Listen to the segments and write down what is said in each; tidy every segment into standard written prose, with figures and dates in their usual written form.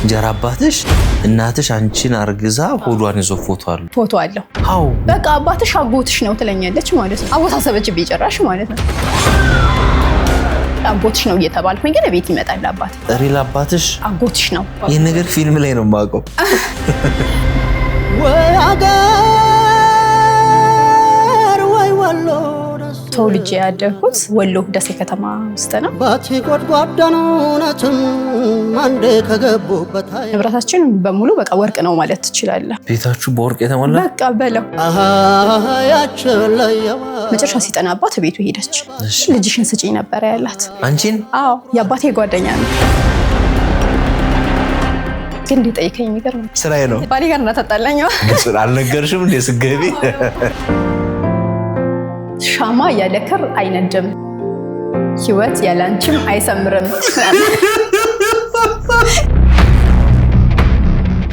እንጀራ አባትሽ እናትሽ አንቺን አርግዛ ሆዷን ይዞ ፎቶ አለው አው በቃ አባትሽ አጎትሽ ነው ትለኛለች ማለት ነው አወሳሰበችብኝ ጭራሽ ማለት ነው አጎትሽ ነው እየተባልኩኝ ግን ቤት ይመጣል አባት ሪል አባትሽ አጎትሽ ነው ይሄን ነገር ፊልም ላይ ነው የማውቀው ወይ አገር ወይ ወሎ ተወልጄ ያደግኩት ወሎ ደሴ ከተማ ውስጥ ነው ባቲ ጎድጓዳ ነው ነትም አንዴ ከገቡበት ንብረታችን በሙሉ በቃ ወርቅ ነው ማለት ትችላለህ ቤታችሁ በወርቅ የተሞላ በቃ በለው ያቸለየዋ መጨረሻ ሲጠናባት ቤቱ ሄደች ልጅሽን ስጪኝ ነበር ያላት አንቺን አዎ ያባቴ ጓደኛ ነው ግን ሊጠይቀኝ የሚገርም ስራዬ ነው ባሌ ጋር እናታጣላኝ አልነገርሽም እንደ ስገቢ ሻማ ያለ ክር አይነድም ህይወት ያላንቺም አይሰምርም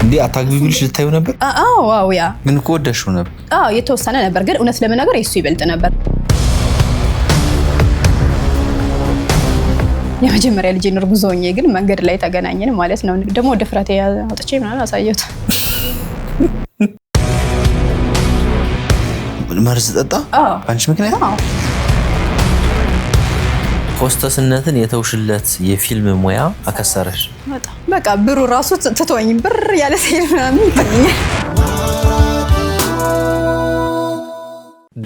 እንዴ አታግቢ ብልሽ ልታዩ ነበር አዎ ያ ምን ወደሽው ነበር የተወሰነ ነበር ግን እውነት ለመናገር እሱ ይበልጥ ነበር የመጀመሪያ ልጅ ንርጉዝ ሆኜ ግን መንገድ ላይ ተገናኘን ማለት ነው ደግሞ ድፍረቴ አውጥቼ ምናምን አሳየሁት መርዝ ጠጣ አንቺ ምክንያት ሆስተስነትን የተውሽለት የፊልም ሙያ አከሰረሽ በቃ ብሩ ራሱ ትቶኝ ብር ያለ ሰይል ምናምን ይፈኛል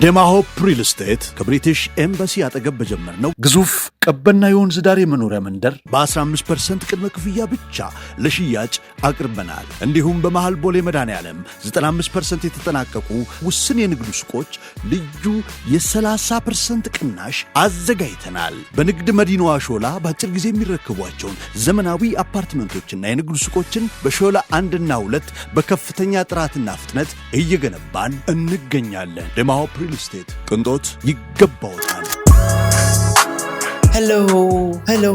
ደማሆፕ ሪል ስቴት ከብሪቲሽ ኤምባሲ አጠገብ በጀመርነው ግዙፍ ቀበና የወንዝ ዳር የመኖሪያ መንደር በ15% ቅድመ ክፍያ ብቻ ለሽያጭ አቅርበናል። እንዲሁም በመሃል ቦሌ መድኃኔዓለም 95% የተጠናቀቁ ውስን የንግድ ሱቆች ልዩ የ30% ቅናሽ አዘጋጅተናል። በንግድ መዲናዋ ሾላ በአጭር ጊዜ የሚረከቧቸውን ዘመናዊ አፓርትመንቶችና የንግድ ሱቆችን በሾላ 1 እና 2 በከፍተኛ ጥራትና ፍጥነት እየገነባን እንገኛለን። ደማሆፕ ሪል ስቴት ቅንጦት ይገባውታል። ሄሎ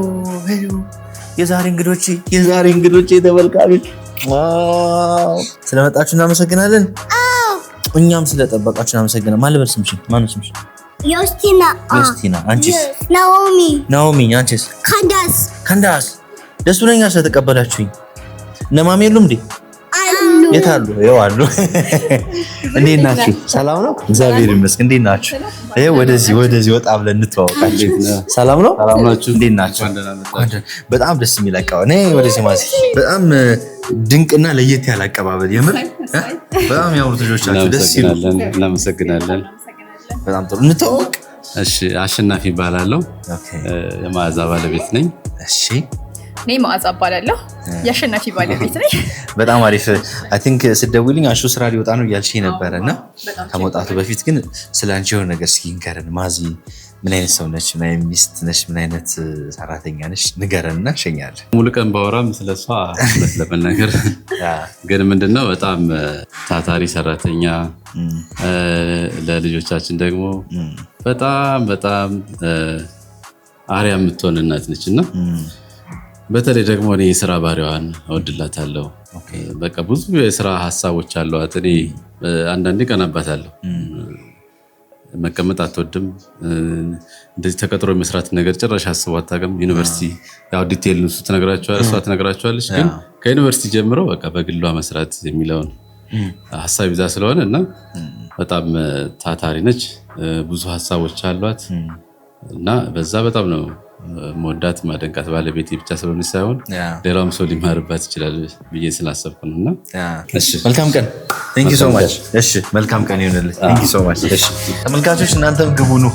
የዛሬ እንግዶቼ ተመልካቾች ስለመጣችሁ እናመሰግናለን እኛም ስለጠበቃችሁ እናመሰግናለን ማን ልበል ስምሽ ማን ስምሽ ዮስቲና አንቺስ ናኦሚ አንቺስ ካንዳስ ደስ ብሎኛል ስለተቀበላችሁኝ እነማሚ የሉም እንዴ የት አሉ ይኸው አሉ እንዴት ናችሁ ሰላም ነው እግዚአብሔር ይመስገን እንዴት ናችሁ ወደዚህ ወጣ ብለን እንተዋወቃለን ሰላም ነው እንዴት ናችሁ በጣም ደስ የሚል አቀባበል እኔ ወደዚህ ማለት በጣም ድንቅና ለየት ያለ አቀባበል የምር በጣም ያምሩ ልጆች ናችሁ ደስ ይላል እናመሰግናለን በጣም ጥሩ እንተዋወቅ እሺ አሸናፊ ይባላልው የማዕዛ ባለቤት ነኝ እሺ ነኝ ማዕዛ ባላልው ያሸናፊ ባለቤት ነኝ በጣም አሪፍ አይ ቲንክ ስደውልኝ አሹ ስራ ሊወጣ ነው ያልሽ ነበርና ከመውጣቱ በፊት ግን ስላንቺ የሆነ ነገር እስኪ ንገረን ማዚ ምን አይነት ሰው ነች ምን አይነት ሚስት ነች ምን አይነት ሰራተኛ ነች ንገረንና ሸኛለን ሙሉ ቀን ባወራም ስለሷ ለመናገር ግን ምንድነው በጣም ታታሪ ሰራተኛ ለልጆቻችን ደግሞ በጣም አሪያ የምትሆን እናት ነችና በተለይ ደግሞ እኔ የሥራ ባሪዋን እወድላታለሁ በቃ ብዙ የሥራ ሐሳቦች አሏት እኔ አንዳንዴ ቀናባታለሁ መቀመጥ አትወድም እንደዚህ ተቀጥሮ መስራት ነገር ጭራሽ አስበው አታውቅም ዩኒቨርሲቲ ያው ዲቴል ነው ትነግራቸዋለች ግን ከዩኒቨርሲቲ ጀምሮ በቃ በግሏ መስራት የሚለውን ሐሳብ ይዛ ስለሆነ እና በጣም ታታሪ ነች ብዙ ሐሳቦች አሏት እና በዛ በጣም ነው ሞዳት ማደንቃት ባለቤቴ ብቻ ስለሆነ ሳይሆን ሌላውም ሰው ሊማርባት ይችላል ብዬ ስላሰብኩ ነውና እሺ መልካም ቀን thank you so much እሺ መልካም ቀን ይሁንልህ thank you so much እሺ ተመልካቾች እናንተም ግቡ ነው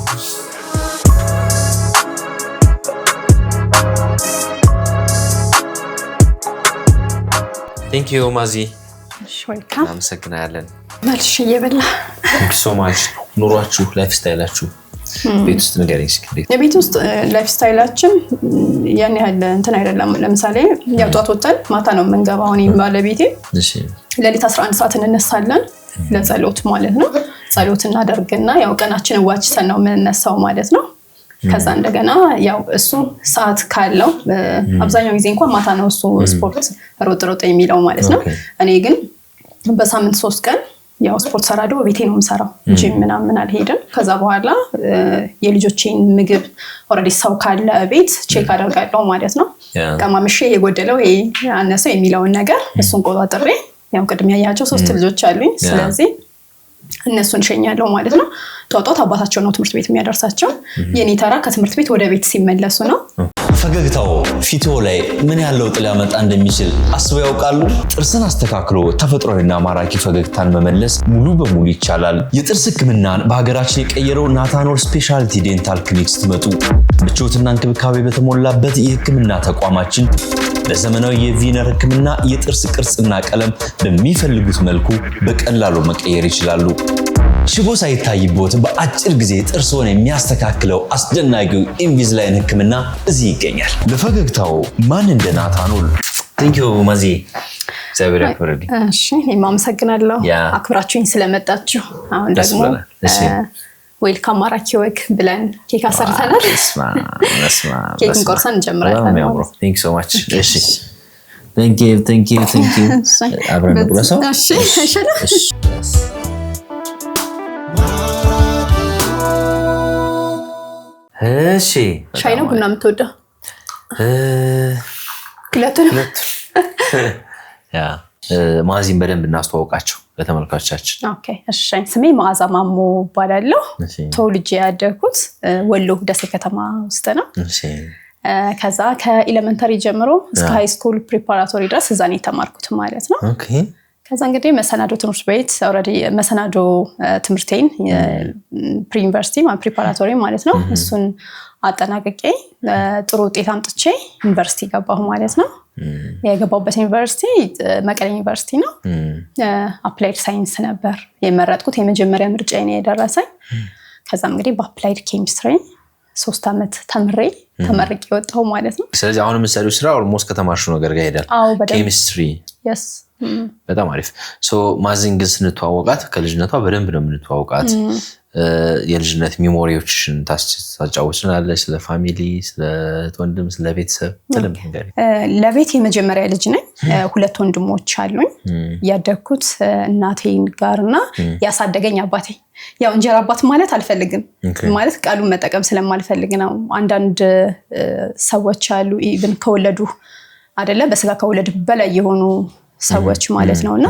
thank you ማዚ ዌልካም እናመሰግናለን መልሽ እየበላ thank you so much ኑሯችሁ ላይፍ ስታይላችሁ ቤት ውስጥ ንገረኝ እስኪ የቤት ውስጥ ላይፍ ስታይላችን ያን ያህል እንትን አይደለም ለምሳሌ ያጧት ወጣን ማታ ነው የምንገባው እኔ ባለቤቴ እሺ ለሊት 11 ሰዓት እንነሳለን ለጸሎት ማለት ነው ጸሎት እናደርግና ያው ቀናችንን ዋችተን ነው የምንነሳው ማለት ነው ከዛ እንደገና ያው እሱ ሰዓት ካለው አብዛኛው ጊዜ እንኳን ማታ ነው እሱ ስፖርት ሮጥ የሚለው ማለት ነው እኔ ግን በሳምንት 3 ቀን ያው ስፖርት ሰራዶ ቤቴ ነው የምሰራው ጂም ምናምን አልሄድም። ከዛ በኋላ የልጆቼን ምግብ ኦልሬዲ ሰው ካለ ቤት ቼክ አደርጋለሁ ማለት ነው። ቀማምሼ የጎደለው ያነሰው የሚለውን ነገር እሱን ቆጣጥሬ ያው ቅድሚያ ያያቸው 3 ልጆች አሉኝ። ስለዚህ እነሱን ሸኛለሁ ማለት ነው። ጧጧት አባታቸው ነው ትምህርት ቤት የሚያደርሳቸው። የኔ ተራ ከትምህርት ቤት ወደ ቤት ሲመለሱ ነው። ፈገግታው ፊቶ ላይ ምን ያለው ለውጥ ሊያመጣ እንደሚችል አስበው ያውቃሉ? ጥርስን አስተካክሎ ተፈጥሯዊና ማራኪ ፈገግታን መመለስ ሙሉ በሙሉ ይቻላል። የጥርስ ህክምናን በሀገራችን የቀየረው ናታኖል ስፔሻሊቲ ዴንታል ክሊኒክ ስትመጡ ምቾትና እንክብካቤ በተሞላበት የህክምና ተቋማችን በዘመናዊ የቪነር ህክምና የጥርስ ቅርጽና ቀለም በሚፈልጉት መልኩ በቀላሉ መቀየር ይችላሉ። ሽቦ ሳይታይቦት በአጭር ጊዜ ጥርስዎን የሚያስተካክለው አስደናቂው ኢንቪዝላይን ህክምና እዚህ ይገኛል። ለፈገግታው ማን እንደ ናታኖል። ቴንክ ዩ ማዚ እግዚአብሔር ያክብርልኝ። እሺ እኔም አመሰግናለሁ አክብራችሁኝ ስለመጣችሁ። አሁን ደግሞ ዌልካም ማራኪ ወግ ብለን ኬክ አሰርተናል። ኬክን ቆርሰን እንጀምራለን። ቴንክ ዩ ሶ ማች። እሺ ቴንክ ዩ አብረን እንቁረሰው። እሺ አይሻልም? እሺ ሻይ ነው ቡና የምትወደው? ሁለቱንም። ያ ማዚን በደንብ እናስተዋውቃቸው ለተመልካቾቻችን። ኦኬ እሺ። ስሜ መዓዛ ማሞ እባላለሁ። ተወልጄ ያደግኩት ወሎ ደሴ ከተማ ውስጥ ነው። እሺ። ከዛ ከኤሌመንተሪ ጀምሮ እስከ ሃይ ስኩል ፕሪፓራቶሪ ድረስ እዛ ነው የተማርኩት ማለት ነው። ኦኬ። ከዛ እንግዲህ መሰናዶ ትምህርት ቤት ኦልሬዲ መሰናዶ ትምህርቴን ፕሪ ዩኒቨርሲቲ ፕሪፓራቶሪ ማለት ነው እሱን አጠናቅቄ ጥሩ ውጤት አምጥቼ ዩኒቨርሲቲ ገባሁ ማለት ነው። የገባሁበት ዩኒቨርሲቲ መቀሌ ዩኒቨርሲቲ ነው። አፕላይድ ሳይንስ ነበር የመረጥኩት። የመጀመሪያ ምርጫዬ ነው የደረሰኝ። ከዛም እንግዲህ በአፕላይድ ኬሚስትሪ 3 ዓመት ተመርቄ ወጣሁ ማለት ነው። ስለዚህ አሁን የምትሰሪው ስራ ኦልሞስት ከተማርሽው ነገር ጋር ሄዳል። ኬሚስትሪ። yes በጣም አሪፍ። ማዚን ግን ስንተዋወቃት ከልጅነቷ በደንብ ነው የምንተዋወቃት። የልጅነት ሚሞሪዎችን ታጫውችናለች፣ ስለ ፋሚሊ፣ ስለ ወንድም፣ ስለ ቤተሰብ በደንብ ነገር። ለቤት የመጀመሪያ ልጅ ነኝ። 2 ወንድሞች አሉኝ። ያደግኩት እናቴን ጋርና ያሳደገኝ አባቴ። ያው እንጀራ አባት ማለት አልፈልግም ማለት ቃሉን መጠቀም ስለማልፈልግ ነው። አንዳንድ ሰዎች አሉ ኢቭን ከወለዱ አይደለ በስጋ ከወለዱ በላይ የሆኑ ሰዎች ማለት ነውና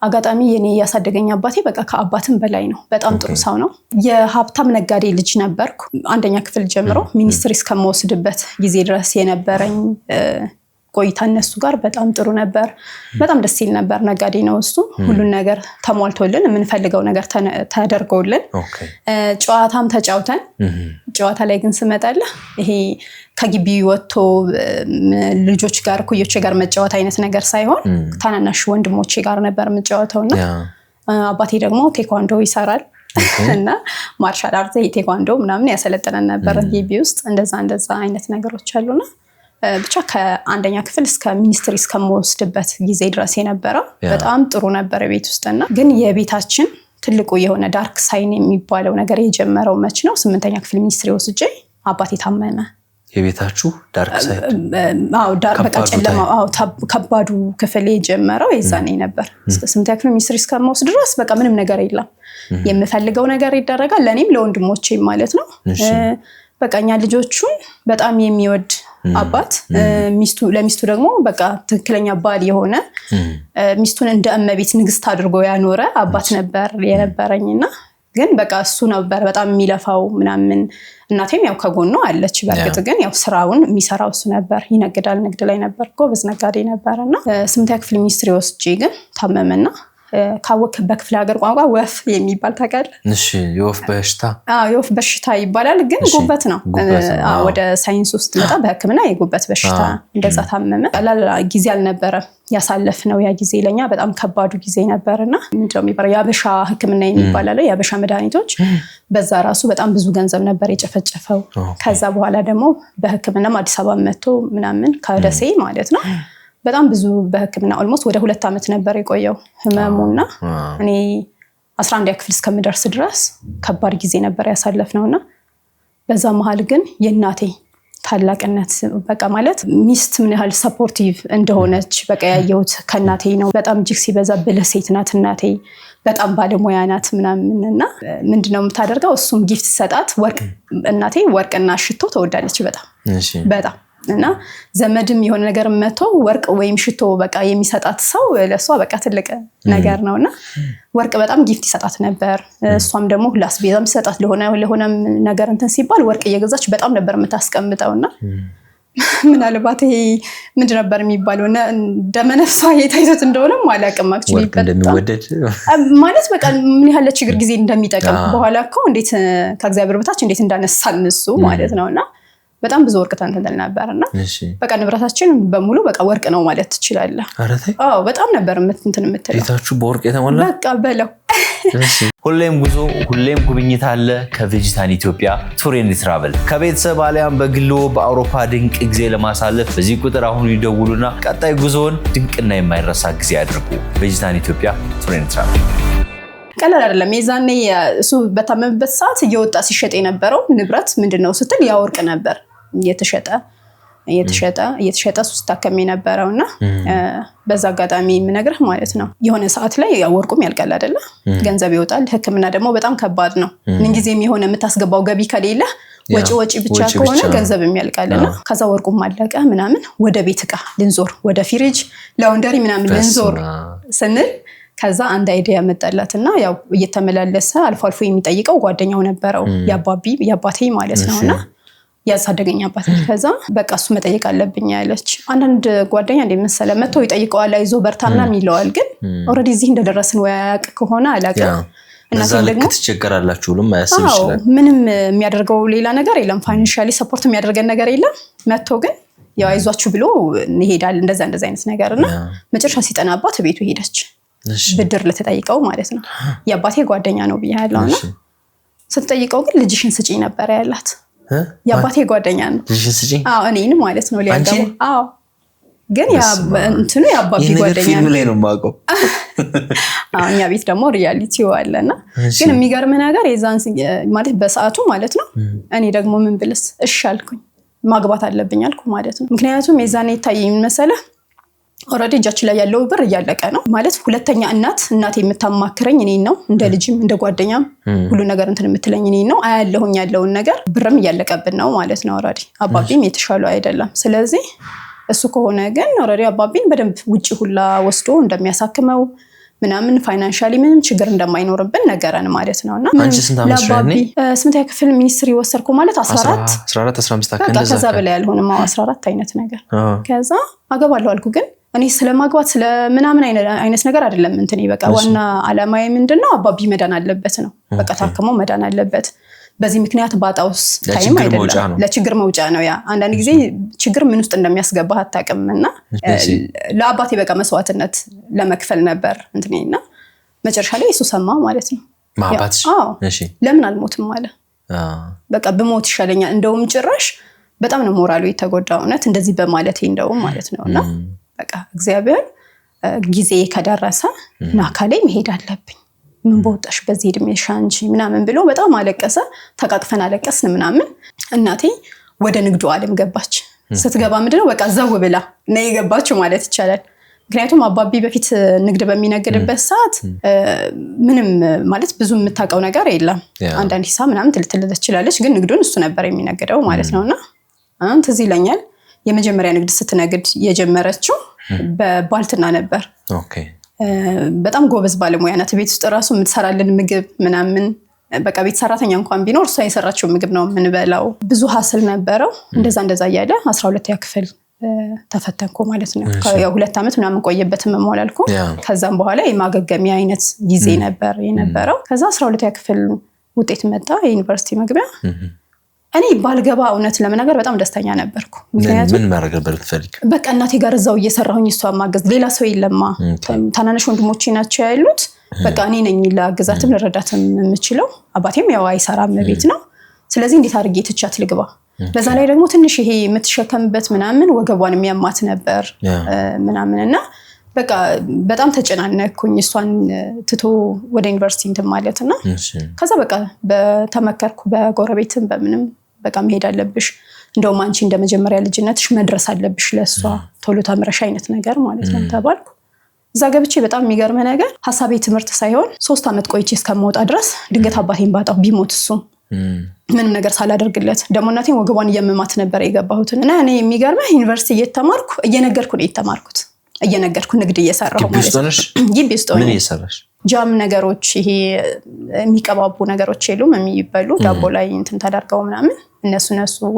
አጋጣሚ የኔ ያሳደገኝ አባቴ በቃ ከአባትም በላይ ነው። በጣም ጥሩ ሰው ነው። የሀብታም ነጋዴ ልጅ ነበርኩ። አንደኛ ክፍል ጀምሮ ሚኒስትሪ እስከመወስድበት ጊዜ ድረስ የነበረኝ ቆይታ እነሱ ጋር በጣም ጥሩ ነበር። በጣም ደስ ይል ነበር። ነጋዴ ነው እሱ። ሁሉን ነገር ተሟልቶልን የምንፈልገው ነገር ተደርጎልን ጨዋታም ተጫውተን ጨዋታ ላይ ግን ስመጣለ ይሄ ከግቢ ወጥቶ ልጆች ጋር ኩዮቼ ጋር መጫወት አይነት ነገር ሳይሆን ታናናሽ ወንድሞቼ ጋር ነበር የምጫወተውና አባቴ ደግሞ ቴኳንዶ ይሰራል እና ማርሻል አርት ቴኳንዶ ምናምን ያሰለጥነን ነበር ግቢ ውስጥ። እንደዛ አይነት ነገሮች አሉና ብቻ ከአንደኛ ክፍል እስከ ሚኒስትሪ እስከመወስድበት ጊዜ ድረስ የነበረው በጣም ጥሩ ነበር ቤት ውስጥና ግን የቤታችን ትልቁ የሆነ ዳርክ ሳይን የሚባለው ነገር የጀመረው መች ነው? 8ኛ ክፍል ሚኒስትሪ ወስጄ አባቴ ታመመ። የቤታችሁ ዳርክ ሳይድ? አዎ በቃ ጨለማ። ከባዱ ክፍል የጀመረው የዛኔ ነበር። 8ኛ ክፍል ሚኒስትሪ እስከመወስድ ድረስ በቃ ምንም ነገር የለም። የምፈልገው ነገር ይደረጋል ለኔም ለወንድሞቼም ማለት ነው። በቃ እኛ ልጆቹን በጣም የሚወድ አባት ለሚስቱ ደግሞ በቃ ትክክለኛ ባል የሆነ ሚስቱን እንደ እመቤት ንግስት አድርጎ ያኖረ አባት ነበር የነበረኝና ግን በቃ እሱ ነበር በጣም የሚለፋው ምናምን። እናቴም ያው ከጎኑ አለች በርግጥ ግን ያው ስራውን የሚሰራው እሱ ነበር። ይነግዳል፣ ንግድ ላይ ነበር፣ ጎበዝ ነጋዴ ነበርና 8ኛ ክፍል ሚኒስትሪ ወስጄ ግን ታመመና ካወክ በክፍለ ሀገር ቋንቋ ወፍ የሚባል ታውቃለህ? እሺ የወፍ በሽታ? የወፍ በሽታ ይባላል ግን ጉበት ነው። ወደ ሳይንስ ውስጥ መጣ በህክምና የጉበት በሽታ እንደዛ ታመመ። ቀላል ጊዜ አልነበረም ያሳለፍነው። ያ ጊዜ ለኛ በጣም ከባዱ ጊዜ ነበርና ምንድነው የሚባለው የአበሻ ህክምና የሚባላል የአበሻ መድኃኒቶች በዛ ራሱ በጣም ብዙ ገንዘብ ነበር የጨፈጨፈው። ከዛ በኋላ ደግሞ በህክምናም አዲስ አበባ መጥቶ ምናምን ከደሴ ማለት ነው በጣም ብዙ በህክምና ኦልሞስት ወደ 2 ዓመት ነበር የቆየው ህመሙና እኔ 11ኛ ክፍል እስከምደርስ ድረስ ከባድ ጊዜ ነበር ያሳለፍነውና በዛ መሃል ግን የእናቴ ታላቅነት በቃ ማለት ሚስት ምን ያህል ሰፖርቲቭ እንደሆነች በቃ ያየሁት ከእናቴ ነው። በጣም እጅግ ሲበዛ ብልህ ሴት ናት እናቴ። በጣም ባለሙያ ናት ምናምንና ምንድነው የምታደርገው እሱም ጊፍት ሰጣት ወርቅ እናቴ ወርቅና ሽቶ ተወዳለች በጣም እና ዘመድም የሆነ ነገር መጥቶ ወርቅ ወይም ሽቶ በቃ የሚሰጣት ሰው ለሷ በቃ ትልቅ ነገር ነውና ወርቅ በጣም ጊፍት ይሰጣት ነበር። እሷም ደግሞ ለአስቤዛም ይሰጣት ለሆነ ነገር እንትን ሲባል ወርቅ እየገዛች በጣም ነበር የምታስቀምጠውና ምናልባት ይሄ ምንድን ነበር የሚባለው ደመነፍሷ የታይቶት እንደሆነ አላውቅም። አክቹሊ እንደሚወደድ ማለት በቃ ምን ያህል ችግር ጊዜ እንደሚጠቅም በኋላ እኮ እንዴት ከእግዚአብሔር በታች እንዴት እንዳነሳን እሱ ማለት ነውና በጣም ብዙ ወርቅ ተንተል ነበርና በቃ ንብረታችን በሙሉ በቃ ወርቅ ነው ማለት ትችላለህ። አዎ በጣም ነበር እንትን የምትለው ቤታችሁ በወርቅ የተሞላ በቃ በለው። ሁሌም ጉዞ ሁሌም ጉብኝት አለ ከቬጂታን ኢትዮጵያ ቱር ኤንድ ትራቨል። ከቤተሰብ አሊያም በግሎ በአውሮፓ ድንቅ ጊዜ ለማሳለፍ በዚህ ቁጥር አሁን ይደውሉና ቀጣይ ጉዞውን ድንቅና የማይረሳ ጊዜ ያድርጉ። ቬጂታን ኢትዮጵያ ቱር ኤንድ ትራቨል ቀላል አይደለም። የዛኔ እሱ በታመመበት ሰዓት እየወጣ ሲሸጥ የነበረው ንብረት ምንድነው ስትል ያ ወርቅ ነበር እየተሸጠ ሱስ ታከም የነበረውና በዛ አጋጣሚ የምነግርህ ማለት ነው የሆነ ሰዓት ላይ ወርቁም ያልቃል አይደለ? ገንዘብ ይወጣል። ሕክምና ደግሞ በጣም ከባድ ነው። ምን ጊዜም የሆነ የምታስገባው ገቢ ከሌለ ወጪ ብቻ ከሆነ ገንዘብ የሚያልቃልና ከዛ ወርቁም አለቀ ምናምን ወደ ቤት ዕቃ ልንዞር ወደ ፍሪጅ ላውንደሪ ምናምን ልንዞር ስንል ከዛ አንድ አይዲያ መጣላትና ያው እየተመላለሰ አልፎ አልፎ የሚጠይቀው ጓደኛው ነበረው ያባቴ ማለት ነውና ያሳደገኝ አባት። ከዛ በቃ እሱ መጠየቅ አለብኝ ያለች አንድ ጓደኛ እንደምሰለ መጥቶ ይጠይቀዋል አይዞ በርታና ይለዋል። ግን ኦሬዲ እዚህ እንደደረስን ወያቅ ከሆነ አላውቅም። እናንተ ደግሞ ትቸገራላችሁልም አያስብ ይችላል። ምንም የሚያደርገው ሌላ ነገር የለም። ፋይናንሻሊ ሰፖርት የሚያደርገን ነገር የለም። መጥቶ ግን ያው አይዟችሁ ብሎ ይሄዳል። እንደዛ አይነት ነገርና መጨረሻ ሲጠናባት ቤቱ ሄደች። ብድር ለተጠይቀው ማለት ነው። ያባቴ ጓደኛ ነው ብያለውና ስትጠይቀው ግን ልጅሽን ስጪ ነበር ያላት። ያባቴ ጓደኛ ነው ልጅሽን ስጪ? አዎ እኔን ማለት ነው ሊያጋው። አዎ ግን ያ እንትኑ ያባቢ ጓደኛ ነው ላይ ነው ማቀው። አዎ እኛ ቤት ደግሞ ሪያሊቲው አለና ግን የሚገርም ነገር የዛን ማለት በሰዓቱ ማለት ነው እኔ ደግሞ ምን ብልስ እሺ አልኩኝ። ማግባት አለብኝ አልኩ ማለት ነው። ምክንያቱም የዛን ይታየኝ መሰለህ ኦሬዲ እጃችን ላይ ያለው ብር እያለቀ ነው ማለት ሁለተኛ እናቴ የምታማክረኝ እኔን ነው እንደ ልጅም እንደ ጓደኛም ሁሉ ነገር እንትን የምትለኝ እኔን ነው አያለሁኝ ያለውን ነገር ብርም እያለቀብን ነው ማለት ነው። ኦሬዲ አባቢም የተሻለ አይደለም። ስለዚህ እሱ ከሆነ ግን ኦሬዲ አባቢን በደንብ ውጪ ሁላ ወስዶ እንደሚያሳክመው ምናምን ፋይናንሻሊ ምንም ችግር እንደማይኖርብን ነገረን ማለት ነውና አንቺ ስንት አመት ነሽ? ስምንተኛ ክፍል ሚኒስትሪ ወሰርኩ ማለት 14 15 አከንደዛ ከዛ በላይ ያልሆነም 14 አይነት ነገር ከዛ አገባለሁ አልኩ። ግን እኔ ስለማግባት ስለምናምን አይነት ነገር አይደለም እንትን በቃ ዋና አላማዬ ምንድነው አባቢ መዳን አለበት ነው። በቃ ታከመው መዳን አለበት። በዚህ ምክንያት ባጣውስ ታይም አይደለም ለችግር መውጫ ነው። ያ አንዳንድ ጊዜ ችግር ምን ውስጥ እንደሚያስገባህ አታውቅምና ለአባቴ በቃ መስዋዕትነት ለመክፈል ነበር እንትኔና መጨረሻ ላይ እሱ ሰማ ማለት ነው። ማባትሽ እሺ ለምን አልሞትም አለ። በቃ በሞት ይሻለኛል እንደውም ጭራሽ በጣም ነው ሞራሉ የተጎዳው እውነት እንደዚህ በማለቴ እንደውም ማለት ነውና በቃ እግዚአብሔር ጊዜ ከደረሰ ናካሌ መሄድ አለብኝ ምን ቦታሽ በዚህ እድሜሽ አንቺ ምናምን ብሎ በጣም አለቀሰ። ተቃቅፈን አለቀስን ምናምን። እናቴ ወደ ንግዱ ዓለም ገባች። ስትገባ ምንድነው በቃ ዘው ብላ ነው የገባችው ማለት ይቻላል። ምክንያቱም አባቢ በፊት ንግድ በሚነግድበት ሰዓት ምንም ማለት ብዙ የምታውቀው ነገር የለም። አንዳንድ ሂሳብ ምናምን ትልትል ትችላለች፣ ግን ንግዱን እሱ ነበር የሚነግደው ማለት ነውና ትዝ ይለኛል የመጀመሪያ ንግድ ስትነግድ የጀመረችው በባልትና ነበር። ኦኬ በጣም ጎበዝ ባለሙያ ናት። ቤት ውስጥ ራሱ የምትሰራልን ምግብ ምናምን በቃ ቤት ሰራተኛ እንኳን ቢኖር እሷ የሰራችው ምግብ ነው የምንበላው። ብዙ ሀስል ነበረው። እንደዛ እያለ 12ኛ ክፍል ተፈተንኩ ማለት ነው። ያው 2 አመት ምናምን ቆየበትም ሞላልኩ። ከዛም በኋላ የማገገሚያ አይነት ጊዜ ነበር የነበረው። ከዛ 12ኛ ክፍል ውጤት መጣ የዩኒቨርሲቲ መግቢያ። እኔ ባልገባ እውነት ለመናገር በጣም ደስተኛ ነበርኩ። ምክንያቱም ምን ማድረግ ነበር ትፈልግ? በቃ እናቴ ጋር እዛው እየሰራሁኝ እሷ ማገዝ ሌላ ሰው የለማ። ታናናሽ ወንድሞቼ ናቸው ያሉት። በቃ እኔ ነኝ ለአገዛትም ለረዳትም የምችለው። አባቴም ያው አይሰራም ቤት ነው። ስለዚህ እንዴት አድርጌ ትቻት ልግባ? በዛ ላይ ደግሞ ትንሽ ይሄ የምትሸከምበት ምናምን ወገቧን የሚያማት ነበር ምናምንና በቃ በጣም ተጨናነኩኝ እሷን ትቶ ወደ ዩኒቨርሲቲ እንትን ማለትና ከዛ በቃ በተመከርኩ በጎረቤትም በምንም በቃ መሄድ አለብሽ እንደውም አንቺ እንደመጀመሪያ ልጅነትሽ መድረስ አለብሽ ለሷ ቶሎ ተምረሽ አይነት ነገር ማለት ነው ተባልኩ። እዛ ገብቼ በጣም የሚገርም ነገር ሐሳቤ ትምህርት ሳይሆን 3 አመት ቆይቼ እስከመውጣ ድረስ ድንገት አባቴን ባጣው ቢሞት እሱ ምንም ነገር ሳላደርግለት ደሞ እናቴን ወገቧን እየመማት ነበር የገባሁት እና እኔ የሚገርመው ዩኒቨርሲቲ እየተማርኩ እየነገርኩ ነው የተማርኩት እየነገርኩ ንግድ እየሰራሁ ማለት ነው። ግቢ ውስጥ ምን እየሰራሽ? ጃም ነገሮች ይሄ የሚቀባቡ ነገሮች የሉም የሚበሉ ዳቦ ላይ እንትን ተደርገው ምናምን እነሱ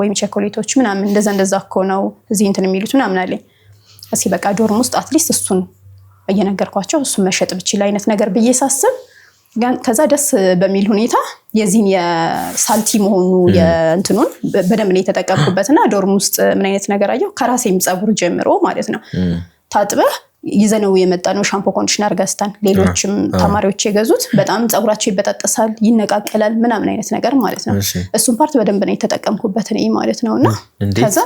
ወይም ቸኮሌቶች ምናምን እንደዛ እኮ ነው እዚህ እንትን የሚሉት ምናምን አለኝ። እስኪ በቃ ዶርም ውስጥ አትሊስት እሱን እየነገርኳቸው እሱን መሸጥ ብችል አይነት ነገር ብዬ ሳስብ ከዛ ደስ በሚል ሁኔታ የዚህን የሳልቲ መሆኑ የእንትኑን በደንብ ነው የተጠቀምኩበትና ዶርም ውስጥ ምን አይነት ነገር አየሁ ከራሴም ጸጉር ጀምሮ ማለት ነው ታጥበህ ይዘነው የመጣነው ሻምፖ ኮንዲሽነር ገዝተን ሌሎችም ተማሪዎች የገዙት በጣም ጸጉራቸው ይበጣጠሳል ይነቃቀላል ምናምን አይነት ነገር ማለት ነው። እሱን ፓርት በደንብ ነው የተጠቀምኩበት እኔ ማለት ነውና ከዛ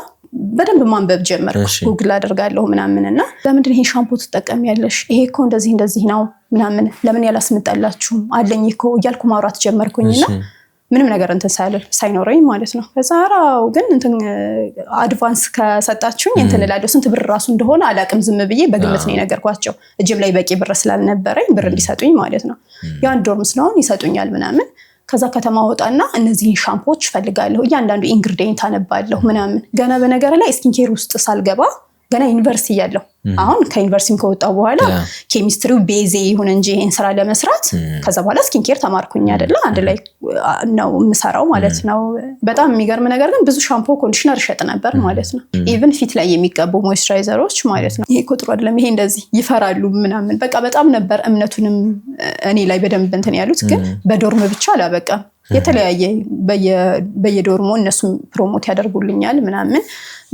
በደንብ ማንበብ ጀመርኩ ጉግል አደርጋለሁ ምናምንና ለምንድን ይሄ ሻምፖ ትጠቀሚያለሽ ይሄ እኮ እንደዚህ ነው ምናምን ለምን ያላስመጣላችሁ አለኝ እኮ እያልኩ ማውራት ጀመርኩኝና ምንም ነገር እንትን ሳይኖረኝ ማለት ነው። ከዛ አራው ግን እንትን አድቫንስ ከሰጣችሁኝ እንትን እላለሁ ስንት ብር ራሱ እንደሆነ አላቅም ዝም ብዬ በግምት ነው የነገርኳቸው እጅም ላይ በቂ ብር ስላልነበረኝ ብር እንዲሰጡኝ ማለት ነው። ያን ዶርም ስለሆነ ይሰጡኛል ምናምን ከዛ ከተማ ወጣና እነዚህን ሻምፖዎች ፈልጋለሁ እያንዳንዱ ኢንግሪዲየንት አነባለሁ ምናምን ገና በነገር ላይ ስኪን ኬር ውስጥ ሳልገባ ገና ዩኒቨርሲቲ ያለው አሁን ከዩኒቨርሲቲም ከወጣው በኋላ ኬሚስትሪው ቤዜ ይሁን እንጂ ይሄን ስራ ለመስራት ከዛ በኋላ ስኪን ኬር ተማርኩኝ አይደለ አንድ ላይ ነው የምሰራው ማለት ነው። በጣም የሚገርም ነገር ግን ብዙ ሻምፖ ኮንዲሽነር ሸጥ ነበር ማለት ነው። ኢቭን ፊት ላይ የሚቀቡ ሞይስቸራይዘሮች ማለት ነው። ይሄ ቁጥሩ አይደለም ይሄ እንደዚህ ይፈራሉ ምናምን በቃ በጣም ነበር እምነቱንም እኔ ላይ በደንብ እንትን ያሉት ግን በዶርም ብቻ አላበቃም የተለያየ በየዶርሙ እነሱም ፕሮሞት ያደርጉልኛል ምናምን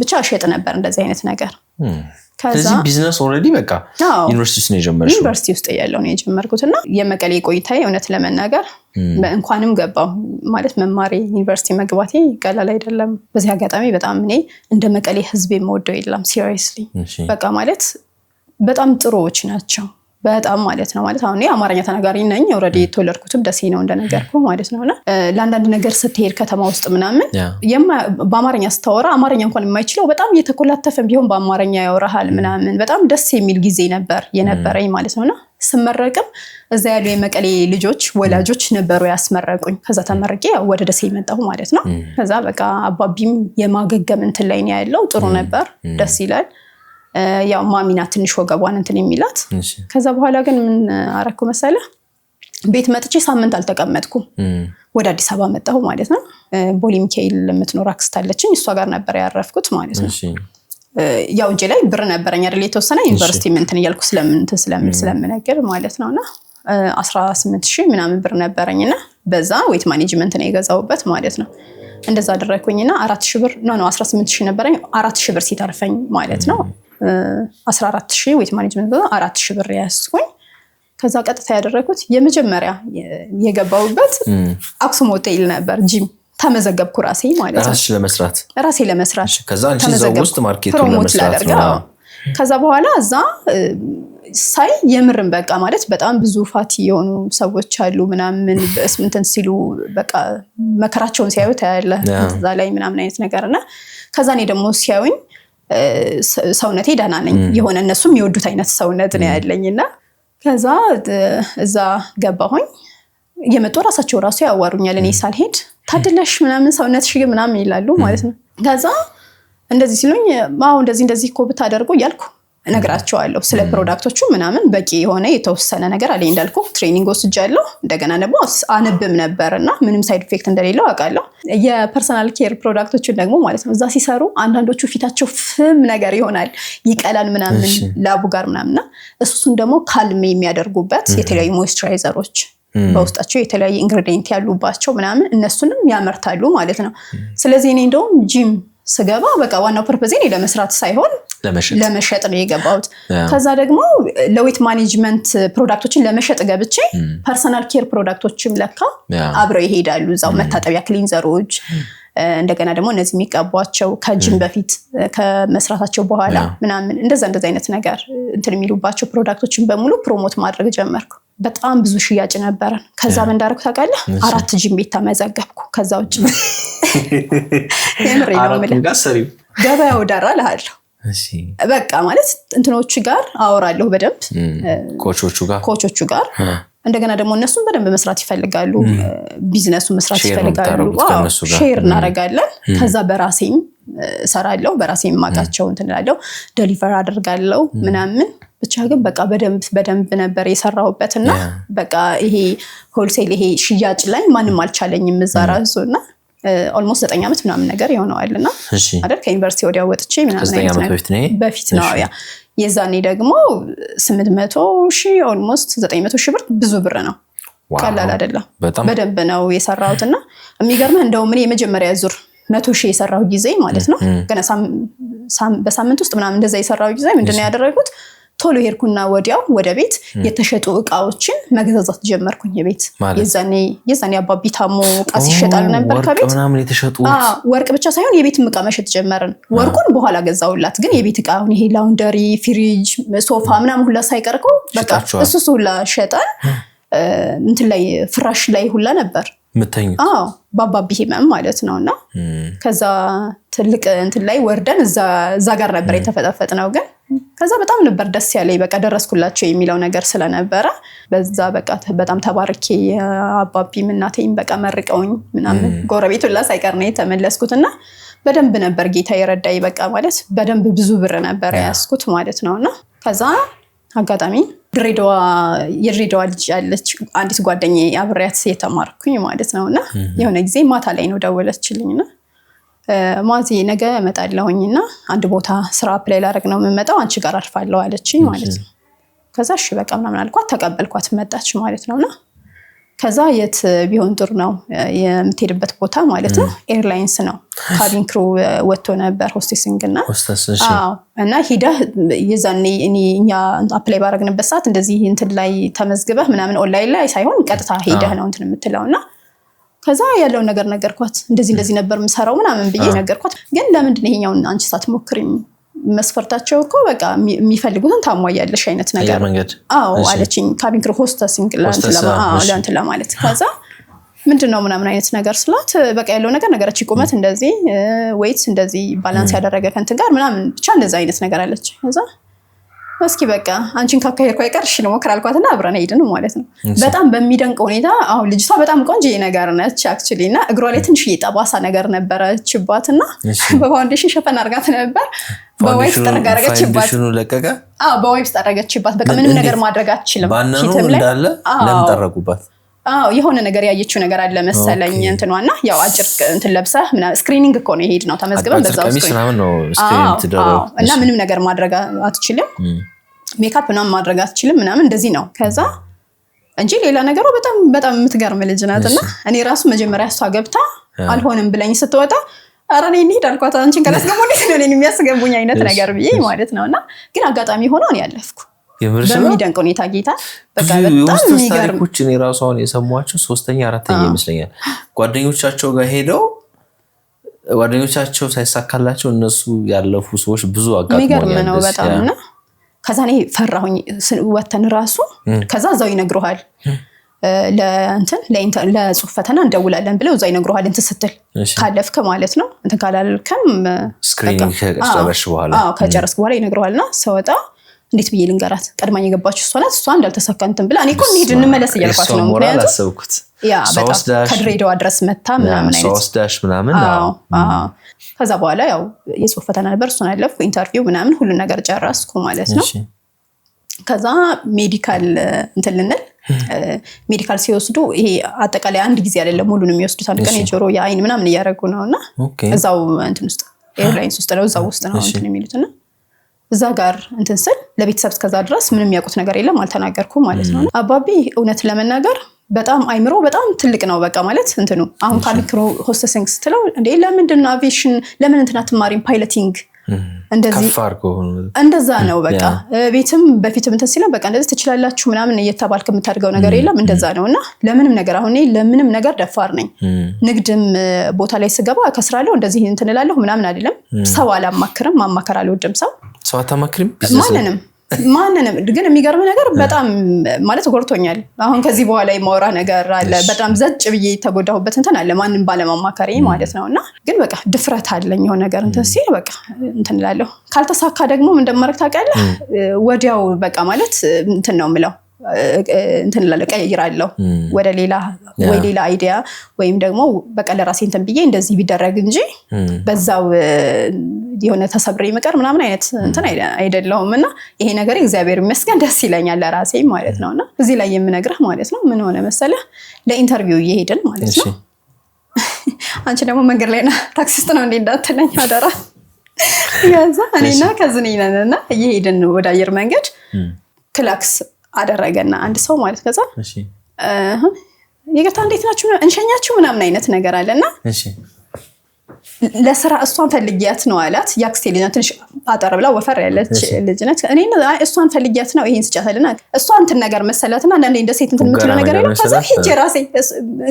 ብቻ ሸጥ ነበር እንደዚህ አይነት ነገር። ከዛ ቢዝነስ ኦሬዲ በቃ ዩኒቨርሲቲ ውስጥ ነው የጀመርኩት ዩኒቨርሲቲ ውስጥ ያለው ነው የጀመርኩትና የመቀሌ ቆይታዬ እውነት ለመናገር እንኳንም ገባው ማለት መማሬ ዩኒቨርሲቲ መግባቴ ቀላል አይደለም። በዚህ አጋጣሚ በጣም እኔ እንደ መቀሌ ህዝብ የምወደው የለም ሲሪየስሊ በቃ ማለት በጣም ጥሩዎች ናቸው በጣም ማለት ነው። ማለት አሁን አማርኛ ተናጋሪ ነኝ ኦሬዲ የተወለድኩትም ደሴ ነው እንደነገርኩ ማለት ነውና ለአንዳንድ ነገር ስትሄድ ከተማ ውስጥ ምናምን በአማርኛ ስታወራ አማርኛ እንኳን የማይችለው በጣም እየተኮላተፈም ቢሆን በአማርኛ ያወራሃል ምናምን በጣም ደስ የሚል ጊዜ ነበር የነበረኝ ማለት ነውና ስመረቅም እዛ ያሉ የመቀሌ ልጆች ወላጆች ነበሩ ያስመረቁኝ። ከዛ ተመርቄ ወደ ደሴ መጣሁ ማለት ነው። ከዛ በቃ አባቢም የማገገም እንትን ላይ ነው ያለው ጥሩ ነበር ደስ ይላል። ያው ማሚና ትንሽ ወገቧን እንትን የሚላት ከዛ በኋላ ግን ምን አረኩ መሰለ ቤት መጥቼ ሳምንት አልተቀመጥኩም ወደ አዲስ አበባ መጣሁ ማለት ነው። ቦሌ ሚካኤል የምትኖር አክስት አለችኝ እሷ ጋር ነበር ያረፍኩት ማለት ነው። ያው እንጂ ላይ ብር ነበረኝ አይደል የተወሰነ ዩኒቨርሲቲ እንትን እያልኩ ስለምነግር ማለት ነውና 18000 ምናምን ብር ነበረኝና በዛ ዌት ማኔጅመንት ነው የገዛውበት ማለት ነው። እንደዛ አደረኩኝና 4000 ብር ነው 18000 ነበረኝ 4000 ብር ሲተርፈኝ ማለት ነው 14000 ዌት ማኔጅመንት 4000 ብር ያስኩኝ። ከዛ ቀጥታ ያደረኩት የመጀመሪያ የገባውበት አክሱም ሆቴል ነበር ጂም ተመዘገብኩ ራሴ ማለት ነው ራሴ ለመስራት ከዛ አንቺ እዛው ውስጥ ማርኬቱን ለመስራት ነው። ከዛ በኋላ እዛ ሳይ የምርን በቃ ማለት በጣም ብዙ ፋቲ የሆኑ ሰዎች አሉ ምናምን በእስምንተን ሲሉ በቃ መከራቸውን ሲያዩ ታያለ እዛ ላይ ምናምን አይነት ነገርና ከዛ እኔ ደግሞ ሲያዩኝ ሰውነቴ ደህና ነኝ የሆነ እነሱም የሚወዱት አይነት ሰውነት ነው ያለኝና ከዛ እዛ ገባሁኝ የመጡ ራሳቸው ራሱ ያዋሩኛል እኔ ሳልሄድ ታድለሽ ምናምን ሰውነትሽ ምናምን ይላሉ ማለት ነው። ከዛ እንደዚህ ሲሉኝ ማው እንደዚህ እኮ ብታደርጉ ያልኩ ነግራቸዋለሁ ስለ ፕሮዳክቶቹ ምናምን በቂ የሆነ የተወሰነ ነገር አለኝ እንዳልኩ ትሬኒንግ ወስጃለሁ እንደገና ደግሞ አነብም ነበርና ምንም ሳይድ ኢፌክት እንደሌለው አውቃለሁ። የፐርሰናል ኬር ፕሮዳክቶቹን ደግሞ ማለት ነው እዛ ሲሰሩ አንዳንዶቹ ፊታቸው ፍም ነገር ይሆናል ይቀላል ምናምን ላቡ ጋር ምናምንና እሱን ደግሞ ካልም የሚያደርጉበት የተለያዩ ሞይስቸራይዘሮች በውስጣቸው የተለያየ ኢንግሪዲየንት ያሉባቸው ምናምን እነሱንም ያመርታሉ ማለት ነው። ስለዚህ እኔ እንደውም ጂም ስገባ በቃ ዋናው ፐርፐዝ እኔ ለመስራት ሳይሆን ለመሸጥ ነው የገባሁት። ከዛ ደግሞ ለዌት ማኔጅመንት ፕሮዳክቶችን ለመሸጥ ገብቼ ፐርሰናል ኬር ፕሮዳክቶችም ለካ አብረው ይሄዳሉ እዛው መታጠቢያ ክሊንዘሮች እንደገና ደግሞ እነዚህ የሚቀቧቸው ከጂም በፊት ከመስራታቸው በኋላ ምናምን እንደዛ አይነት ነገር እንትን የሚሉባቸው ፕሮዳክቶችን በሙሉ ፕሮሞት ማድረግ ጀመርኩ። በጣም ብዙ ሽያጭ ነበረን። ከዛ ምን እንዳደረኩ ታውቃለህ? 4 ጂም ቤት ተመዘገብኩ። ከዛ ውጭ የምሬ ነው የምልህ ገበያው ዳራ እልሃለሁ። በቃ ማለት እንትኖቹ ጋር አወራለሁ በደንብ ኮቾቹ ጋር እንደገና ደግሞ እነሱም በደንብ መስራት ይፈልጋሉ፣ ቢዝነሱ መስራት ይፈልጋሉ። ሼር እናደርጋለን። ከዛ በራሴም ሰራለሁ፣ በራሴም ማቃቸው እንትን እላለሁ፣ ዴሊቨር አደርጋለሁ ምናምን። ብቻ ግን በቃ በደንብ ነበር የሰራሁበትና በቃ ይሄ ሆልሴል ይሄ ሽያጭ ላይ ማንም አልቻለኝም እዛ ራሱና ኦልሞስት 9 ዓመት ምናምን ነገር ይሆነዋልና አይደል ከዩኒቨርሲቲ ወዲያ ወጥቼ ምናምን በፊት ነው ያ የዛኔ ደግሞ 800,000 ኦልሞስት 900,000 ብር ብዙ ብር ነው፣ ቀላል አይደለም። በደንብ ነው የሰራሁትና የሚገርምህ እንደው ምን የመጀመሪያ ዙር 100,000 የሰራው ጊዜ ማለት ነው ገና በሳምንት ውስጥ ምናምን እንደዛ የሰራው ጊዜ ምንድነው ያደረኩት ቶሎ ሄድኩና ወዲያው ወደ ቤት የተሸጡ እቃዎችን መገዛዛት ጀመርኩኝ። የቤት የዛኔ አባቢ ታሞ እቃ ሲሸጣል ነበር ከቤት ምናምን የተሸጡ ወርቅ ብቻ ሳይሆን የቤት እቃ መሸጥ ጀመርን። ወርቁን በኋላ ገዛውላት፣ ግን የቤት እቃ አሁን ይሄ ላውንደሪ፣ ፍሪጅ፣ ሶፋ ምናምን ሁላ ሳይቀርኩ በቃ እሱ ሁላ ሸጠን። እንትን ላይ ፍራሽ ላይ ሁላ ነበር ምተኝ ባባቢ ህመም ማለት ነውና ከዛ ትልቅ እንትን ላይ ወርደን እዛ ጋር ነበር የተፈጠፈጥነው። ግን ከዛ በጣም ነበር ደስ ያለኝ በቃ ደረስኩላቸው የሚለው ነገር ስለነበረ በዛ በቃ በጣም ተባርኬ አባቢም እናቴም በቃ መርቀውኝ ምናምን ጎረቤት ሁላ ሳይቀር ነው የተመለስኩትና በደንብ ነበር ጌታ የረዳኝ በቃ ማለት በደንብ ብዙ ብር ነበር ያስኩት ማለት ነውና ከዛ አጋጣሚ የድሬዳዋ ልጅ ያለች አንዲት ጓደኛዬ አብሬያት የተማርኩኝ ማለት ነውና የሆነ ጊዜ ማታ ላይ ነው ደወለችልኝና ማዚ ነገ እመጣለሁኝና አንድ ቦታ ስራ አፕላይ ላደርግ ነው የምመጣው አንቺ ጋር አርፋለሁ አለችኝ ማለት ነው። ከዛ እሺ በቃ ምናምን አልኳት፣ ተቀበልኳት፣ መጣች ማለት ነውና ከዛ የት ቢሆን ጥሩ ነው የምትሄድበት ቦታ ማለት ነው ኤርላይንስ ነው። ካቢን ክሩ ወጥቶ ነበር ሆስቴሲንግና እና ሄዳ የዛኔ እኛ አፕላይ ባረግንበት ሰዓት እንደዚህ እንትን ላይ ተመዝግበህ ምናምን ኦንላይን ላይ ሳይሆን ቀጥታ ሄደህ ነው እንትን የምትለውና ከዛ ያለው ነገር ነገርኳት። እንደዚህ ነበር የምሰራው ምናምን ብዬ ነገርኳት። ግን ለምንድን ነው ይሄኛውን አንቺ ሳትሞክሪኝ? መስፈርታቸው እኮ በቃ የሚፈልጉትን ታሟያለሽ አይነት ነገር አለችኝ። ካቢን ክሩ ሆስቴሲንግ ለአንተ ለማለት ከዛ ምንድነው ምናምን አይነት ነገር ስላት በቃ ያለው ነገር ነገራች ቁመት እንደዚህ ዌይት እንደዚህ ባላንስ ያደረገ ከንትን ጋር ምናምን ብቻ እንደዛ አይነት ነገር አለች። ከዛ እስኪ በቃ አንቺን ካካሄድኩ አይቀርሽ ነው ሞክር አልኳትና አብረን ሄድን ማለት ነው። በጣም በሚደንቅ ሁኔታ አሁን ልጅቷ በጣም ቆንጆ ነገር ነች አክቹሊ እና እግሯ ላይ ትንሽ የጠባሳ ነገር ነበረችባትና በፋውንዴሽን ሸፈን አድርጋት ነበር። በዋይፕስ ጠረጋችባት ለቀቀ። በዋይፕስ ጠረጋችባት። በቃ ምንም ነገር ማድረግ አትችልም። ባነኑ እንዳለ ለምን ጠረጉባት? የሆነ ነገር ያየችው ነገር አለ መሰለኝ እንትኗና ያው አጭር እንትን ለብሰህ ምናምን ስክሪኒንግ እኮ ነው የሄድነው ተመዝግበን በዛው እና ምንም ነገር ማድረግ አትችልም፣ ሜካፕ ምናምን ማድረግ አትችልም ምናምን እንደዚህ ነው። ከዛ እንጂ ሌላ ነገሩ በጣም የምትገርም ልጅ ናትና እኔ ራሱ መጀመሪያ እሷ ገብታ አልሆነም ብለኝ ስትወጣ ኧረ እኔ እንሂድ አልኳት። አንቺን ካላስገቡ እንዴት ነው እኔን የሚያስገቡኝ አይነት ነገር ብዬ ማለት ነውና ግን አጋጣሚ ሆኖ እኔ ያለፍኩ በሚደንቅ ሁኔታ ጌታ በቃ በጣም የሚገርም ታሪኮች እኔ ራሱ አሁን የሰማኋቸው 3ኛ 4ኛ ይመስለኛል ጓደኞቻቸው ጋር ሄደው ጓደኞቻቸው ሳይሳካላቸው እነሱ ያለፉ ሰዎች ብዙ አጋጥሞኛል ነው በጣምና ከዛ እኔ ፈራሁኝ ወተን ራሱ ከዛ እዛው ይነግሩሃል ለጽሁፍ ፈተና እንደውላለን ብለው እዛው ይነግሩሃል እንትን ስትል ካለፍክ ማለት ነው እንትን ካላልከም ስክሪኒንግ ከጨረስሽ በኋላ ከጨረስክ በኋላ ይነግሩሃልና ሰወጣ እንዴት ብዬ ልንገራት ቀድማኝ የገባችው እሷ ናት። እሷ እንዳልተሳካ እንትን ብላ እኔ እኮ እንሂድ እንመለስ እያልኳት ነው ምክንያቱም አሰብኩት ያ በጣም ከድሬዳዋ ድረስ መታ ምናምን አይነት ሶስዳሽ ምናምን ከዛ በኋላ ያው የጽሁፍ ፈተና ነበር እሱን አለፍኩ። ኢንተርቪው ምናምን ሁሉ ነገር ጨረስኩ ማለት ነው። ከዛ ሜዲካል እንትን ልንል ሜዲካል ሲወስዱ ይሄ አጠቃላይ አንድ ጊዜ አይደለም ሙሉንም የሚወስዱት አንድ ቀን የጆሮ የአይን ምናምን እያደረጉ ነውና እዛው እንትን ውስጥ ኤርላይንስ ውስጥ ነው እዛው ውስጥ ነው እንትን የሚሉትና እዛ ጋር እንትን ስል ለቤተሰብ እስከዛ ድረስ ምንም የሚያውቁት ነገር የለም አልተናገርኩም ማለት ነው። አባቢ እውነት ለመናገር በጣም አይምሮ በጣም ትልቅ ነው በቃ ማለት እንትኑ አሁን ካሊክሮ ሆስቴሲንግ ስትለው እንዴ ለምንድን ነው አቪዬሽን ለምን እንትን አትማሪም ፓይለቲንግ እንደዚህ እንደዛ ነው በቃ ቤትም በፊትም እንትን ሲለው በቃ እንደዚህ ትችላላችሁ ምናምን እየተባልክ የምታድገው ነገር የለም እንደዛ ነውና ለምንም ነገር አሁን ለምንም ነገር ደፋር ነኝ። ንግድም ቦታ ላይ ስገባ ከስራለው እንደዚህ እንትን እላለሁ ምናምን አይደለም። ሰው አላማክርም ማማከር አልወድም። ሰው አታማክሪም? ማንንም ግን የሚገርም ነገር በጣም ማለት ጎርቶኛል። አሁን ከዚህ በኋላ የማወራ ነገር አለ በጣም ዘጭ ብዬ ተጎዳሁበት እንትን አለ ማንንም ባለማማከሬ ማለት ነውና ግን በቃ ድፍረት አለኝ የሆነ ነገር እንትን ሲል በቃ እንትን እላለሁ። ካልተሳካ ደግሞ ምን እንደማረግ ታውቃለህ? ወዲያው በቃ ማለት እንትን ነው የምለው እንትን እላለሁ ቀይራለሁ ወደ ሌላ ወይ ሌላ አይዲያ ወይም ደግሞ በቃ ለራሴ እንትን ብዬ እንደዚህ ቢደረግ እንጂ በዛው የሆነ ተሰብሬ መቀር ምናምን አይነት እንትን አይደለሁምና ይሄ ነገር እግዚአብሔር ይመስገን ደስ ይለኛል ለራሴ ማለት ነውና እዚህ ላይ የምነግርህ ማለት ነው ምን ሆነ መሰለህ ለኢንተርቪው እየሄድን ማለት ነው አንቺ ደግሞ መንገድ ላይ ታክሲስት ነው እንዴ እንዳትለኝ አደራ ያዛ እኔና ከዝኔናና እየሄድን ወደ አየር መንገድ ክላክስ አደረገና አንድ ሰው ማለት ከዛ እሺ ይገታ እንዴት ናችሁ እንሸኛችሁ ምናምን አይነት ነገር አለና እሺ ለስራ እሷን ፈልጊያት ነው አላት ያክስቴ ልጅ ናት ትንሽ አጠር ብላ ወፈር ያለች ልጅ ናት እኔ እሷን ፈልጊያት ነው ይሄን ስጫታልና እሷ እንትን ነገር መሰላትና አንዴ እንደ ሴት እንትን የምትለው ነገር አይደል ከዛ ሄጄ ራሴ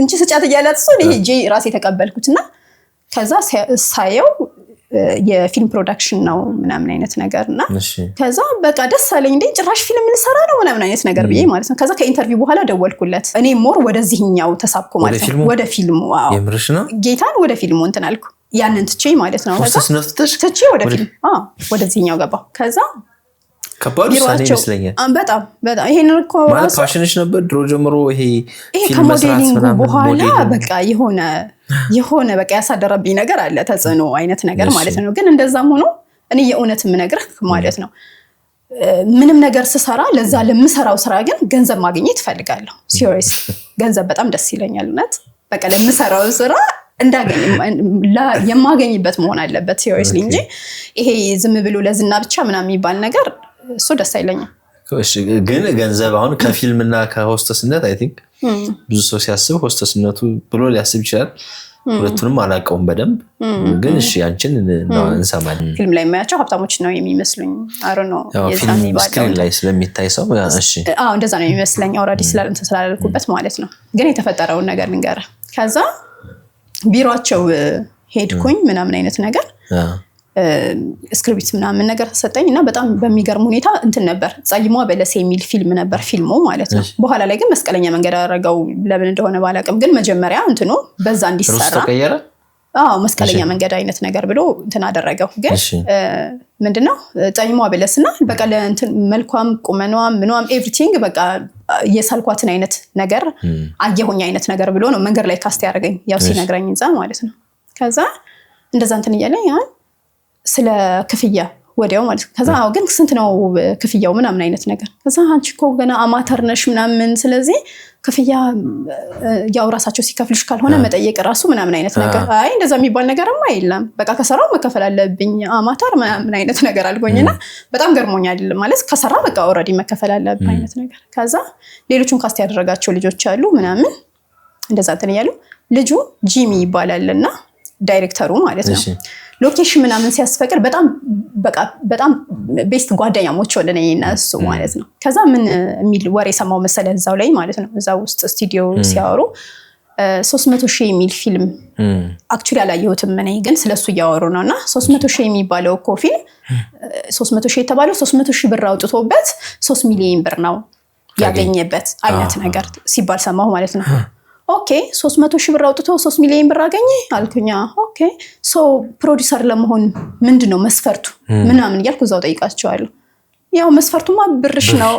እንጂ ስጫት እያላት እሱ ሄጄ ራሴ ተቀበልኩትና ከዛ ሳየው የፊልም ፕሮዳክሽን ነው ምናምን አይነት ነገርና ከዛ በቃ ደስ አለኝ እንዴ ጭራሽ ፊልም ልሰራ ነው ምናምን አይነት ነገር ብዬ ማለት ነው ከዛ ከኢንተርቪው በኋላ ደወልኩለት እኔ ሞር ወደዚህኛው ተሳብኩ ማለት ነው ወደ ፊልሙ ዋው የምርሽ ነው ጌታን ወደ ፊልሙ እንትን አልኩ ያንን ትቼ ማለት ነው ከዛ ትቼ ወደ ፊልም ወደዚህኛው ገባሁ ከዛ ከባድ ውሳኔ ይመስለኛል በጣም ይሄን እኮ ማለት ፓሽንሽ ነበር ድሮ ጀምሮ ይሄ ፊልም መስራት በኋላ በቃ የሆነ በቃ ያሳደረብኝ ነገር አለ ተጽዕኖ አይነት ነገር ማለት ነው ግን እንደዛም ሆኖ እኔ የእውነት የምነግርህ ማለት ነው ምንም ነገር ስሰራ ለዛ ለምሰራው ስራ ግን ገንዘብ ማግኘት ፈልጋለሁ ሲሪየስ ገንዘብ በጣም ደስ ይለኛል ማለት በቃ ለምሰራው ስራ እንዳገኝ የማገኝበት መሆን አለበት ሲሪየስሊ እንጂ ይሄ ዝም ብሎ ለዝና ብቻ ምናምን የሚባል ነገር እሱ ደስ አይለኝም እሺ ግን ገንዘብ አሁን ከፊልምና ከሆስተስነት አይ ቲንክ ብዙ ሰው ሲያስብ ሆስተስነቱ ብሎ ሊያስብ ይችላል ሁለቱንም አላውቀውም በደንብ ግን እሺ አንቺን እንሰማለን ፊልም ላይ የማያቸው ሀብታሞች ነው የሚመስሉኝ አሮ ነው የዛኔ ስክሪን ላይ ስለሚታይ ሰው እሺ እንደዛ ነው የሚመስለኝ ኦሬዲ ስላልኩበት ማለት ነው ግን የተፈጠረውን ነገር ልንገርህ ከዛ ቢሮአቸው ሄድኩኝ ምናምን አይነት ነገር ስክሪፕት ምናምን ነገር ተሰጠኝና በጣም በሚገርም ሁኔታ እንትን ነበር ጻይሟ በለስ የሚል ፊልም ነበር ፊልሙ ማለት ነው በኋላ ላይ ግን መስቀለኛ መንገድ አደረገው ለምን እንደሆነ ባላቅም ግን መጀመሪያ እንትኑ በዛ እንዲሰራ መስቀለኛ መንገድ አይነት ነገር ብሎ እንትን አደረገው ግን ምንድነው ጻይሟ በለስና በቃ ለእንትን መልኳም ቁመኗም ምኗም ኤቭሪቲንግ በቃ የሳልኳትን አይነት ነገር አየሁኝ አይነት ነገር ብሎ ነው መንገድ ላይ ካስት ያደረገኝ ያው ሲነግረኝ እንዛ ማለት ነው ከዛ እንደዛ እንትን እያለኝ ስለ ክፍያ ወዲያው ማለት ከዛ ግን ስንት ነው ክፍያው ምናምን አይነት ነገር ከዛ አንቺ እኮ ገና አማተር ነሽ ምናምን ስለዚህ ክፍያ ያው ራሳቸው ሲከፍልሽ ካልሆነ መጠየቅ ራሱ ምናምን አይነት ነገር አይ እንደዛ የሚባል ነገርማ የለም በቃ ከሰራው መከፈል አለብኝ አማተር ምናምን አይነት ነገር አልጎኝና በጣም ገርሞኛል ማለት ከሰራ በቃ ኦሬዲ መከፈል አለብኝ አይነት ነገር ከዛ ሌሎቹን ካስት ያደረጋቸው ልጆች አሉ ምናምን እንደዛ እንትን ያሉ ልጁ ጂሚ ይባላልና ዳይሬክተሩ ማለት ነው ሎኬሽን ምናምን ሲያስፈቅድ በጣም ቤስት ጓደኛሞች ወለኔ እና እሱ ማለት ነው ከዛ ምን የሚል ወሬ ሰማው መሰለ እዛው ላይ ማለት ነው እዛው ውስጥ ስቱዲዮ ሲያወሩ 300,000 የሚል ፊልም አክቹዋሊ አላየሁትም እኔ ግን ስለሱ እያወሩ ነውና 300,000 የሚባለው እኮ ፊልም 300,000 የተባለው 300,000 ብር አውጥቶበት 3 ሚሊዮን ብር ነው ያገኘበት አይነት ነገር ሲባል ሰማሁ ማለት ነው ኦኬ 300,000 ብር አውጥቶ 3 ሚሊዮን ብር አገኘ አልኩኛ ኦኬ ሶ ፕሮዲዩሰር ለመሆን ምንድነው መስፈርቱ ምናምን እያልኩ እዛው ጠይቃቸዋለሁ ያው መስፈርቱማ ብርሽ ነው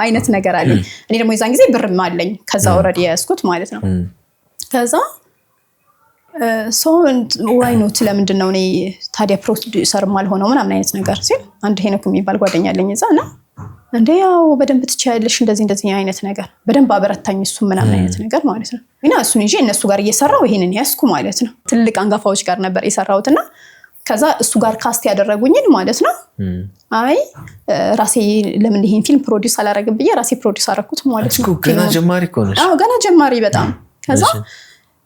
አይነት ነገር አለ እኔ ደግሞ የዛን ጊዜ ብርም አለኝ ከዛ ኦሬዲ ያስኩት ማለት ነው ከዛ ሶ ዋይ ኖት ለምንድነው እኔ ታዲያ ፕሮዲዩሰር ማልሆነው ምናምን አይነት ነገር ሲል አንድ ሄኖክ የሚባል ጓደኛ አለኝ እዛና እንዴ ያው በደንብ ትቻለሽ እንደዚህ አይነት ነገር በደንብ አበረታኝ እሱ ምናምን አይነት ነገር ማለት ነው እና እሱን ይዤ እነሱ ጋር እየሰራው ይሄንን ያስኩ ማለት ነው ትልቅ አንጋፋዎች ጋር ነበር የሰራውትና ከዛ እሱ ጋር ካስት ያደረጉኝን ማለት ነው አይ ራሴ ለምን ይሄን ፊልም ፕሮዲዩስ አላረግም ብዬ ራሴ ፕሮዲዩስ አረኩት ማለት ነው ገና ጀማሪ ኮነሽ ገና ጀማሪ በጣም ከዛ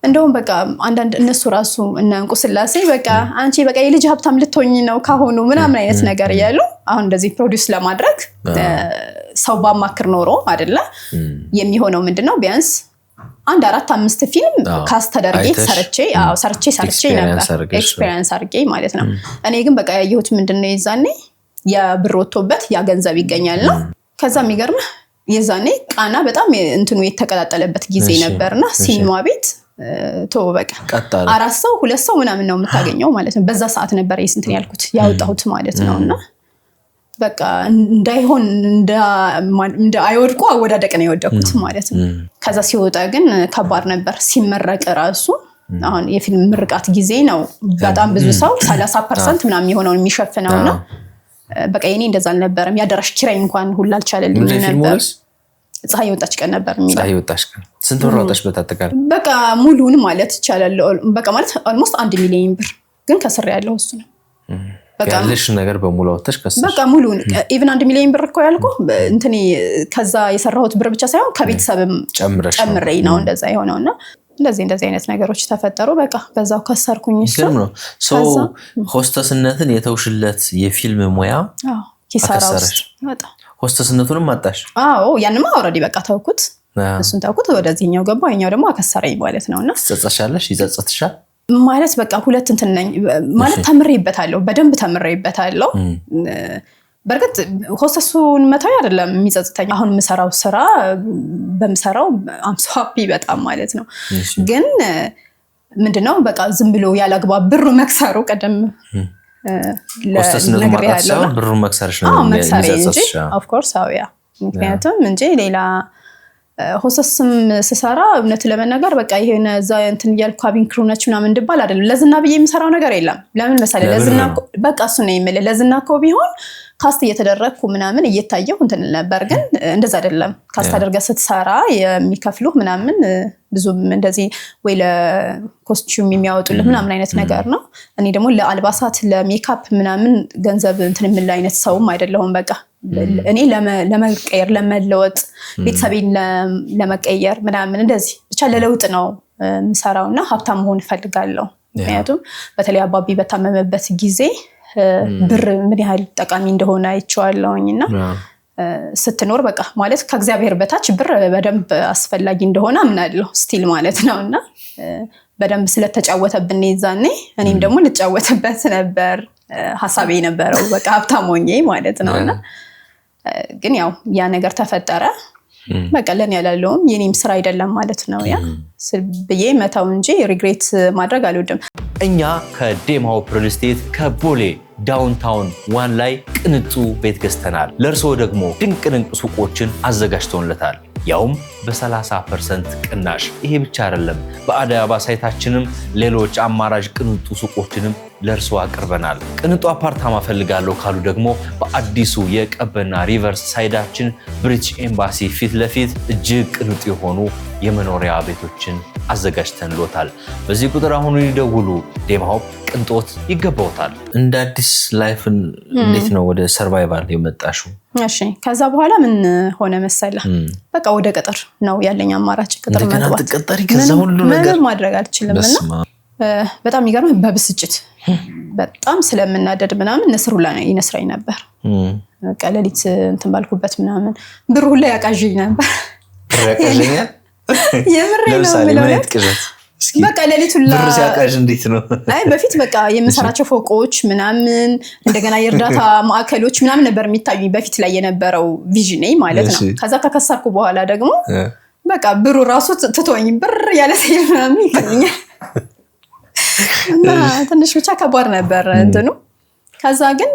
እንደውም በቃ አንዳንድ እነሱ ራሱ እና እንቁስላሴ በቃ አንቺ በቃ የልጅ ሀብታም ልትሆኚ ነው ካሁኑ ምናምን አይነት ነገር ያሉ አሁን እንደዚህ ፕሮዲዩስ ለማድረግ ሰው ባማክር ኖሮ አይደለ የሚሆነው ምንድነው ቢያንስ 1-4-5 ፊልም ካስት ተደርጌ ሰርቼ ነበር ኤክስፒሪየንስ አድርጌ ማለት ነው እኔ ግን በቃ ያየሁት ምንድነው ይዛኔ የብር ወጥቶበት ያ ገንዘብ ይገኛልና ከዛ የሚገርምህ የዛኔ ቃና በጣም እንትኑ የተቀጣጠለበት ጊዜ ነበርና ሲኒማ ቤት በቃ 4 ሰው 2 ሰው ምናምን ነው የምታገኘው ማለት ነው። በዛ ሰዓት ነበር የስንትን ያልኩት ያወጣሁት ማለት ነውና በቃ እንዳይሆን እንደ አይወድቁ አወዳደቅ ነው የወደኩት ማለት ነው። ከዛ ሲወጣ ግን ከባድ ነበር ሲመረቅ ራሱ አሁን የፊልም ምርቃት ጊዜ ነው በጣም ብዙ ሰው 30% ምናምን የሆነውን የሚሸፍነውና በቃ የኔ እንደዛ አልነበረም። ያደራሽ ኪራይ እንኳን ሁሉ አልቻለልኝ ነበር። ፀሐይ ወጣች ቀን ነበር የሚለው ፀሐይ ወጣች ቀን ስንት ብር ወጣች በታጠቃላይ? በቃ ሙሉውን ማለት ይቻላል በቃ ማለት ኦልሞስት 1 ሚሊዮን ብር ግን ከስር ያለው እሱ ነው። በቃ ያለሽ ነገር በሙሉ ወጣች ከስር በቃ ሙሉውን ኢቭን 1 ሚሊዮን ብር እኮ ያልኩ እንትኔ ከዛ የሰራሁት ብር ብቻ ሳይሆን ከቤተሰብም ጨምሬ ነው እንደዛ የሆነውና እንደዚህ አይነት ነገሮች ተፈጠሩ። በቃ በዛው ከሰርኩኝ እሱ ነው ሆስተስነትን የተውሽለት የፊልም ሙያ ኪሳራውስ ወጣ። ሆስተስነቱንም አጣሽ? አዎ ያንማ ኦሬዲ በቃ ተውኩት። እሱን ተውኩት ወደዚህኛው ገባ። ያኛው ደግሞ አከሰረኝ ማለት ነውና ተጸጸሻለሽ? ይጸጸትሻል ማለት በቃ ሁለት እንትን ነኝ ማለት ተምሬበታለሁ፣ በደንብ ተምሬበታለሁ። በርግጥ ሆስተሱን መተው አይደለም የሚጸጽተኝ። አሁን የምሰራው ስራ በምሰራው አምሳፒ በጣም ማለት ነው። ግን ምንድነው በቃ ዝም ብሎ ያላግባብ ብሩ መክሰሩ ቀደም ሆስተስነቱ ማለት ነው ብሩ መክሰርሽ ነው የሚጸጽትሽ ኦፍ ኮርስ አውያ ምክንያቱም እንጂ ሌላ ሆስተስም ስሰራ እውነት ለመናገር በቃ ይሄን እዛ እንትን ያልኩ ካቢን ክሩ ነች ምናምን እንድባል አይደለም። ለዝና ብዬ የምሰራው ነገር የለም። ለምን መሰለህ ለዝና በቃ እሱ ነው የሚል ለዝና እኮ ቢሆን ካስት እየተደረግኩ ምናምን እየታየው እንትን ነበር። ግን እንደዛ አይደለም። ካስት አድርገህ ስትሰራ የሚከፍሉ ምናምን ብዙም እንደዚህ ወይ ለኮስቲዩም የሚያወጡልህ ምናምን አይነት ነገር ነው። እኔ ደግሞ ለአልባሳት ለሜካፕ ምናምን ገንዘብ እንትን ምን አይነት ሰውም አይደለሁም። በቃ እኔ ለመቀየር ለመለወጥ ቤተሰቤን ለመቀየር ምናምን እንደዚህ ብቻ ለለውጥ ነው የምሰራውና ሀብታም መሆን እፈልጋለሁ። ምክንያቱም በተለይ አባቢ በታመመበት ጊዜ ብር ምን ያህል ጠቃሚ እንደሆነ አይቼዋለሁኝና ስትኖር በቃ ማለት ከእግዚአብሔር በታች ብር በደንብ አስፈላጊ እንደሆነ አምናለሁ ስቲል ማለት ነውና በደንብ ስለተጫወተብን ይዛኔ እኔም ደግሞ ልጫወትበት ነበር ሐሳቤ ነበረው በቃ ሀብታም ሆኜ ማለት ነውና ግን ያው ያ ነገር ተፈጠረ። በቃ ለኔ ያላለውም የኔም ስራ አይደለም ማለት ነው። ያ ስብዬ መታው እንጂ ሪግሬት ማድረግ አልወድም። እኛ ከዴም ሆፕ ሪል ስቴት ከቦሌ ዳውንታውን ዋን ላይ ቅንጡ ቤት ገዝተናል። ለእርስዎ ደግሞ ድንቅ ሱቆችን አዘጋጅተውለታል ያውም በ30% ቅናሽ። ይሄ ብቻ አይደለም፣ በአዲስ አበባ ሳይታችንም ሌሎች አማራጭ ቅንጡ ሱቆችንም ለእርስዎ አቅርበናል። ቅንጡ አፓርታማ ፈልጋለሁ ካሉ ደግሞ በአዲሱ የቀበና ሪቨርስ ሳይዳችን ብሪቲሽ ኤምባሲ ፊት ለፊት እጅግ ቅንጡ የሆኑ የመኖሪያ ቤቶችን አዘጋጅተንሎታል። በዚህ ቁጥር አሁኑ ይደውሉ። ዴም ሆፕ ቅንጦት ይገባውታል። እንደ አዲስ ላይፍን እንዴት ነው ወደ ሰርቫይቫል የመጣሽው? እሺ ከዛ በኋላ ምን ሆነ መሰለህ በቃ ወደ ቅጥር ነው ያለኝ አማራጭ። ቅጥር መግባት ተቀጣሪ ከዛ ሁሉ ነገር ማድረግ አልችልምና በጣም ይገርም በብስጭት በጣም ስለምናደድ ምናምን ንስሩ ላይ ይነስራኝ ነበር። ቀለሊት እንትን ባልኩበት ምናምን ብሩ ሁላ ያቃዥኝ ነበር። ያቃዥኛል የምሬ ነው ማለት በቃ ለሊቱላ ብር ሲያቃዥ እንዴት ነው? አይ በፊት በቃ የምሰራቸው ፎቆች ምናምን እንደገና የእርዳታ ማዕከሎች ምናምን ነበር የሚታዩኝ በፊት ላይ የነበረው ቪዥኔ ማለት ነው። ከዛ ከከሰርኩ በኋላ ደግሞ በቃ ብሩ ራሱ ትቶኝ ብር ያለ ሰይል ምናምን ይከኛል እና ትንሽ ብቻ ከባድ ነበር እንትኑ። ከዛ ግን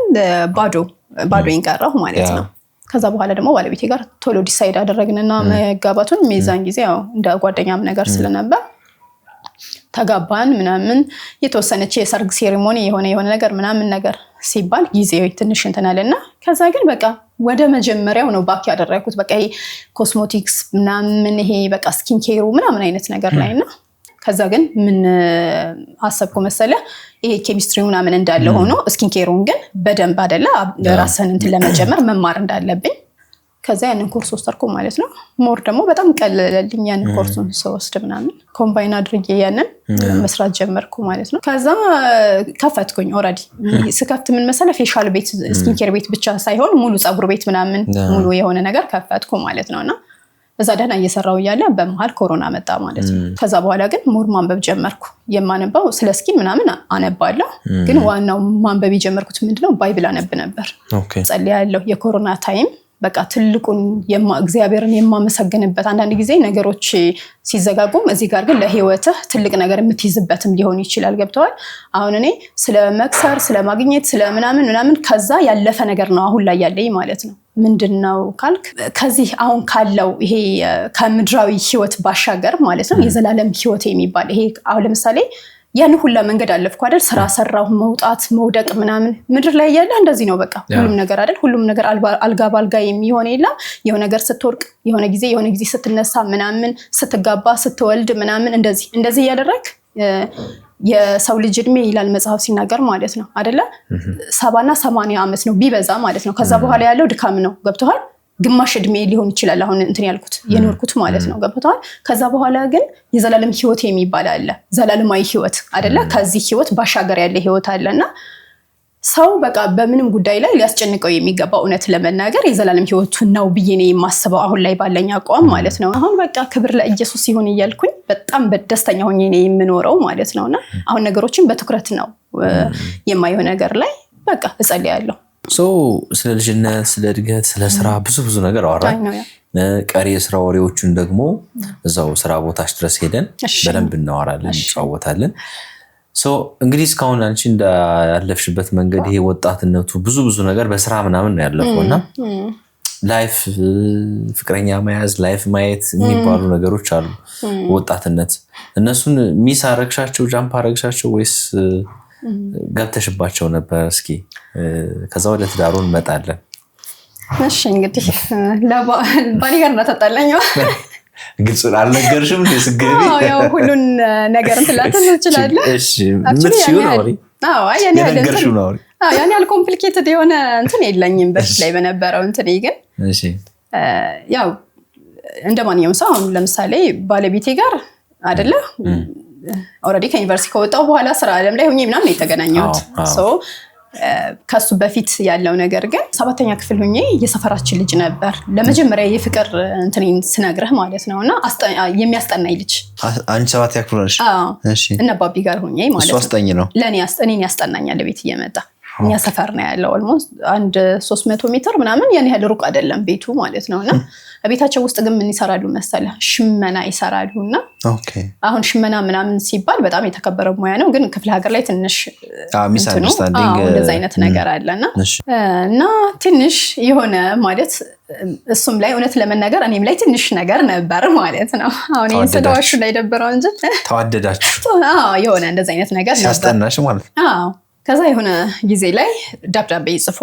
ባዶ ይንቀራው ማለት ነው። ከዛ በኋላ ደግሞ ባለቤቴ ጋር ቶሎ ዲሳይድ አደረግንና መጋባቱን ሚዛን ጊዜ ያው እንደ ጓደኛም ነገር ስለነበር ተጋባን ምናምን። የተወሰነች የሰርግ ሴሪሞኒ የሆነ ነገር ምናምን ነገር ሲባል ጊዜው ትንሽ እንተናልና ከዛ ግን በቃ ወደ መጀመሪያው ነው ባክ ያደረኩት። በቃ ይሄ ኮስሞቲክስ ምናምን ይሄ በቃ ስኪን ኬሩ ምናምን አይነት ነገር ላይና ከዛ ግን ምን አሰብኩ መሰለ ይሄ ኬሚስትሪ ምናምን እንዳለ ሆኖ ስኪን ኬሩን ግን በደንብ አይደለ ራስን እንትን ለመጀመር መማር እንዳለብኝ ከዛ ያንን ኮርስ ወሰድኩ ማለት ነው። ሞር ደግሞ በጣም ቀለለልኝ ያንን ኮርሱን ስወስድ ምናምን ኮምባይን አድርጌ ያንን መስራት ጀመርኩ ማለት ነው። ከዛ ከፈትኩኝ ኦሬዲ ስከፍት ምን መሰለ ፌሻል ቤት ስኪን ኬር ቤት ብቻ ሳይሆን ሙሉ ፀጉር ቤት ምናምን ሙሉ የሆነ ነገር ከፈትኩ ማለት ነውና እዛ ደህና እየሰራው እያለ በመሃል ኮሮና መጣ ማለት ነው። ከዛ በኋላ ግን ሞር ማንበብ ጀመርኩ። የማነባው ስለ ስኪን ምናምን አነባለሁ፣ ግን ዋናው ማንበብ የጀመርኩት ምንድነው ባይብል አነብ ነበር። ጸልያለሁ። የኮሮና ታይም በቃ ትልቁን እግዚአብሔርን የማመሰግንበት አንዳንድ ጊዜ ነገሮች ሲዘጋጉም እዚህ ጋር ግን ለህይወትህ ትልቅ ነገር የምትይዝበትም ሊሆን ይችላል። ገብተዋል። አሁን እኔ ስለ መክሰር ስለ ማግኘት ስለ ምናምን ከዛ ያለፈ ነገር ነው አሁን ላይ ያለኝ ማለት ነው። ምንድነው ካልክ ከዚህ አሁን ካለው ይሄ ከምድራዊ ህይወት ባሻገር ማለት ነው የዘላለም ህይወት የሚባል ይሄ አሁን ለምሳሌ ያን ሁሉ መንገድ አለፍኩ አይደል? ስራ ሰራው፣ መውጣት መውደቅ ምናምን ምድር ላይ ያለ እንደዚህ ነው በቃ ሁሉም ነገር አይደል? ሁሉም ነገር አልጋ ባልጋ የሚሆን የለም። የሆነ ነገር ስትወርቅ የሆነ ጊዜ ስትነሳ ምናምን ስትጋባ ስትወልድ ምናምን እንደዚህ ያደረክ የሰው ልጅ እድሜ ይላል መጽሐፍ ሲናገር ማለት ነው አይደለ? 70 እና 80 ዓመት ነው ቢበዛ ማለት ነው። ከዛ በኋላ ያለው ድካም ነው። ገብቶሃል? ግማሽ እድሜ ሊሆን ይችላል አሁን እንትን ያልኩት የኖርኩት ማለት ነው። ገብቶሃል? ከዛ በኋላ ግን የዘላለም ህይወት የሚባል አለ። ዘላለማዊ ህይወት አይደለ? ከዚህ ህይወት ባሻገር ያለ ህይወት አለና ሰው በቃ በምንም ጉዳይ ላይ ሊያስጨንቀው የሚገባው እውነት ለመናገር የዘላለም ህይወቱ ነው ብዬ ነው የማስበው አሁን ላይ ባለኝ አቋም ማለት ነው። አሁን በቃ ክብር ለኢየሱስ ይሁን እያልኩኝ በጣም በደስተኛ ሆኜ ነው የምኖረው ማለት ነውና አሁን ነገሮችን በትኩረት ነው የማየው ነገር ላይ በቃ እጸልያለሁ። ስለ ልጅነት ስለ እድገት ስለ ስራ ብዙ ነገር አወራን። ቀሪ የስራ ወሬዎቹን ደግሞ እዛው ስራ ቦታሽ ድረስ ሄደን በደንብ እናወራለን እንጫወታለን። እንግዲህ እስካሁን አንቺ እንዳለፍሽበት መንገድ ይሄ ወጣትነቱ ብዙ ነገር በስራ ምናምን ነው ያለፈውና ላይፍ ፍቅረኛ መያዝ ላይፍ ማየት የሚባሉ ነገሮች አሉ ወጣትነት። እነሱን ሚስ አረግሻቸው ጃምፕ አረግሻቸው ወይስ ገብተሽባቸው ነበር? እስኪ ከዛ ወደ ትዳሩ እንመጣለን። እሺ እንግዲህ ባሌ ጋር እናተጣላኝ ግልጽ አልነገርሽም ለስገቢ? ያው ሁሉን ነገር እንትላተን እንችላለን። እሺ ምትሽው ነው? ያኔ ያል ኮምፕሊኬትድ የሆነ እንትን የለኝም በፊት ላይ በነበረው እንትን ግን እሺ ያው እንደማንኛውም ሰው አሁን ለምሳሌ ባለቤቴ ጋር አይደለ ኦሬዲ ከዩኒቨርሲቲ ከወጣው በኋላ ስራ ዓለም ላይ ሆኜ ምናምን የተገናኘሁት ከሱ በፊት ያለው ነገር ግን 7ኛ ክፍል ሆኜ የሰፈራችን ልጅ ነበር ለመጀመሪያ የፍቅር እንትኔን ስነግርህ ማለት ነውና የሚያስጠናኝ ልጅ አንቺ 7ኛ ክፍል ነሽ? እሺ እና ባቢ ጋር ሆኜ ማለት ነው። አስጠኝ ነው ለኔ እኔን ያስጠናኛል ቤት እየመጣ እኛ ሰፈር ነው ያለው ኦልሞስት አንድ 300 ሜትር ምናምን ያን ያህል ሩቅ አይደለም ቤቱ ማለት ነውና ቤታቸው ውስጥ ግን ምን ይሰራሉ መሰለህ? ሽመና ይሰራሉና አሁን ሽመና ምናምን ሲባል በጣም የተከበረ ሙያ ነው፣ ግን ክፍለ ሀገር ላይ ትንሽ ሚስ አንደርስታንዲንግ እንደዛ አይነት ነገር አለና እና ትንሽ የሆነ ማለት እሱም ላይ እውነት ለመናገር እኔም ላይ ትንሽ ነገር ነበር ማለት ነው። አሁን የሰደዋሹ ላይ ደበረው እንጂ ተዋደዳችሁ? የሆነ እንደዛ አይነት ነገር ነበር ሲያስጠናሽ ማለት ነው። ከዛ የሆነ ጊዜ ላይ ደብዳቤ ጽፎ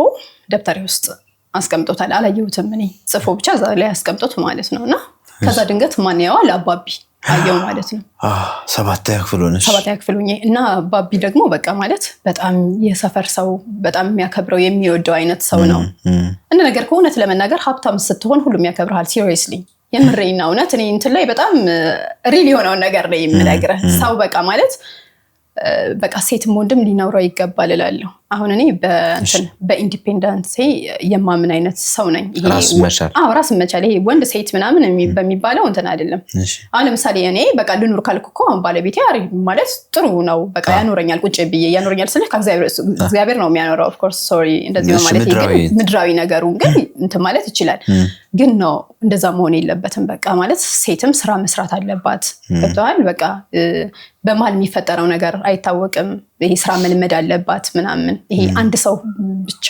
ደብተሬ ውስጥ አስቀምጦታል። አላየሁትም እኔ ጽፎ ብቻ እዛ ላይ አስቀምጦት ማለት ነውና ከዛ ድንገት ማን ያዋል አባቢ አየው ማለት ነው። 7ኛ ክፍል ሆነሽ? 7ኛ ክፍል ሆኜ እና አባቢ ደግሞ በቃ ማለት በጣም የሰፈር ሰው በጣም የሚያከብረው የሚወደው አይነት ሰው ነው። እንደ ነገር ከሆነት ለመናገር ሀብታም ስትሆን ሁሉም ያከብራል። ሲሪየስሊ የምሬና እውነት እኔ እንትን ላይ በጣም ሪል የሆነው ነገር ላይ የምነግርህ ሰው በቃ ማለት በቃ ሴትም ወንድም ሊኖረው ይገባል እላለሁ። አሁን እኔ በኢንዲፔንደንስ የማምን አይነት ሰው ነኝ። ይሄ ራስ መቻል ይሄ ወንድ ሴት ምናምን በሚባለው እንትን አይደለም። አሁን ለምሳሌ እኔ በቃ ልኑር ካልኩ እኮ ባለቤቴ ማለት ጥሩ ነው በቃ ያኖረኛል፣ ቁጭ ብዬ ያኖረኛል ስልህ ከእግዚአብሔር ነው የሚያኖረው። ኦፍ ኮርስ ሶሪ እንደዚህ ነው ማለት ምድራዊ ነገሩን ግን እንትን ማለት ይችላል። ግን ነው እንደዛ መሆን የለበትም። በቃ ማለት ሴትም ስራ መስራት አለባት። ገብቶሃል? በቃ በመሀል የሚፈጠረው ነገር አይታወቅም። ይሄ ስራ መልመድ አለባት ምናምን። ይሄ አንድ ሰው ብቻ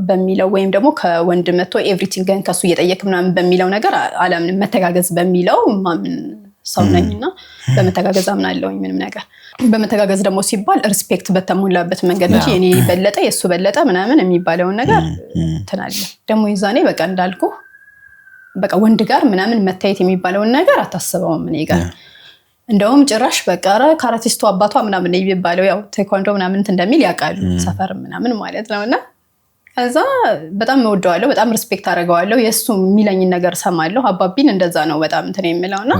በሚለው ወይም ደግሞ ከወንድ መጥቶ ኤቭሪቲንግን ከሱ እየጠየቅ ምናምን በሚለው ነገር አላምንም። መተጋገዝ በሚለው ማምን ሰው ነኝና በመተጋገዝ አምናለሁ። ምንም ነገር በመተጋገዝ ደግሞ ሲባል ሪስፔክት በተሞላበት መንገድ እንጂ እኔ በለጠ የሱ በለጠ ምናምን የሚባለውን ነገር ተናለ ደግሞ ይዛኔ በቃ እንዳልኩ በቃ ወንድ ጋር ምናምን መታየት የሚባለውን ነገር አታስበውም እኔ ጋር። እንደውም ጭራሽ በቃ ካራቲስቱ አባቷ ምናምን ይባለው ያው ቴኳንዶ ምናምን እንደሚል ያውቃሉ ሰፈር ምናምን ማለት ነውና ከዛ በጣም እወደዋለሁ፣ በጣም ሪስፔክት አደርገዋለሁ። የሱ የሚለኝ ነገር ሰማለሁ። አባቢን እንደዛ ነው በጣም እንትን የሚለውና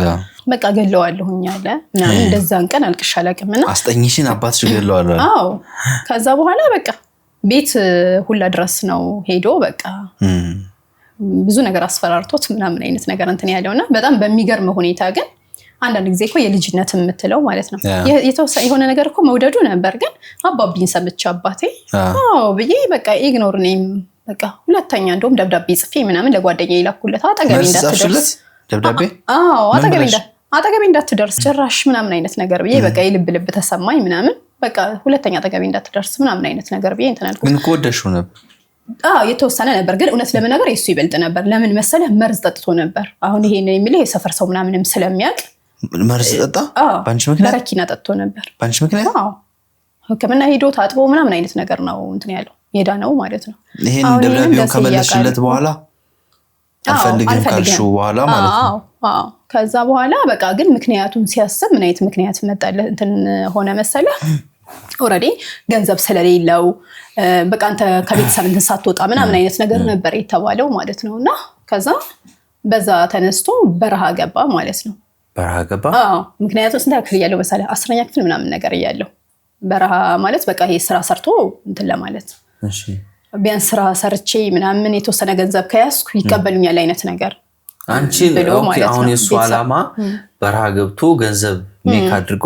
በቃ ገለዋለሁኝ አለ ምናምን። እንደዛን ቀን አልቅሻ አላቅምና አስጠኝሽን አባትሽ ገለዋለሁ? አዎ። ከዛ በኋላ በቃ ቤት ሁላ ድረስ ነው ሄዶ በቃ ብዙ ነገር አስፈራርቶት ምናምን አይነት ነገር እንትን ያለውና በጣም በሚገርም ሁኔታ ግን አንዳንድ ጊዜ እኮ የልጅነት የምትለው ማለት ነው የተወሰነ የሆነ ነገር እኮ መውደዱ ነበር ግን አባቢን ሰምቼ አባቴ ብዬ በቃ ኢግኖር ነኝ በቃ ሁለተኛ እንደውም ደብዳቤ ጽፌ ምናምን ለጓደኛዬ ይላኩለት አጠገቤ እንዳትደርስ ደብዳቤ አጠገቤ እንዳትደርስ ጭራሽ ምናምን አይነት ነገር ብዬ በቃ ልብ ተሰማኝ ምናምን በቃ ሁለተኛ አጠገቤ እንዳትደርስ ምናምን አይነት ነገር ብዬ እንትን አልኩት ግን ወደሽው ነበር የተወሰነ ነበር ግን እውነት ለመናገር እሱ ይበልጥ ነበር ለምን መሰለህ መርዝ ጠጥቶ ነበር አሁን ይሄን የሚለው የሰፈር ሰው ምናምንም ስለሚያውቅ መርዝ ጠጣ ባንቺ ምክንያት በረኪና ጠጥቶ ነበር ባንቺ ምክንያት ህክምና ሄዶ ታጥቦ ምናምን አይነት ነገር ነው እንትን ያለው ሄዳ ነው ማለት ነው ይሄን ደብዳቤውን ከመለስሽለት በኋላ አልፈልግም ካልሽው በኋላ ማለት ነው ከዛ በኋላ በቃ ግን ምክንያቱን ሲያስብ ምን አይነት ምክንያት መጣለ እንትን ሆነ መሰለ ኦሬዲ ገንዘብ ስለሌለው በቃ አንተ ከቤተሰብ እንትን ሳትወጣ ምናምን አይነት ነገር ነበር የተባለው ማለት ነውና ከዛ በዛ ተነስቶ በረሃ ገባ ማለት ነው በረሃ ገባ ምክንያቱም ስንት ክፍል ያለው መሰለ 10ኛ ክፍል ምናምን ነገር ያለው በረሃ ማለት በቃ ይሄ ስራ ሰርቶ እንትን ለማለት እሺ ቢያንስ ስራ ሰርቼ ምናምን የተወሰነ ገንዘብ ከያዝኩ ይቀበሉኛል አይነት ነገር አንቺ ኦኬ አሁን የሱ አላማ በረሃ ገብቶ ገንዘብ ሜክ አድርጎ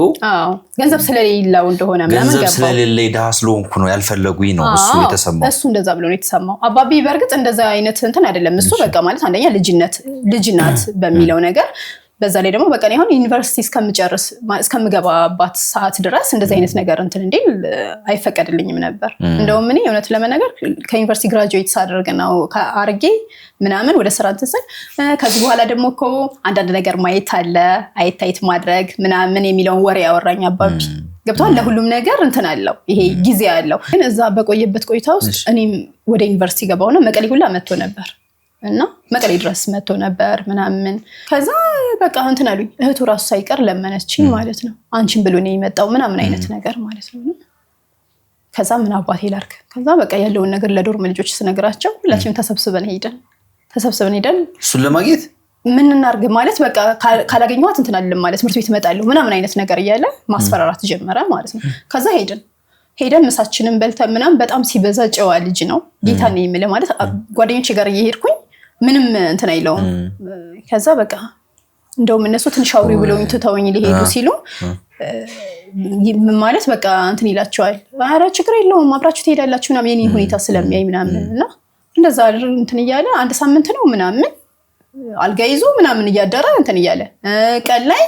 ገንዘብ ስለሌለው እንደሆነ ምናምን ገባ ገንዘብ ስለሌለ ዳስ ስለሆንኩ ነው ያልፈለጉኝ ነው እሱ የተሰማው እሱ እንደዛ ብሎ ነው የተሰማው አባቢ በርግጥ እንደዛ አይነት እንትን አይደለም እሱ በቃ ማለት አንደኛ ልጅናት በሚለው ነገር በዛ ላይ ደግሞ በቃ አሁን ዩኒቨርሲቲ እስከምጨርስ እስከምገባባት ሰዓት ድረስ እንደዚህ አይነት ነገር እንትን እንዴ አይፈቀድልኝም ነበር እንደውም እኔ እውነት ለመናገር ከዩኒቨርሲቲ ግራጁዌት ሳደርግ ነው አርጌ ምናምን ወደ ስራ እንትን ከዚህ በኋላ ደግሞ እኮ አንዳንድ ነገር ማየት አለ አይታይት ማድረግ ምናምን የሚለውን ወሬ ያወራኝ አባቢ ገብቷል ለሁሉም ነገር እንትን አለው ይሄ ጊዜ አለው ግን እዛ በቆየበት ቆይታ ውስጥ እኔም ወደ ዩኒቨርሲቲ ገባውና መቀሌ ሁላ መጥቶ ነበር እና መቀሌ ድረስ መጥቶ ነበር ምናምን ከዛ በቃ እንትን አሉኝ እህቱ ራሱ ሳይቀር ለመነችኝ ማለት ነው አንቺን ብሎ ነው የመጣው ምናምን አይነት ነገር ማለት ነው ከዛ ምን አባቴ ላርክ ከዛ በቃ ያለውን ነገር ለዶርም ልጆች ስነግራቸው ሁላችንም ተሰብስበን ሄደን እሱን ለማግኘት ምን እናርግ ማለት በቃ ካላገኘኋት እንትን አልልም ማለት ትምህርት ቤት እመጣለሁ ምናምን አይነት ነገር እያለ ማስፈራራት ጀመረ ማለት ነው ከዛ ሄደን ምሳችንን በልተን ምናምን በጣም ሲበዛ ጨዋ ልጅ ነው ጌታ ነው የሚል ማለት ጓደኞቼ ጋር እየሄድኩኝ ምንም እንትን አይለውም ከዛ በቃ እንደውም እነሱ ትንሽ አውሪ ብለውኝ ትተውኝ ሊሄዱ ሲሉ ማለት በቃ እንትን ይላቸዋል ኧረ ችግር የለውም አብራችሁ ትሄዳላችሁ ምናምን የኔ ሁኔታ ስለሚያይ ምናምን እና እንደዛ እንትን እያለ አንድ ሳምንት ነው ምናምን አልጋ ይዞ ምናምን እያደረ እንትን እያለ ቀን ላይ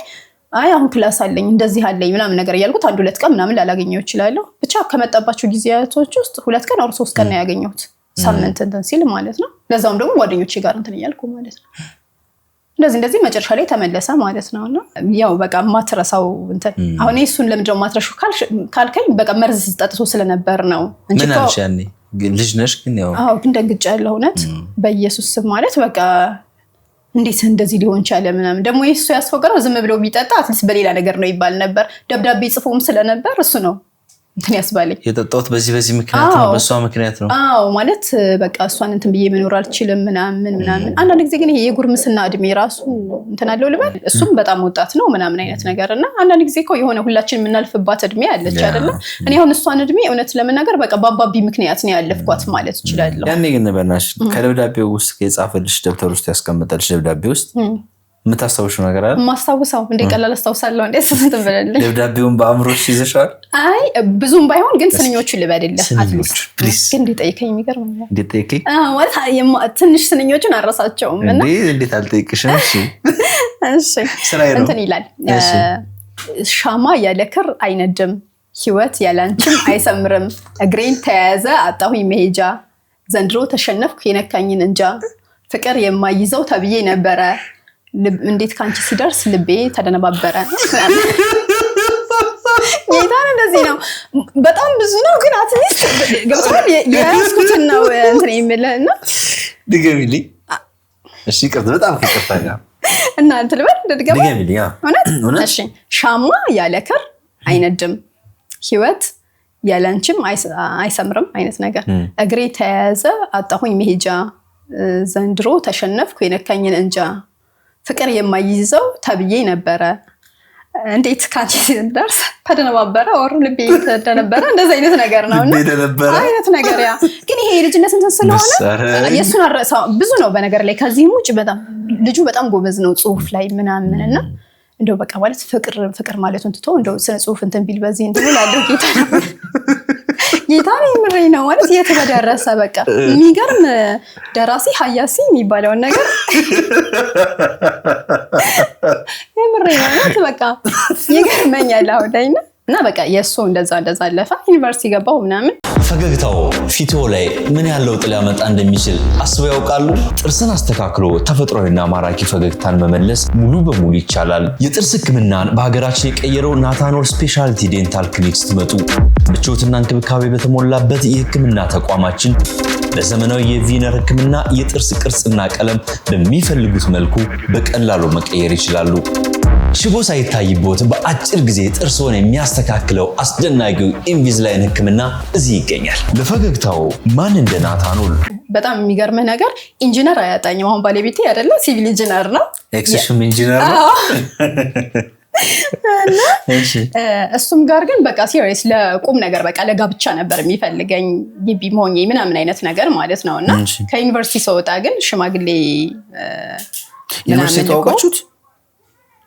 አይ አሁን ክላስ አለኝ እንደዚህ አለኝ ምናምን ነገር እያልኩት አንድ ሁለት ቀን ምናምን ላላገኘው ይችላልው ብቻ ከመጣባቸው ጊዜያቶች ውስጥ 2 ቀን or 3 ቀን ነው ያገኘሁት ሳምንት እንትን ሲል ማለት ነው ለዛውም ደግሞ ጓደኞቼ ጋር እንትን እያልኩ ማለት ነው እንደዚህ መጨረሻ ላይ ተመለሰ ማለት ነውና ያው በቃ ማትረሳው እንትን አሁን እሱን ለምንድነው ማትረሹ ካልከኝ በቃ መርዝ ጠጥቶ ስለነበር ነው እንጂ ምን አልሻኔ ልጅ ነሽ ግን ያው ግን ደንግጫለሁ እውነት በኢየሱስ ስም ማለት በቃ እንዴት እንደዚህ ሊሆን ቻለ ምናምን ደግሞ እሱ ያስፈገረው ዝም ብሎ ቢጠጣ አትሊስት በሌላ ነገር ነው ይባል ነበር ደብዳቤ ጽፎም ስለነበር እሱ ነው እንትን ያስባለኝ የጠጣሁት በዚህ ምክንያት ነው በሷ ምክንያት ነው ማለት በቃ እሷን እንትን ብዬ መኖር አልችልም ምናምን አንዳንድ ጊዜ ግን ይሄ የጉርምስና እድሜ ራሱ እንትን አለው ልበል እሱም በጣም ወጣት ነው ምናምን አይነት ነገርና አንዳንድ ጊዜ እኮ የሆነ ሁላችን የምናልፍባት እድሜ አለች አይደለ እኔ አሁን እሷን እድሜ እውነት ለመናገር በቃ ባባቢ ምክንያት ነው ያለፍኳት ማለት ይችላል ያኔ ግን በእናትሽ ከደብዳቤው ውስጥ የጻፈልሽ ደብተር ውስጥ ያስቀመጠልሽ ደብዳቤ ውስጥ የምታስታውሽው ነገር አለ ማስታውሰው እንደ ቀላል አስታውሳለሁ እንደ ስንት ብለልኝ ደብዳቤውን በአእምሮሽ ይዘሻል አይ ብዙም ባይሆን ግን ስንኞቹን ልበልልህ አትሊስት ግን እንዲጠይቀኝ የሚገርመኛል እንዲጠይቀኝ ማለት ትንሽ ስንኞቹን አረሳቸውም እና እንዴት አልጠይቅሽም እሺ እንትን ይላል ሻማ ያለ ክር አይነድም ህይወት ያላንቺም አይሰምርም እግሬን ተያያዘ አጣሁኝ መሄጃ ዘንድሮ ተሸነፍኩ የነካኝን እንጃ ፍቅር የማይዘው ተብዬ ነበረ እንዴት ካንቺ ሲደርስ ልቤ ተደነባበረ ጌታን እንደዚህ ነው በጣም ብዙ ነው ግን አትሊስት ገብቷል የያዝኩትን ነው እንትን የሚልና ድገሚልኝ እሺ ቅርት በጣም ከከፋኛ እና እንትን ልበል ድገሚልኝ እውነት እሺ ሻማ ያለ ክር አይነድም ህይወት ያላንቺም አይሰምርም አይነት ነገር እግሬ ተያያዘ አጣሁኝ መሄጃ ዘንድሮ ተሸነፍኩ የነካኝን እንጃ ፍቅር የማይዘው ተብዬ ነበረ እንዴት ካንቺ ሲደርስ ተደነባበረ ወር ልቤ ተደነበረ እንደዛ አይነት ነገር ነውና አይነት ነገር ያ ግን ይሄ ልጅነት እንትን ስለሆነ የሱን አረሳው ብዙ ነው በነገር ላይ ከዚህም ውጭ በጣም ልጁ በጣም ጎበዝ ነው ጽሁፍ ላይ ምናምንና እንደው በቃ ማለት ፍቅር ማለቱን ትቶ እንደው ስነ ጽሁፍ እንትን ቢል በዚህ እንትን ላለው ጌታ ነው ምረኝ ነው ማለት የተበደረሰ በቃ የሚገርም ደራሲ ሀያሲ የሚባለው ነገር የምረኝ ነው በቃ ይገርመኛል አሁን እና በቃ የሱ እንደዛ አለፈ ዩኒቨርሲቲ ገባው ምናምን ፈገግታው ፊቶ ላይ ምን ያለው ጥላ ያመጣ እንደሚችል አስበው ያውቃሉ? ጥርስን አስተካክሎ ተፈጥሯዊና ማራኪ ፈገግታን መመለስ ሙሉ በሙሉ ይቻላል። የጥርስ ህክምናን በሀገራችን የቀየረው ናታኖል ስፔሻሊቲ ዴንታል ክሊኒክ ስትመጡ ምቾትና እንክብካቤ በተሞላበት የህክምና ተቋማችን በዘመናዊ የቪነር ህክምና የጥርስ ቅርጽና ቀለም በሚፈልጉት መልኩ በቀላሉ መቀየር ይችላሉ። ሽቦ ሳይታይቦት በአጭር ጊዜ ጥርስዎን የሚያስተካክለው አስደናቂው ኢንቪዝላይን ህክምና እዚህ ይገኛል። ለፈገግታው ማን እንደ ናታኖል። በጣም የሚገርምህ ነገር ኢንጂነር አያጣኝም። አሁን ባለቤቴ አይደለ ሲቪል ኢንጂነር ነው፣ ኤክስሽም ኢንጂነር ነው። እሱም ጋር ግን በቃ ሲሪየስ ለቁም ነገር በቃ ለጋብቻ ነበር የሚፈልገኝ ግቢ ሞኝ ምናምን አይነት ነገር ማለት ነውና ከዩኒቨርሲቲ ሰውጣ ግን ሽማግሌ ዩኒቨርሲቲ ተዋወቃችሁት?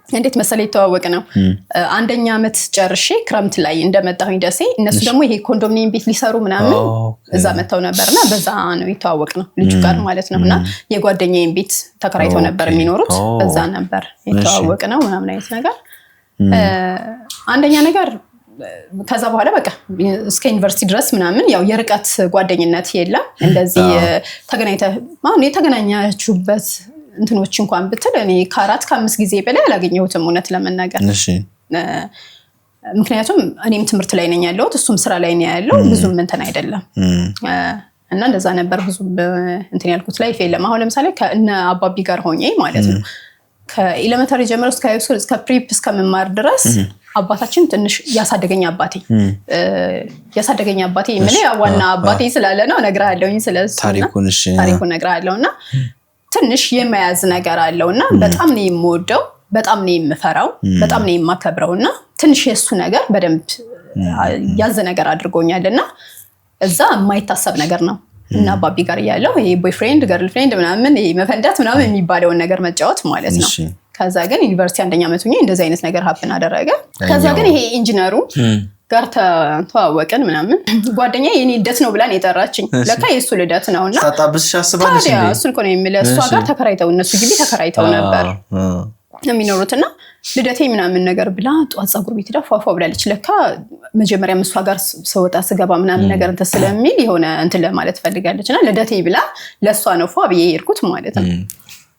እንዴት መሰለ የተዋወቅ ነው። አንደኛ ዓመት ጨርሼ ክረምት ላይ እንደመጣሁኝ ደሴ እነሱ ደግሞ ይሄ ኮንዶሚኒየም ቤት ሊሰሩ ምናምን እዛ መተው ነበርና በዛ ነው የተዋወቅ ነው ልጁ ጋር ማለት ነውና የጓደኛዬን ቤት ተከራይተው ነበር የሚኖሩት በዛ ነበር የተዋወቅ ነው ምናምን አይነት ነገር አንደኛ ነገር ከዛ በኋላ በቃ እስከ ዩኒቨርሲቲ ድረስ ምናምን ያው የርቀት ጓደኝነት የለም እንደዚህ የተገናኛችሁበት እንትኖች እንኳን ብትል እኔ ከ4 ከ5 ጊዜ በላይ አላገኘሁትም እውነት ለመናገር ምክንያቱም እኔም ትምህርት ላይ ነኝ ያለሁት እሱም ስራ ላይ ነው ያለው ብዙም እንትን አይደለም እና እንደዛ ነበር ብዙ እንትን ያልኩት ላይፍ የለም አሁን ለምሳሌ ከእነ አባቢ ጋር ሆኜ ማለት ነው ከኤሌመንታሪ ጀምሮ እስከ ሃይ ስኩል እስከ ፕሪፕ እስከመማር ድረስ አባታችን ትንሽ ያሳደገኝ አባቴ ምን ያዋና አባቴ ስላለ ነው ነግራለሁኝ ስለሱ ታሪኩን ነግራለሁና ትንሽ የማያዝ ነገር አለውና በጣም ነው የምወደው በጣም ነው የምፈራው በጣም ነው የማከብረውና ትንሽ የሱ ነገር በደንብ ያዘ ነገር አድርጎኛልና እዛ የማይታሰብ ነገር ነው እና አባቢ ጋር ያለው ይሄ ቦይፍሬንድ ገርልፍሬንድ ምናምን ይሄ መፈንዳት ምናምን የሚባለውን ነገር መጫወት ማለት ነው ከዛ ግን ዩኒቨርሲቲ አንደኛ ዓመት ሆኜ እንደዛ አይነት ነገር ሀፕን አደረገ ከዛ ግን ይሄ ኢንጂነሩ ጋር ተዋወቅን ምናምን ጓደኛዬ የኔ ልደት ነው ብላን የጠራችኝ ለካ የሱ ልደት ነውና ታጣብስሽ አስባለሽ እንዴ እሱን እኮ ነው የሚለው እሷ ጋር ተከራይተው እነሱ ግቢ ተከራይተው ነበር የሚኖሩትና ልደቴ ምናምን ነገር ብላ ጧት ፀጉር ቤት ሄዳ ፏፏ ብላለች ለካ መጀመሪያ እሷ ጋር ሰውጣ ስገባ ምናምን ነገር እንትን ስለሚል የሆነ እንትን ለማለት ፈልጋለችና ልደቴ ብላ ለሷ ነው ፏ ብዬ ሄድኩት ማለት ነው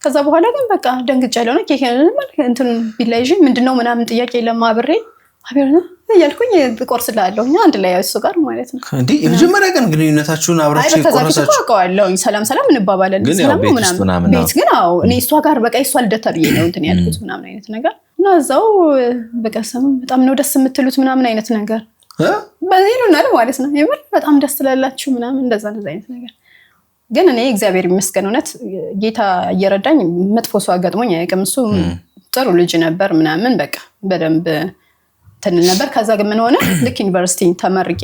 ከዛ በኋላ ግን በቃ ደንግጫለሁ ነው እንትን ቢላይጂ ምንድነው ምናምን ጥያቄ ለማብሬ አብሬና ያልኩኝ ቆርስላለሁ አንድ ላይ እሱ ጋር ማለት ነው እንዴ የመጀመሪያ ቀን ግንኙነታችሁን አብራችሁ ቆርሳችሁ አውቀዋለሁ ሰላም እንባባለን ሰላም ምናምን ቤት ግን አው እኔ እሷ ጋር በቃ እሷ ልደት ተብዬ ነው እንትን ያልኩት ምናምን አይነት ነገር እና እዛው በቃ በጣም ነው ደስ የምትሉት ምናምን አይነት ነገር በዚህ ነው ማለት ነው የምር በጣም ደስ ትላላችሁ ምናምን እንደዛ አይነት ነገር ግን እኔ እግዚአብሔር ይመስገን እውነት ጌታ እየረዳኝ መጥፎ ሰው አጋጥሞኝ አያውቅም እሱ ጥሩ ልጅ ነበር ምናምን በቃ በደንብ ተነል ነበር ከዛ ግን ምን ሆነ ልክ ዩኒቨርሲቲ ተመርቄ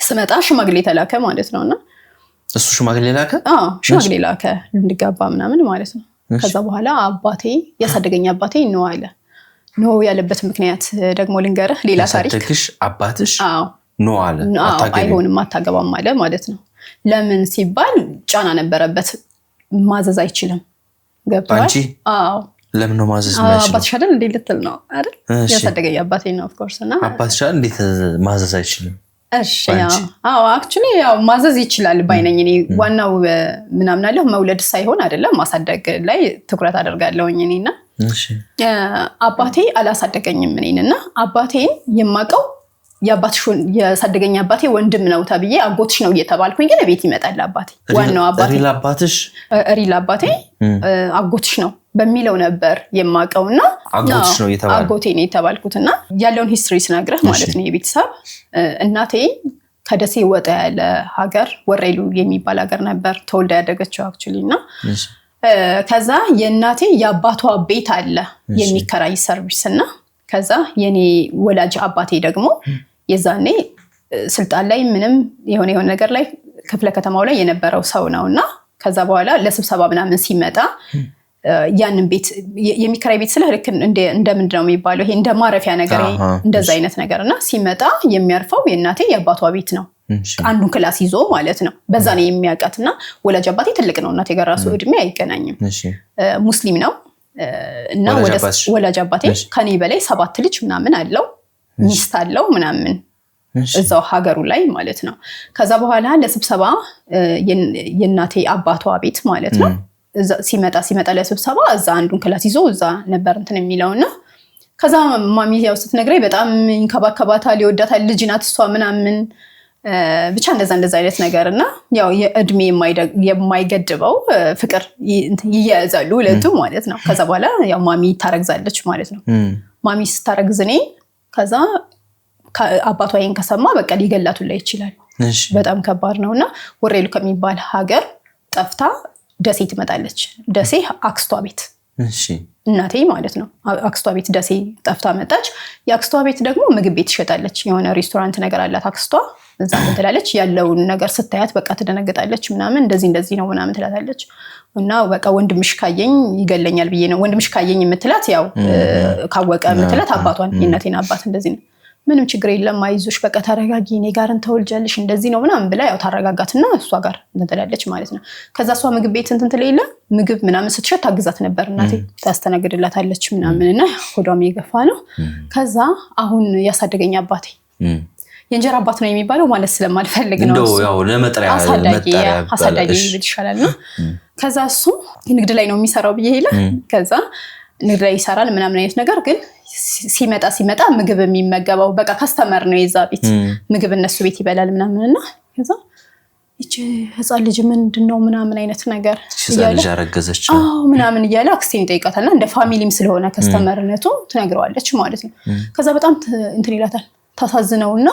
ስመጣ ሽማግሌ ተላከ ማለት ነውና እሱ ሽማግሌ ላከ ሽማግሌ ላከ እንድጋባ ምናምን ማለት ነው ከዛ በኋላ አባቴ ያሳደገኝ አባቴ ነው አለ ነው ያለበት ምክንያት ደግሞ ልንገርህ ሌላ ታሪክ ያሳደግሽ አባትሽ ነው አለ አይሆንም አታገባም ማለት ነው ለምን ሲባል ጫና ነበረበት ማዘዝ አይችልም ገብቷል አንቺ ለምን ነው ማዘዝ ማይችል አባትሽ አይደል እንዴ ልትል ነው አይደል ያሳደገኝ አባቴ ነው ኦፍ ኮርስ እና አባትሽ እንዴት ማዘዝ አይችልም እሺ አክቹሊ ያው ማዘዝ ይችላል ባይነኝ እኔ ዋናው ምናምን አለ መውለድ ሳይሆን አይደለም ማሳደግ ላይ ትኩረት አደርጋለሁኝ እኔና እሺ አባቴ አላሳደገኝም እኔንና አባቴን የማቀው ያባትሽን ያሳደገኝ አባቴ ወንድም ነው ተብዬ አጎትሽ ነው እየተባልኩኝ ግን ቤት ይመጣል አባቴ ዋናው አባቴ ሪል አባቴ አጎትሽ ነው በሚለው ነበር የማቀውና አጎትሽ ነው እየተባልኩ አጎቴ ነው የተባልኩትና ያለውን ሂስትሪ ስናግረህ ማለት ነው የቤተሰብ እናቴ ከደሴ ወጣ ያለ ሀገር ወሬሉ የሚባል ሀገር ነበር ተወልዳ ያደገችው አክቹሊ እና ከዛ የእናቴ የአባቷ ቤት አለ የሚከራይ ሰርቪስ እና ከዛ የኔ ወላጅ አባቴ ደግሞ የዛኔ ስልጣን ላይ ምንም የሆነ ነገር ላይ ክፍለ ከተማው ላይ የነበረው ሰው ነውና ከዛ በኋላ ለስብሰባ ምናምን ሲመጣ ያንን ቤት የሚከራይ ቤት ስለ ልክ እንደምንድነው የሚባለው ይሄ እንደ ማረፊያ ነገር እንደዛ አይነት ነገርና ሲመጣ የሚያርፈው የእናቴ የአባቷ ቤት ነው አንዱን ክላስ ይዞ ማለት ነው በዛ ነው የሚያውቃትና ወላጅ አባቴ ትልቅ ነው እናቴ ጋር ራሱ እድሜ አይገናኝም ሙስሊም ነው እና ወላጅ አባቴ ከኔ በላይ 7 ልጅ ምናምን አለው ሚስት አለው ምናምን እዛው ሀገሩ ላይ ማለት ነው ከዛ በኋላ ለስብሰባ የእናቴ አባቷ ቤት ማለት ነው ሲመጣ ለስብሰባ እዛ አንዱን ክላስ ይዞ እዛ ነበር እንትን የሚለውና ከዛ ማሚ ያው ስትነግረኝ በጣም ይንከባከባታል ይወዳታል ልጅ ናት እሷ ምናምን ብቻ እንደዛ አይነት ነገርና ያው የእድሜ የማይገድበው ፍቅር ይያዛሉ ሁለቱ ማለት ነው ከዛ በኋላ ያው ማሚ ታረግዛለች ማለት ነው ማሚ ስታረግዝ እኔ ከዛ አባቷ ይሄን ከሰማ በቃ ሊገላቱ ላይ ይችላል በጣም ከባድ ነውና ወሬሉ ከሚባል ሀገር ጠፍታ ደሴ ትመጣለች ደሴ አክስቷ ቤት እናቴ ማለት ነው አክስቷ ቤት ደሴ ጠፍታ መጣች የአክስቷ ቤት ደግሞ ምግብ ቤት ትሸጣለች የሆነ ሬስቶራንት ነገር አላት አክስቷ እዛ ትላለች ያለውን ነገር ስታያት በቃ ትደነግጣለች ምናምን እንደዚህ ነው ምናምን ትላታለች እና በቃ ወንድምሽ ካየኝ ይገለኛል ብዬ ነው ወንድምሽ ካየኝ የምትላት ያው ካወቀ የምትላት አባቷን የእናቴን አባት እንደዚህ ነው ምንም ችግር የለም አይዞሽ በቃ ታረጋጊ እኔ ጋርን ተወልጃለሽ እንደዚህ ነው ምናምን ብላ ያው ታረጋጋትና እሷ ጋር እንትላለች ማለት ነው ከዛ እሷ ምግብ ቤት እንትን ትለይለ ምግብ ምናምን ስትሸጥ ታግዛት ነበር እናቴ ታስተናግድላታለች ምናምንና ሆዷም የገፋ ነው ከዛ አሁን ያሳደገኝ አባቴ የእንጀራ አባት ነው የሚባለው ማለት ስለማልፈልግ ነው እንደው ያው ለመጥሪያ አሳዳጊ ይሻላል ነው ከዛ እሱ ንግድ ላይ ነው የሚሰራው ብዬ ይላል ከዛ ንግድ ላይ ይሰራል ምናምን አይነት ነገር ግን ሲመጣ ምግብ የሚመገበው በቃ ካስተመር ነው የዛ ቤት ምግብ እነሱ ቤት ይበላል ምናምንና ከዛ እቺ ህፃን ልጅ ምንድነው ምናምን አይነት ነገር ይያለሽ አረገዘች ምናምን ይያለ አክስቴን ጠይቃታልና እንደ ፋሚሊም ስለሆነ ካስተመርነቱ ትነግረዋለች ማለት ነው ከዛ በጣም እንትን ይላታል ታሳዝነውና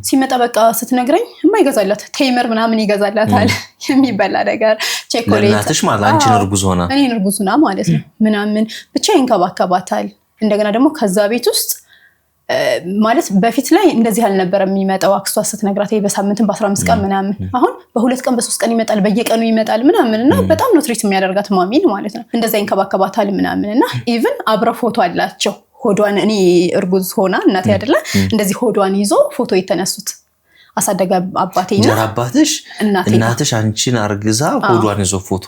ሲመጣ በቃ ስትነግረኝ የማይገዛላት ቴምር ምናምን ይገዛላታል የሚበላ ነገር ቸኮሌት ለናትሽ ማለት አንቺን እርጉዝ ሆና እኔን እርጉዝ ሆና ማለት ነው ምናምን ብቻ ይንከባከባታል እንደገና ደግሞ ከዛ ቤት ውስጥ ማለት በፊት ላይ እንደዚህ አልነበረም የሚመጣው አክስቷ ስትነግራት በሳምንትም በ15 ቀን ምናምን አሁን በ2 ቀን በ3 ቀን ይመጣል በየቀኑ ይመጣል ምናምንና በጣም ነው ትሪት የሚያደርጋት ማሚን ማለት ነው እንደዛ ይንከባከባታል ምናምንና ኢቭን አብረ ፎቶ አላቸው ሆዷን እኔ እርጉዝ ሆና እናቴ አይደለ እንደዚህ ሆዷን ይዞ ፎቶ የተነሱት አሳደጋ አባቴና ጀራባትሽ እናትሽ አንቺን አርግዛ ሆዷን ይዞ ፎቶ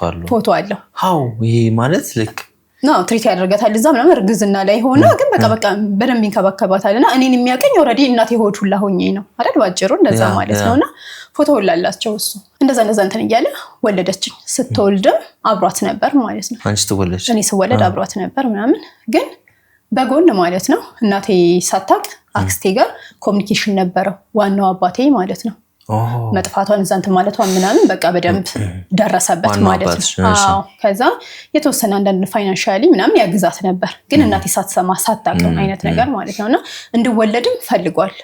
አለው ሃው ይሄ ማለት ልክ ነው ትሪት ያደርጋታል እዛ ምናምን እርግዝና ላይ ሆና ግን በቃ በደንብ ይንከባከባታልና እኔን የሚያቀኝ ኦሬዲ እናቴ ሆድ ሁላ ሆኜ ነው አይደል ባጭሩ እንደዛ ማለት ነውና ፎቶ ሁላላቸው እሱ እንደዛ እንትን እያለ ወለደችኝ ስትወልድም አብሯት ነበር ማለት ነው አንቺ ትወለድሽ እኔ ስወለድ አብሯት ነበር ምናምን ግን በጎን ማለት ነው እናቴ ሳታቅ አክስቴ ጋር ኮሙኒኬሽን ነበረው ዋናው አባቴ ማለት ነው መጥፋቷን እዛንት ማለቷን ምናምን በቃ በደንብ ደረሰበት ማለት ነው አዎ ከዛ የተወሰነ አንዳንድ ፋይናንሻሊ ምናምን ያግዛት ነበር ግን እናቴ ሳትሰማ ሳታቀው አይነት ነገር ማለት ነውና እንድወለድም ፈልጓል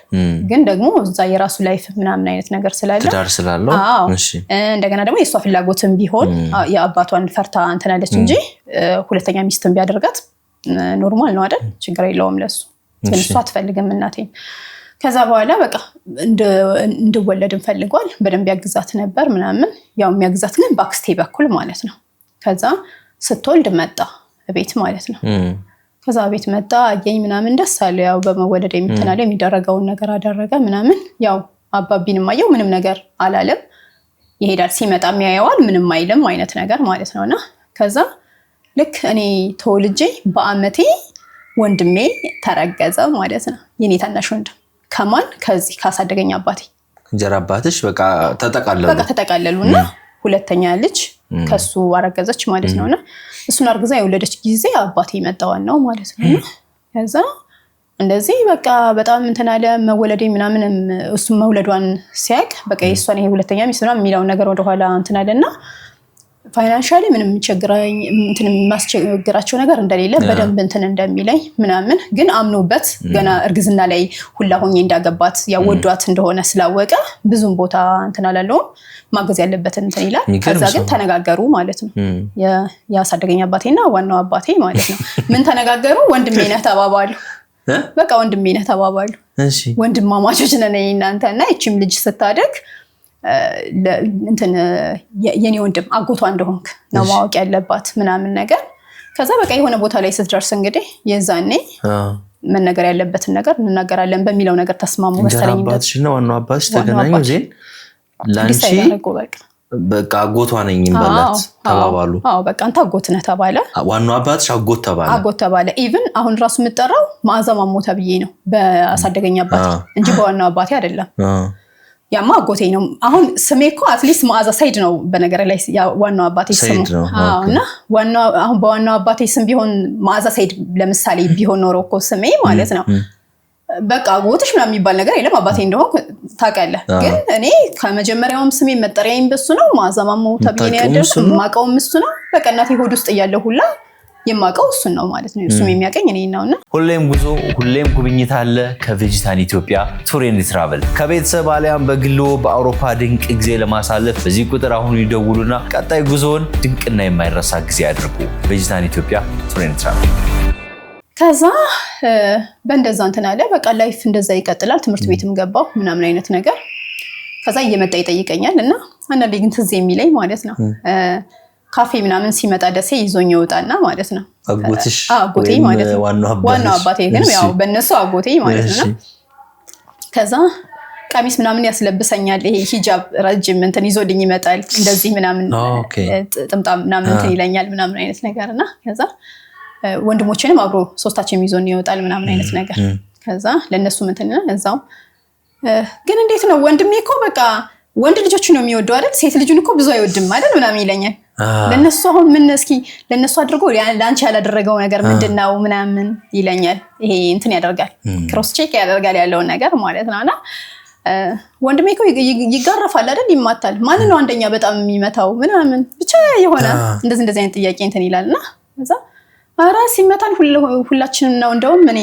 ግን ደግሞ እዛ የራሱ ላይፍ ምናምን አይነት ነገር ስላለ ትዳር ስላለው እሺ እንደገና ደግሞ የሷ ፍላጎትም ቢሆን የአባቷን ፈርታ እንተናለች እንጂ ሁለተኛ ሚስትም ቢያደርጋት ኖርማል ነው አይደል ችግር የለውም ለሱ ግን እሷ አትፈልግም እናቴ ከዛ በኋላ በቃ እንድወለድም ፈልጓል በደንብ ያግዛት ነበር ምናምን ያው የሚያግዛት ግን ባክስቴ በኩል ማለት ነው ከዛ ስትወልድ መጣ ቤት ማለት ነው ከዛ ቤት መጣ አየኝ ምናምን ደስ አለ ያው በመወለድ የምትናለ የሚደረገውን ነገር አደረገ ምናምን ያው አባቢንም አየው ምንም ነገር አላለም ይሄዳል ሲመጣ የሚያየዋል ምንም አይልም አይነት ነገር ማለት ነውና ከዛ ልክ እኔ ተወልጄ በአመቴ ወንድሜ ተረገዘ ማለት ነው የኔ ታናሽ ወንድም ከማን ከዚህ ካሳደገኝ አባቴ እንጀራ አባትሽ በቃ ተጠቃለሉና ሁለተኛ ልጅ ከሱ አረገዘች ማለት ነውና እሱን አርግዛ የወለደች ጊዜ አባቴ መጣዋን ነው ማለት ነው ከዛ እንደዚህ በቃ በጣም እንተናለ መወለዴ ምናምን እሱ መውለዷን ሲያቅ በቃ የሷን ይሄ ሁለተኛ ሚስት ምናምን የሚለው ነገር ወደ ኋላ እንተናለና ፋይናንሻሊ ምንም ቸግራኝ እንትን ማስቸግራቸው ነገር እንደሌለ በደንብ እንትን እንደሚለኝ ምናምን ግን አምኖበት ገና እርግዝና ላይ ሁላ ሆኜ እንዳገባት ያወዷት እንደሆነ ስላወቀ ብዙም ቦታ እንትን አላለውም ማገዝ ያለበትን እንትን ይላል ከዛ ግን ተነጋገሩ ማለት ነው ያሳደገኝ አባቴና ዋናው አባቴ ማለት ነው ምን ተነጋገሩ ወንድሜ ነህ ተባባሉ በቃ ወንድሜ ነህ ተባባሉ እሺ ወንድማማቾች ነን እናንተና እቺም ልጅ ስታደግ እንትን የኔ ወንድም አጎቷ እንደሆንክ ነው ማወቅ ያለባት ምናምን ነገር ከዛ በቃ የሆነ ቦታ ላይ ስትደርስ እንግዲህ የዛኔ መነገር ያለበትን ነገር እንናገራለን በሚለው ነገር ተስማሙ መሰለኝ አባትሽና ዋናው አባትሽ ተገናኙ ዜን ላንቺ በቃ አጎቷ ነኝ እንበላት ተባባሉ አዎ በቃ አንተ አጎት ነህ ተባለ ዋናው አባትሽ አጎት ተባለ ኢቭን አሁን ራሱ የምጠራው ማዕዛ ማሞ ተብዬ ነው በአሳደገኝ አባቴ እንጂ በዋናው አባቴ አይደለም ያማ አጎቴ ነው አሁን ስሜ እኮ አትሊስት ማዕዛ ሰይድ ነው በነገር ላይ ዋናው አባቴ ስም አዎና ዋናው አሁን በዋናው አባቴ ስም ቢሆን ማዕዛ ሰይድ ለምሳሌ ቢሆን ኖሮ እኮ ስሜ ማለት ነው በቃ አጎትሽ ምናምን የሚባል ነገር የለም አባቴ እንደሆነ ታውቃለህ ግን እኔ ከመጀመሪያውም ስሜ መጠሪያዬም በሱ ነው ማዕዛ ማሞ ተብዬ ነው ያደረኩት ማቀውም እሱ ነው በቃ እናቴ ሆድ ውስጥ እያለሁ ሁላ የማቀው እሱን ነው ማለት ነው እሱም የሚያቀኝ እኔ ነውና ሁሌም ጉዞ ሁሌም ጉብኝት አለ ከቬጂታን ኢትዮጵያ ቱር ኤንድ ትራቨል ከቤተሰብ አሊያም በግሎ በአውሮፓ ድንቅ ጊዜ ለማሳለፍ በዚህ ቁጥር አሁን ይደውሉና ቀጣይ ጉዞውን ድንቅና የማይረሳ ጊዜ ያድርጉ ቬጂታን ኢትዮጵያ ቱር ኤንድ ትራቨል ከዛ በእንደዛ እንትን አለ በቃ ላይፍ እንደዛ ይቀጥላል ትምህርት ቤትም ገባው ምናምን አይነት ነገር ከዛ እየመጣ ይጠይቀኛል እና አንዳንዴ ግን ትዝ የሚለኝ ማለት ነው ካፌ ምናምን ሲመጣ ደሴ ይዞኝ ይወጣና ማለት ነው አጎቴ ማለት ነው ዋናው አባቴ ግን ያው በእነሱ አጎቴ ማለት ነው ከዛ ቀሚስ ምናምን ያስለብሰኛል ይሄ ሂጃብ ረጅም እንትን ይዞልኝ ይመጣል እንደዚህ ምናምን ጥምጣም ምናምን እንትን ይለኛል ምናምን አይነት ነገርና ከዛ ወንድሞቼንም አብሮ ሶስታችንም ይዞን ይወጣል ምናምን አይነት ነገር ከዛ ለነሱ እንትን እዛው ግን እንዴት ነው ወንድሜ እኮ በቃ ወንድ ልጆች ነው የሚወደው አይደል ሴት ልጅን እኮ ብዙ አይወድም አይደል ምናምን ይለኛል ለነሱ አሁን ምን እስኪ ለነሱ አድርጎ ላንቺ ያላደረገው ነገር ምንድነው ምናምን ይለኛል ይሄ እንትን ያደርጋል ክሮስ ቼክ ያደርጋል ያለው ነገር ማለት ነውና ወንድሜ እኮ ይጋረፋል አይደል ይማታል ማን ነው አንደኛ በጣም የሚመታው ምናምን ብቻ የሆነ እንደዚህ አይነት ጥያቄ እንትን ይላልና ከዛ አራስ ይመታል ሁላችንም ነው እንደውም እኔ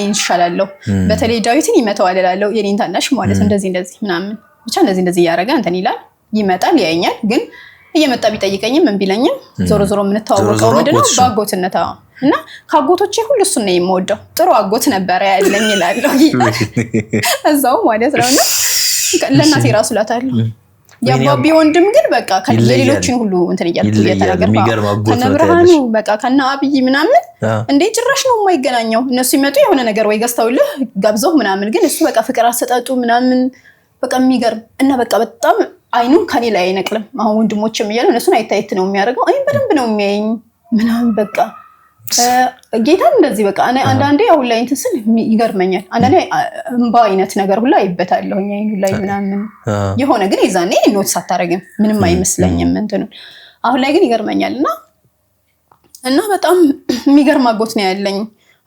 እንሻላለሁ በተለይ ዳዊትን ይመታዋል እላለሁ የኔን ታናሽ ማለት እንደዚህ ምናምን ብቻ እንደዚህ ያረጋ እንትን ይላል ይመጣል ያየኛል ግን እየመጣ ቢጠይቀኝም ምን ቢለኝም ዞሮ ዞሮ ምን ተዋወቀው ምንድነው ባጎትነታ እና ካጎቶቼ ሁሉ እሱ ነው የምወደው ጥሩ አጎት ነበር ያለኝ ይላል እዛው ማለት ነውና ለእናቴ ራሱ ላታለሁ ያባቢ ወንድም ግን በቃ ከሌሎችን ሁሉ እንትን እየተናገርኩ ከነብርሃኑ በቃ ከና አብይ ምናምን እንዴ ጭራሽ ነው የማይገናኘው እነሱ ይመጡ የሆነ ነገር ወይ ገዝተውልህ ጋብዘው ምናምን ግን እሱ በቃ ፍቅር አሰጣጡ ምናምን በቃ የሚገርም እና በቃ በጣም አይኑን ከኔ ላይ አይነቅልም አሁን ወንድሞችም እያሉ እነሱን አይታየት ነው የሚያደርገው አይን በደንብ ነው የሚያየኝ ምናምን በቃ ጌታን እንደዚህ በቃ አንዳንዴ አሁን ላይ እንትን ስል ይገርመኛል አንዳንዴ እንባ አይነት ነገር ሁላ አይበታለሁ አይኑ ላይ ምናምን የሆነ ግን የዛኔ ኖትስ አታረግም ምንም አይመስለኝም እንትን አሁን ላይ ግን ይገርመኛልና እና በጣም የሚገርም አጎት ነው ያለኝ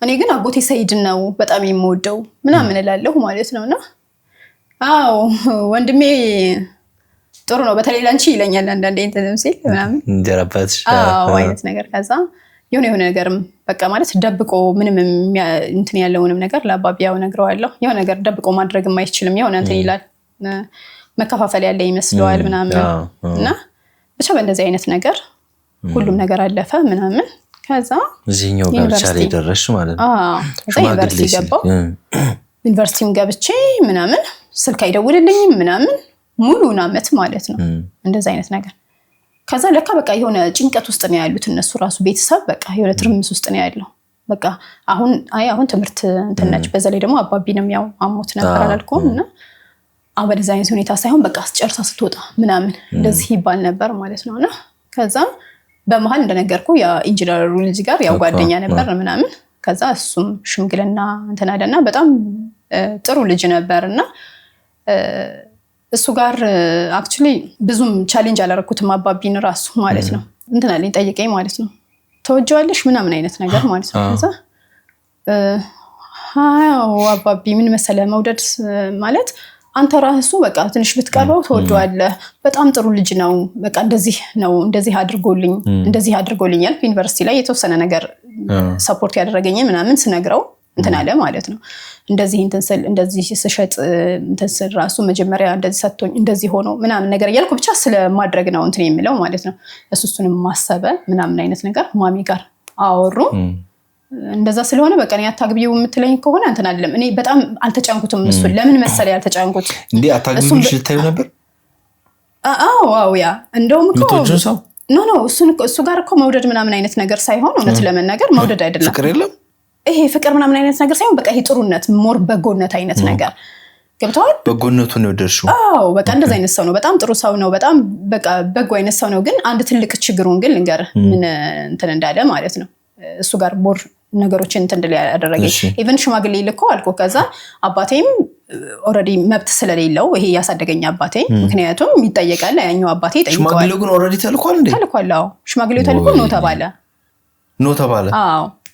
እኔ ግን አጎቴ ሰይድ ነው በጣም የምወደው ምናምን እላለሁ ማለት ነውና አዎ ወንድሜ ጥሩ ነው በተለይ ላንቺ ይለኛል አንዳንዴ እንትን ሲል ምናምን እንደራባትሽ አዎ አይነት ነገር ከዛ የሆነ ነገርም በቃ ማለት ደብቆ ምንም እንትን ያለውንም ነገር ለአባቢያው ነግረዋለሁ የሆነ ነገር ደብቆ ማድረግ የማይችልም የሆነ እንትን ይላል መከፋፈል ያለ ይመስለዋል ምናምን እና ብቻ በእንደዚህ አይነት ነገር ሁሉም ነገር አለፈ ምናምን ከዛ እዚህኛው ጋር ቻለ ደረሽ ማለት ነው ከዛ ዩኒቨርሲቲ ገባው ዩኒቨርሲቲም ገብቼ ምናምን ስልክ አይደውልልኝም ምናምን ሙሉን አመት ማለት ነው እንደዚህ አይነት ነገር ከዛ ለካ በቃ የሆነ ጭንቀት ውስጥ ነው ያሉት እነሱ ራሱ ቤተሰብ በቃ የሆነ ትርምስ ውስጥ ነው ያለው በቃ አሁን ትምህርት እንትነች በዛ ላይ ደግሞ አባቢንም ያው አሞት ነበር አላልኩም እና አበደዛ አይነት ሁኔታ ሳይሆን በቃ አስጨርሳ ስትወጣ ምናምን እንደዚህ ይባል ነበር ማለት ነውና ከዛ በመሃል እንደነገርኩ ያ ኢንጂነሩ ልጅ ጋር ያው ጓደኛ ነበር ምናምን ከዛ እሱም ሽምግልና እንትን አለና በጣም ጥሩ ልጅ ነበርና እሱ ጋር አክቹሊ ብዙም ቻሌንጅ አላረኩትም አባቢን ራሱ ማለት ነው እንትን አለኝ ጠይቀኝ ማለት ነው ተወጀዋለሽ ምናምን አይነት ነገር ማለት ነው ከዛ አዎ አባቢ ምን መሰለ መውደድ ማለት አንተ ራሱ በቃ ትንሽ ብትቀርበው ተወደዋለህ በጣም ጥሩ ልጅ ነው በቃ እንደዚህ ነው እንደዚህ አድርጎልኛል ዩኒቨርሲቲ ላይ የተወሰነ ነገር ሰፖርት ያደረገኝ ምናምን ስነግረው እንትን አለ ማለት ነው እንደዚህ እንተንሰል እንደዚህ ስሸጥ እንተንሰል ራሱ መጀመሪያ እንደዚህ ሰጥቶኝ እንደዚህ ሆኖ ምናምን ነገር ያልኩ ብቻ ስለማድረግ ነው እንትን የሚለው ማለት ነው እሱንም ማሰበ ምናምን አይነት ነገር ማሚ ጋር አወሩ እንደዛ ስለሆነ በቃ ነው ያታግቢው የምትለኝ ከሆነ እንትን አይደለም እኔ በጣም አልተጫንኩትም እሱ ለምን መሰለ ያልተጫንኩት እንዴ አታግቢው ልታዩ ነበር አዎ ያ እንደውም ኖ እሱ ጋር እኮ መውደድ ምናምን አይነት ነገር ሳይሆን እውነት ለመናገር መውደድ አይደለም ፍቅር የለም ይሄ ፍቅር ምናምን አይነት ነገር ሳይሆን በቃ ይሄ ጥሩነት ሞር በጎነት አይነት ነገር ገብቷል በጎነቱን ነው ደርሽው በቃ እንደዛ አይነት ሰው ነው በጣም ጥሩ ሰው ነው በጣም በቃ በጎ አይነት ሰው ነው ግን አንድ ትልቅ ችግሩን ግን ልንገር ምን እንትን እንዳለ ማለት ነው እሱ ጋር ሞር ነገሮችን እንትን እንደለ ያደረገኝ ኢቭን ሽማግሌ ልኮ አልቆ ከዛ አባቴም ኦሬዲ መብት ስለሌለው ይሄ ያሳደገኝ አባቴ ምክንያቱም ይጠየቃል ያኛው አባቴ ይጠይቀዋል ሽማግሌው ግን ኦሬዲ ተልኳል እንዴ ተልኳል ሽማግሌው ተልኮ ነው ተባለ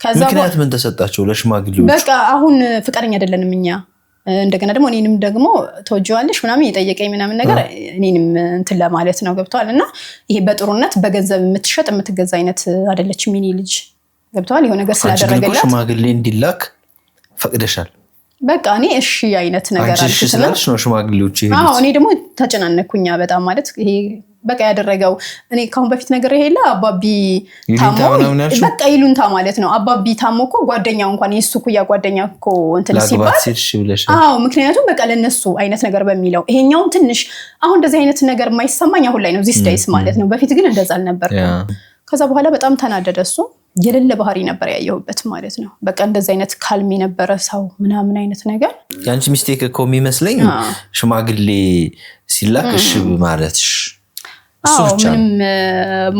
ከዛ ምክንያት ምን ተሰጣቸው ለሽማግሌው በቃ አሁን ፍቃደኛ አይደለንም እኛ እንደገና ደግሞ እኔንም ደግሞ ተወጂዋለሽ ምናምን የጠየቀኝ ምናምን ነገር እኔንም እንትን ለማለት ነው ገብቷልና ይሄ በጥሩነት በገንዘብ የምትሸጥ የምትገዛ አይነት አይደለችም ሚኒ ልጅ ገብቷል የሆነ ነገር ስላደረገላት ሽማግሌ እንዲላክ ፈቅደሻል በቃ እኔ እሺ አይነት ነገር አልኩ ስለሽ ነው ሽማግሌዎች ይሄ እኔ ደግሞ ተጨናነኩኛ በጣም ማለት ይሄ በቃ ያደረገው እኔ ካሁን በፊት ነገር ይሄላ አባቢ ታሞ በቃ ይሉንታ ማለት ነው አባቢ ታሞ እኮ ጓደኛው እንኳን የሱ ኩያ ጓደኛው እኮ እንትን ሲባል ምክንያቱም በቃ ለነሱ አይነት ነገር በሚለው ይሄኛው ትንሽ አሁን እንደዚህ አይነት ነገር የማይሰማኝ አሁን ላይ ነው ዚስ ዴይስ ማለት ነው በፊት ግን እንደዛ አልነበርኩም ከዛ በኋላ በጣም ተናደደ እሱ የሌለ ባህሪ ነበር ያየሁበት ማለት ነው በቃ እንደዚህ አይነት ካልም የነበረ ሰው ምናምን አይነት ነገር ያንቺ ሚስቴክ እኮ የሚመስለኝ ሽማግሌ ሲላክሽ ማለትሽ ምንም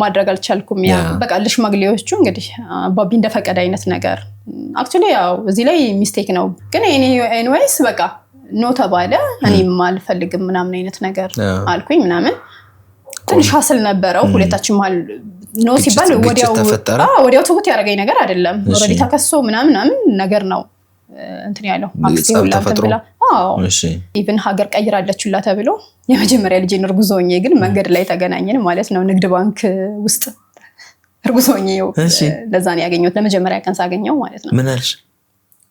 ማድረግ አልቻልኩም ያ በቃ ለሽማግሌዎቹ እንግዲህ አባቢ እንደፈቀደ አይነት ነገር አክቹሊ ያው እዚህ ላይ ሚስቴክ ነው ግን ኤኒዌይስ በቃ ኖ ተባለ እኔም አልፈልግም ምናምን አይነት ነገር አልኩኝ ምናምን ትንሽ ሀስል ነበረው ሁለታችን መሀል ኖ ሲባል ወዲያው ትውት ያደረገኝ ነገር አይደለም ኦሬዲ ተከሶ ምናምን ነገር ነው እንትን ያለው አክሲው ላተብላ ኢቭን ሀገር ቀይራለችላ ተብሎ የመጀመሪያ ልጅ እርጉዞኝ ግን መንገድ ላይ ተገናኘን ማለት ነው ንግድ ባንክ ውስጥ እርጉዞኝ ለዛ ነው ያገኘሁት ለመጀመሪያ ቀን ሳገኘው ማለት ነው ምን አልሽ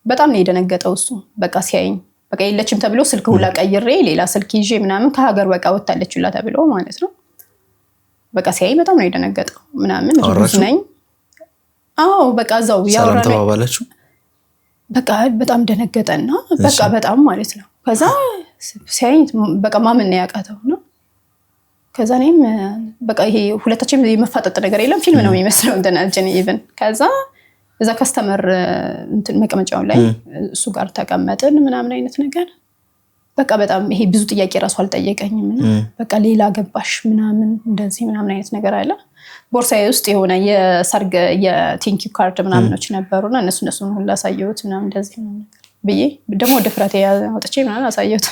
በጣም ነው የደነገጠው እሱ በቃ ሲያየኝ በቃ የለችም ተብሎ ስልክ ሁላ ቀይሬ ሌላ ስልክ ይዤ ምናምን ከሀገር በቃ ወጣለችላ ተብሎ ማለት ነው በቃ ሲያይ በጣም ነው የደነገጠው ምናምን እርጉዝ ነኝ በቃ እዛው ያወራን ተባባላችሁ በቃ በጣም ደነገጠና በቃ በጣም ማለት ነው ከዛ ሲያይ በቃ ማመን ነው ያቃተው ነው ከዛ እኔም በቃ ይሄ ሁለታችንም የመፋጠጥ ነገር የለም ፊልም ነው የሚመስለው እንደናጀን ኢቭን ከዛ እዛ ከስተመር እንትን መቀመጫው ላይ እሱ ጋር ተቀመጥን ምናምን አይነት ነገር በቃ በጣም ይሄ ብዙ ጥያቄ ራሱ አልጠየቀኝም በቃ ሌላ ገባሽ ምናምን እንደዚህ ምናምን አይነት ነገር አለ ቦርሳዬ ውስጥ የሆነ የሰርግ የቴንክ ዩ ካርድ ምናምኖች ነበሩና እነሱን ሁሉ አሳየሁት ምናምን እንደዚህ ምናምን ነገር ብዬ ደግሞ ድፍረቴ ያወጥቼ ምናምን አሳየሁት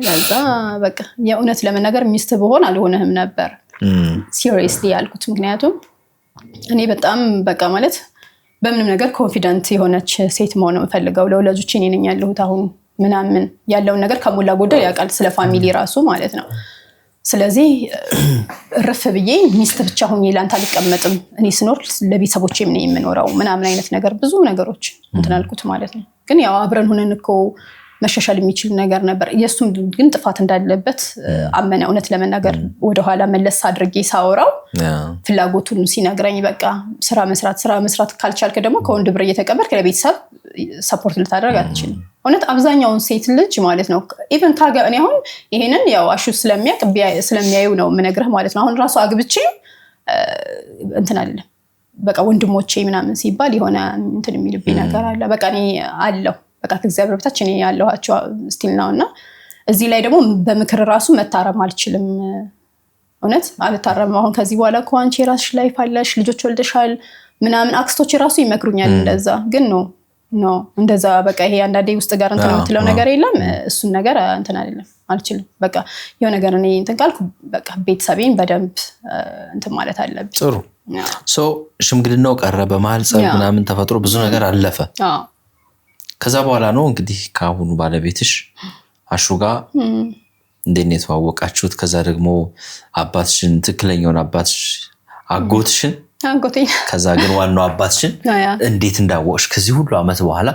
ያዛ በቃ የእውነት ለመናገር ሚስት ብሆን አልሆነህም ነበር ሲሪየስሊ ያልኩት ምክንያቱም እኔ በጣም በቃ ማለት በምንም ነገር ኮንፊደንት የሆነች ሴት መሆን እንፈልገው ለወላጆቼ እኔ ነኝ ያለሁት አሁን ምናምን ያለውን ነገር ከሞላ ጎደል ያውቃል ስለ ፋሚሊ ራሱ ማለት ነው ስለዚህ ረፍ ብዬ ሚስት ብቻ ሆኜ ላንተ አልቀመጥም እኔ ስኖር ለቤተሰቦቼም ነኝ የምኖረው ምናምን አይነት ነገር ብዙ ነገሮች እንትን አልኩት ማለት ነው ግን ያው አብረን ሆነን እኮ መሻሻል የሚችል ነገር ነበር የሱም ግን ጥፋት እንዳለበት አመነ እውነት ለመናገር ወደ ኋላ መለስ አድርጌ ሳወራው ፍላጎቱን ሲነግረኝ በቃ ስራ መስራት ካልቻልክ ደግሞ ከወንድ ብር እየተቀበልክ ለቤተሰብ ሰፖርት ልታደርግ አትችልም እውነት አብዛኛውን ሴት ልጅ ማለት ነው ኢቭን እኔ አሁን ይሄንን ያው አሹ ስለሚያዩ ነው የምነግርህ ማለት ነው አሁን ራሱ አግብቼ እንትን አለ በቃ ወንድሞቼ ምናምን ሲባል የሆነ እንትን የሚልብኝ ነገር አለ በቃ እኔ አለው በቃ ከእግዚአብሔር በታች እኔ ያለኋቸው ስቲል ነውና እዚህ ላይ ደግሞ በምክር ራሱ መታረም አልችልም እውነት አልታረም አሁን ከዚህ በኋላ አንቺ የራስሽ ላይፍ አለሽ ልጆች ወልደሻል ምናምን አክስቶች ራሱ ይመክሩኛል እንደዛ ግን ነው እንደዛ በቃ ይሄ አንዳንዴ ውስጥ ጋር እንትን የምትለው ነገር የለም እሱን ነገር እንትን አይደለም አልችልም በቃ የሆነ ነገር እኔ እንትን ካልኩ በቃ ቤተሰቤን በደንብ እንትን ማለት አለብኝ ጥሩ ሶ ሽምግልናው ቀረ በመሃል ጸብ ምናምን ተፈጥሮ ብዙ ነገር አለፈ ከዛ በኋላ ነው እንግዲህ ካሁኑ ባለቤትሽ አሹ ጋር እንዴት ነው የተዋወቃችሁት? ከዛ ደግሞ አባትሽን ትክክለኛውን አባትሽ አጎትሽን ከዛ ግን ዋናው አባትሽን እንዴት እንዳወቅሽ ከዚህ ሁሉ አመት በኋላ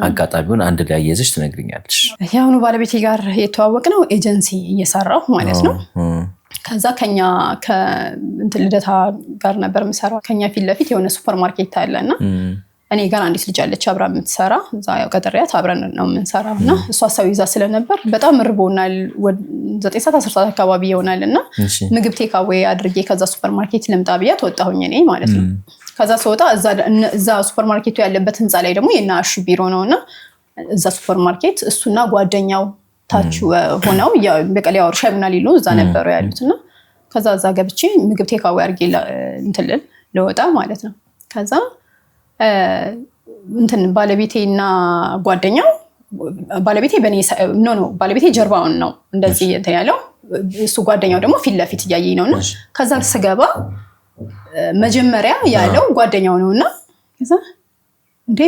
አጋጣሚውን አንድ ላይ ያየዘሽ ትነግሪኛለሽ? ያሁኑ ባለቤቴ ጋር የተዋወቅነው ኤጀንሲ እየሰራው ማለት ነው። ከዛ ከኛ ከእንትን ልደታ ጋር ነበር የምሰራው። ከኛ ፊት ለፊት የሆነ ሱፐርማርኬት አለና እኔ ጋር አንዲት ልጅ አለች አብራ የምትሰራ። እዛ ያው ቀጥሬያት አብረን ነው የምንሰራውና እሷ ሰው ይዛ ስለነበር በጣም ርቦናል። 9 ሰዓት 10 ሰዓት አካባቢ ይሆናልና ምግብ ቴካዌ አድርጌ ከዛ ሱፐርማርኬት ልምጣ ብያት ወጣሁኝ እኔ ማለት ነው። ከዛ ስወጣ እዛ ሱፐርማርኬቱ ያለበት ህንጻ ላይ ደግሞ የና አሹ ቢሮ ነውና እዛ ሱፐርማርኬት እሱና ጓደኛው ታች ሆነው በቀለ ያወሩ ሻይ ቡና ሊሉ እዛ ነበሩ ያሉትና ከዛ እዛ ገብቼ ምግብ ቴካዌ አድርጌ እንትልል ለወጣ ማለት ነው። ከዛ እንትን ባለቤቴና ጓደኛው ባለቤቴ በኔ ባለቤቴ ጀርባውን ነው እንደዚህ እንትን ያለው እሱ ጓደኛው ደግሞ ፊት ለፊት እያየኝ ነውና ከዛ ስገባ መጀመሪያ ያለው ጓደኛው ነውና ከዛ እንዴ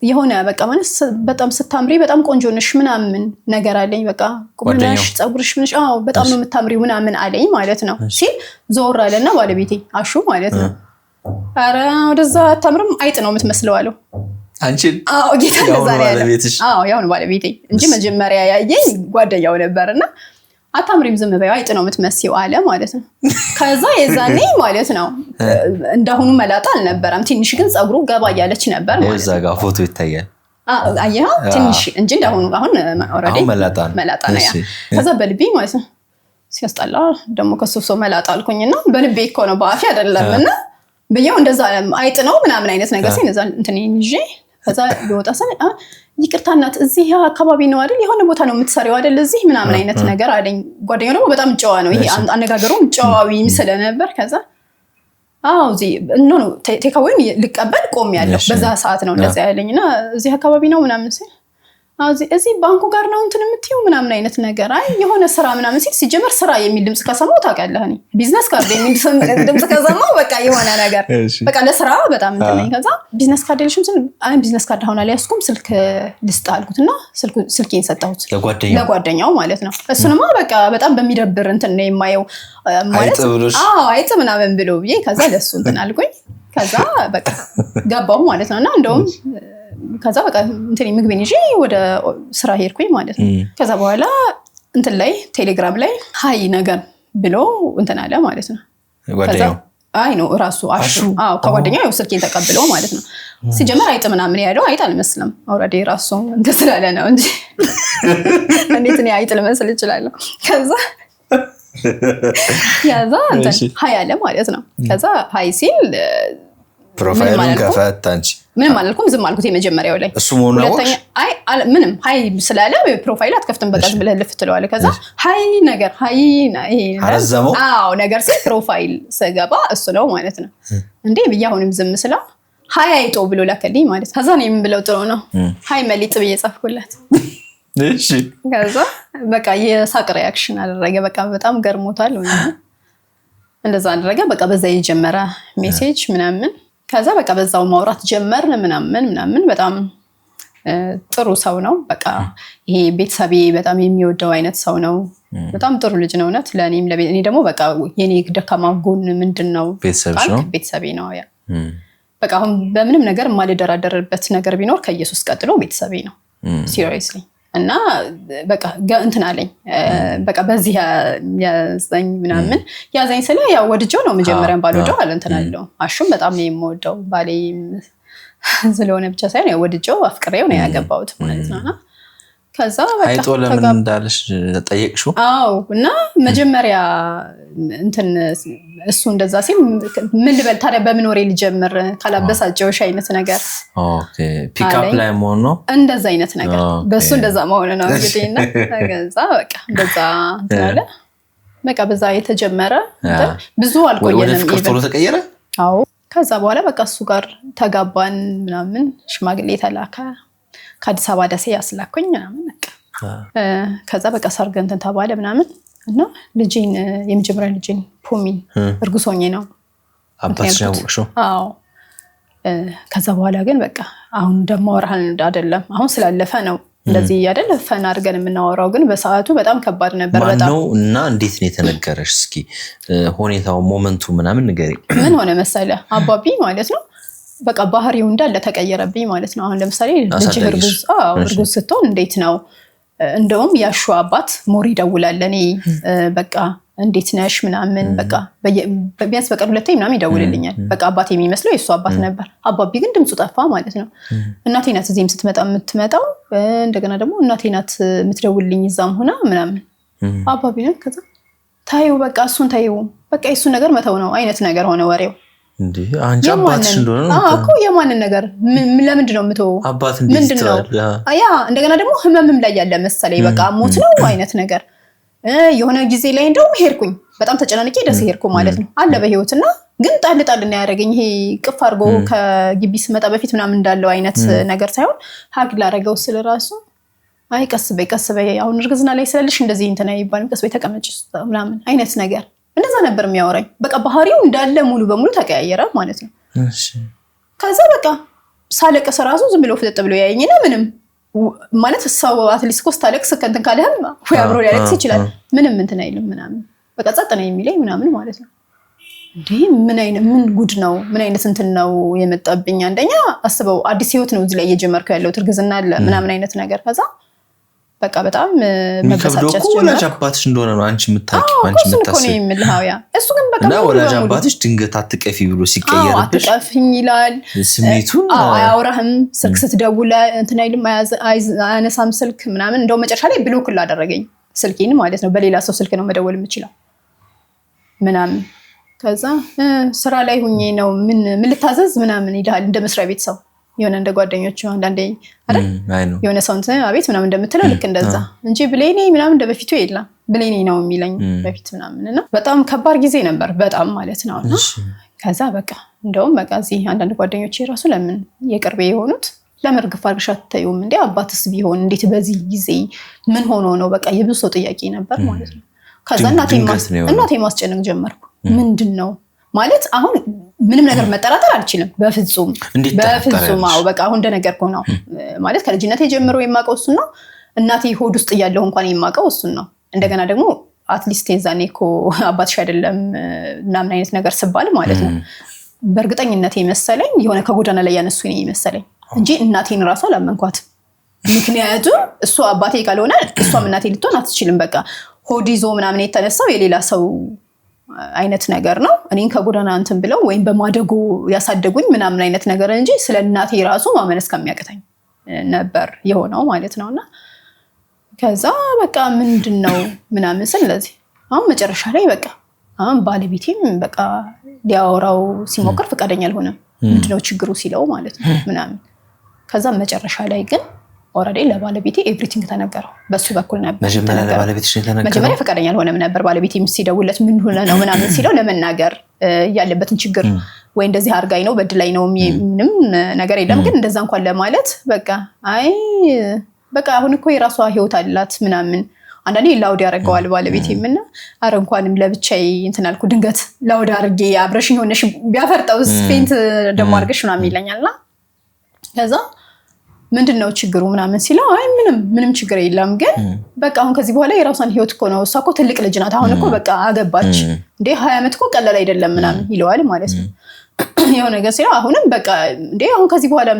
የሆነ በቃ ማለት በጣም ስታምሪ በጣም ቆንጆ ነሽ ምናምን ነገር አለኝ። በቃ ቁመናሽ ጸጉርሽ ምንሽ በጣም ነው የምታምሪው ምናምን አለኝ ማለት ነው ሲል ዞር አለና ባለቤቴ አሹ ማለት ነው አረ ወደዛ አታምርም አይጥ ነው የምትመስለው አለው። አንቺን ጌታ ለዛሬ ያለው ያው ነው ባለቤቴ እንጂ መጀመሪያ ያየኝ ጓደኛው ነበርና አታምሪም ዝም በይው አይጥ ነው የምትመስለው አለ ማለት ነው። ከዛ የዛኔ ማለት ነው እንዳሁኑ መላጣ አልነበረም። ትንሽ ግን ጸጉሩ ገባ ያለች ነበር ማለት ነው። እዛ ጋር ፎቶ ይታያል። አየህ ትንሽ እንጂ እንዳሁኑ አሁን ኦሬዲ መላጣ ነው ያ። ከዛ በልቤ ማለት ነው ሲያስጠላ ደግሞ ከሶሶ መላጣ አልኩኝና በልቤ እኮ ነው በአፌ አይደለምና በያው እንደዛ አይጥ ነው ምናምን አይነት ነገር ሲነዛ እንትን ይዤ ከዛ ልወጣ ሰለ ይቅርታ እናት እዚህ አካባቢ ነው አይደል የሆነ ቦታ ነው የምትሰሪው አይደል እዚህ ምናምን አይነት ነገር አለኝ። ጓደኛው ደግሞ በጣም ጨዋ ነው ይሄ አነጋገሩም ጨዋዊ ስለነበር ከዛ እዚህ ኖ ቴካዌን ልቀበል ቆም ያለው በዛ ሰዓት ነው እንደዛ ያለኝና እዚህ አካባቢ ነው ምናምን ሲል እዚህ ባንኩ ጋር ነው እንትን የምትይው ምናምን አይነት ነገር አይ የሆነ ስራ ምናምን ሲል ሲጀመር ስራ የሚል ድምጽ ከሰማው ታውቃለህ እኔ ቢዝነስ ካርድ የሚል ድምጽ ከሰማው በቃ የሆነ ነገር በቃ ለስራ በጣም እንትን ነኝ። ከዛ ቢዝነስ ካርድ ልሽም ስል አይ ቢዝነስ ካርድ አሁን አልያዝኩም ስልክ ልስጥ አልኩትና ስልኬን ሰጣሁት ለጓደኛው ማለት ነው። እሱንማ በቃ በጣም በሚደብር እንትን ነው የማየው ማለት አይጥ ምናምን ብሎ ብዬ ከዛ ለሱ እንትን አልኩኝ። ከዛ በቃ ገባሁ ማለት ነውና እንደውም ከዛ በቃ እንትን ምግቤን ይዤ ወደ ስራ ሄድኩኝ ማለት ነው። ከዛ በኋላ እንትን ላይ ቴሌግራም ላይ ሃይ ነገር ብሎ እንትን አለ ማለት ነው። ጓደኛው አይ ነው ራሱ አሹ ከጓደኛው ያው ስልኬን ተቀብሎ ማለት ነው። ሲጀመር አይጥ ምናምን ያለው አይጥ አልመስልም ኦሬዲ ራሱ እንትን ስላለ ነው እንጂ እንዴት ነው አይጥ ልመስል ይችላል። ከዛ ያዛ እንትን ሃይ አለ ማለት ነው። ከዛ ሃይ ሲል ፕሮፋይሉን ከፈት አንቺ ምንም አላልኩም ዝም አልኩት የመጀመሪያው ላይ እሱ ሞና ወሽ አይ ምንም ሃይ ስላለ ፕሮፋይል አትከፍትም በቃ ብለህ ልፍ ትለዋለህ። ከዛ ሃይ ነገር ሃይ አረዘመው ነገር ሲል ፕሮፋይል ስገባ እሱ ነው ማለት ነው። እንዴ ብዬ አሁንም ዝም ስለው ሃይ አይጦ ብሎ ላከልኝ ማለት ከዛ ነው የምንብለው ጥሩ ነው ሃይ መሊጥ ብዬ ጻፍኩለት። እሺ ከዛ በቃ የሳቅ ሪአክሽን አደረገ በቃ በጣም ገርሞታል ወይ እንደዛ አደረገ በቃ በዛ የጀመረ ሜሴጅ ምናምን ከዛ በቃ በዛው ማውራት ጀመርን ምናምን በጣም ጥሩ ሰው ነው። በቃ ይሄ ቤተሰቤ በጣም የሚወደው አይነት ሰው ነው። በጣም ጥሩ ልጅ ነው እውነት ለኔም እኔ ደግሞ በቃ የኔ ደካማ ጎን ምንድነው ቤተሰቤ ነው ያ በቃ አሁን በምንም ነገር ማልደራደርበት ነገር ቢኖር ከኢየሱስ ቀጥሎ ቤተሰቤ ነው ሲሪየስሊ እና በቃ እንትን አለኝ በቃ በዚህ ያዘኝ ምናምን ያዘኝ ስለ ያው ወድጄው ነው መጀመሪያም ባልወደው አለ እንትን አለው አሹም በጣም ነው የምወደው ባሌ ስለሆነ ብቻ ሳይሆን ያው ወድጄው አፍቅሬው ነው ያገባሁት ማለት ነውና ከዛ በቃ አይጦ ለምን እንዳለሽ ጠየቅሽው? እና መጀመሪያ እንትን እሱ እንደዛ ሲል ምን ልበል ታዲያ በምን ወሬ ልጀምር ካላበሳጨውሽ አይነት ነገር ኦኬ ፒክ አፕ ላይ መሆን ነው እንደዛ አይነት ነገር በሱ እንደዛ መሆን ነው እንግዲህና ከዛ በቃ እንደዛ ታለ በቃ በዛ የተጀመረ ብዙ አልቆየንም ወደ ፍቅር ቶሎ ተቀየረ። ከዛ በኋላ በቃ እሱ ጋር ተጋባን ምናምን ሽማግሌ ተላከ ከአዲስ አበባ ደሴ ያስላኩኝ ምናምን በቃ ከዛ በቃ ሰርግ እንትን ተባለ ምናምን እና ልጄን የመጀመሪያ ልጄን ፖሚን እርጉዝ ሆኜ ነው አባትሽ ያወቅሽው? ከዛ በኋላ ግን በቃ አሁን እንደማወራህ አይደለም አሁን ስላለፈ ነው እንደዚህ አይደለ ፈን አድርገን የምናወራው ግን በሰዓቱ በጣም ከባድ ነበር በጣም ነው እና እንዴት ነው የተነገረሽ እስኪ ሁኔታው ሞመንቱ ምናምን ንገሪ ምን ሆነ መሰለ አባቢ ማለት ነው በቃ ባህሪው እንዳለ ተቀየረብኝ ማለት ነው አሁን ለምሳሌ ልጅ እርጉዝ ስትሆን እንዴት ነው እንደውም ያሹ አባት ሞሪ ደውላል ለኔ በቃ እንዴት ነሽ ምናምን በቃ ቢያንስ በቀን ሁለቴ ምናምን ይደውልልኛል በቃ አባቴ የሚመስለው የሱ አባት ነበር አባቢ ግን ድምፁ ጠፋ ማለት ነው እናቴ ናት እዚህም ስትመጣው እንደገና ደግሞ እናቴ ናት የምትደውልልኝ እዛም ሆና ምናምን አባቢ ነው ከዛ ታዩ በቃ እሱን ታዩ በቃ የሱ ነገር መተው ነው አይነት ነገር ሆነ ወሬው እንዴ አንቺ አባትሽ እንደሆነ ነው እኮ የማንን ነገር ለምንድን ነው የምትው አባት እንዴት ነው ያ እንደገና ደግሞ ህመምም ላይ ያለ መሰለኝ በቃ ሞት ነው አይነት ነገር የሆነ ጊዜ ላይ እንደውም ሄድኩኝ በጣም ተጨናንቄ ደስ ሄድኩ ማለት ነው አለ በህይወትና ግን ጣል እና ያደረገኝ ይሄ ቅፍ አድርጎ ከግቢ ስመጣ በፊት ምናምን እንዳለው አይነት ነገር ሳይሆን ሀግ ላደረገው ስለራሱ አይ ቀስ በይ አሁን እርግዝና ላይ ስላለሽ እንደዚህ እንትና ይባልም ቀስ በይ ተቀመጭ ምናምን አይነት ነገር እንደዛ ነበር የሚያወራኝ በቃ ባህሪው እንዳለ ሙሉ በሙሉ ተቀያየረ ማለት ነው እሺ ከዛ በቃ ሳለቀስ ራሱ ዝም ብሎ ፍጥጥ ብሎ ያየኝና ምንም ማለት ሰው አትሊስት ኮስት አለክስ ከንተን ካለህም ወይ አብሮ ሊያለክስ ይችላል ምንም እንትን አይልም ምናምን በቃ ጸጥ ነው የሚለኝ ምናምን ማለት ነው እንዴ ምን ጉድ ነው ምን አይነት እንትን ነው የመጣብኝ አንደኛ አስበው አዲስ ህይወት ነው እዚህ ላይ እየጀመርከው ያለው ትርግዝና አለ ምናምን አይነት ነገር ከዛ በቃ በጣም መበሳጨት ጀመረ ወላጅ አባትሽ እንደሆነ ነው አንቺ የምታውቂው አንቺ የምታስቢው እሱ ግን በቃ ነው ወላጅ አባትሽ ድንገት አትቀፊ ብሎ ሲቀየርብሽ አትቀፊኝ ይላል ስሜቱን አያወራህም ስልክ ስትደውል እንትን አይልም አያነሳም ስልክ ምናምን እንደው መጨረሻ ላይ ብሎክ ላደረገኝ ስልኬን ማለት ነው በሌላ ሰው ስልክ ነው መደወል የምችለው ምናምን ከዛ ስራ ላይ ሁኜ ነው ምን ልታዘዝ ምናምን ይላል እንደ መስሪያ ቤት ሰው የሆነ እንደ ጓደኞቹ አንዳንዴ አይደል የሆነ ሰው እንትን አቤት ምናምን እንደምትለው ልክ እንደዛ እንጂ ብሌኔ ምናምን እንደበፊቱ የለም ብሌኔ ነው የሚለኝ በፊት ምናምንና በጣም ከባድ ጊዜ ነበር በጣም ማለት ነውና ከዛ በቃ እንደውም በቃ እዚህ አንዳንድ ጓደኞቼ ራሱ ለምን የቅርቤ የሆኑት ለመርግፍ አርግሻ ተዩም እንዴ አባትስ ቢሆን እንዴት በዚህ ጊዜ ምን ሆኖ ነው በቃ የብዙ ሰው ጥያቄ ነበር ማለት ነው ከዛ እናቴ ማስጨነቅ ጀመርኩ ምንድነው ማለት አሁን ምንም ነገር መጠራጠር አልችልም በፍጹም አው በቃ አሁን እንደነገርኩ ነው ማለት ከልጅነቴ ጀምሮ የማቀው እሱ ነው እናቴ ሆድ ውስጥ ያለው እንኳን የማቀው እሱ ነው እንደገና ደግሞ አትሊስት የዛኔኮ አባትሽ አይደለም ምናምን አይነት ነገር ስባል ማለት ነው በእርግጠኝነት መሰለኝ የሆነ ከጎዳና ላይ ያነሱኝ መሰለኝ እንጂ እናቴን ራሷ አላመንኳት ምክንያቱም እሱ አባቴ ካልሆነ እሷም እናቴ ልትሆን አትችልም በቃ ሆድ ይዞ ምናምን የተነሳው የሌላ ሰው አይነት ነገር ነው እኔን ከጎዳና እንትን ብለው ወይም በማደጎ ያሳደጉኝ ምናምን አይነት ነገር እንጂ ስለ እናቴ ራሱ ማመን እስከሚያቅተኝ ነበር የሆነው ማለት ነውና ከዛ በቃ ምንድነው ምናምን ስለዚህ አሁን መጨረሻ ላይ በቃ አሁን ባለቤቴም በቃ ሊያወራው ሲሞክር ፈቃደኛ አልሆነም ምንድነው ችግሩ ሲለው ማለት ነው ምናምን ከዛ መጨረሻ ላይ ግን ኦሬዲ ለባለቤቴ ኤቭሪቲንግ ተነገረው በሱ በኩል ነበር መጀመሪያ ፈቃደኛ አልሆነም ነበር ባለቤቴም ሲደውለት ምን ሆነ ነው ምናምን ሲለው ለመናገር ያለበትን ችግር ወይ እንደዚህ አርጋይ ነው በድላይ ነው ምንም ነገር የለም ግን እንደዛ እንኳን ለማለት በቃ አይ በቃ አሁን እኮ የራሷ ህይወት አላት ምናምን አንዳንዴ ላውድ ያረጋዋል ባለቤቴምና አረ እንኳንም ለብቻዬ እንትን አልኩ ድንገት ላውድ አርጌ አብረሽኝ ሆነሽ ቢያፈርጠው ስፔንት ደሞ አርገሽ ምናምን ይለኛልና ከዛ ምንድነው ችግሩ ምናምን ሲለው አይ ምንም ችግር የለም ግን በቃ አሁን ከዚህ በኋላ የራሷን ህይወት እኮ ነው እሷ እኮ ትልቅ ልጅ ናት አሁን እኮ በቃ አገባች እንዴ 20 ዓመት እኮ ቀላል አይደለም ምናምን ይለዋል ማለት ነው የሆነ ነገር ሲለው አሁንም በቃ እንዴ አሁን ከዚህ በኋላ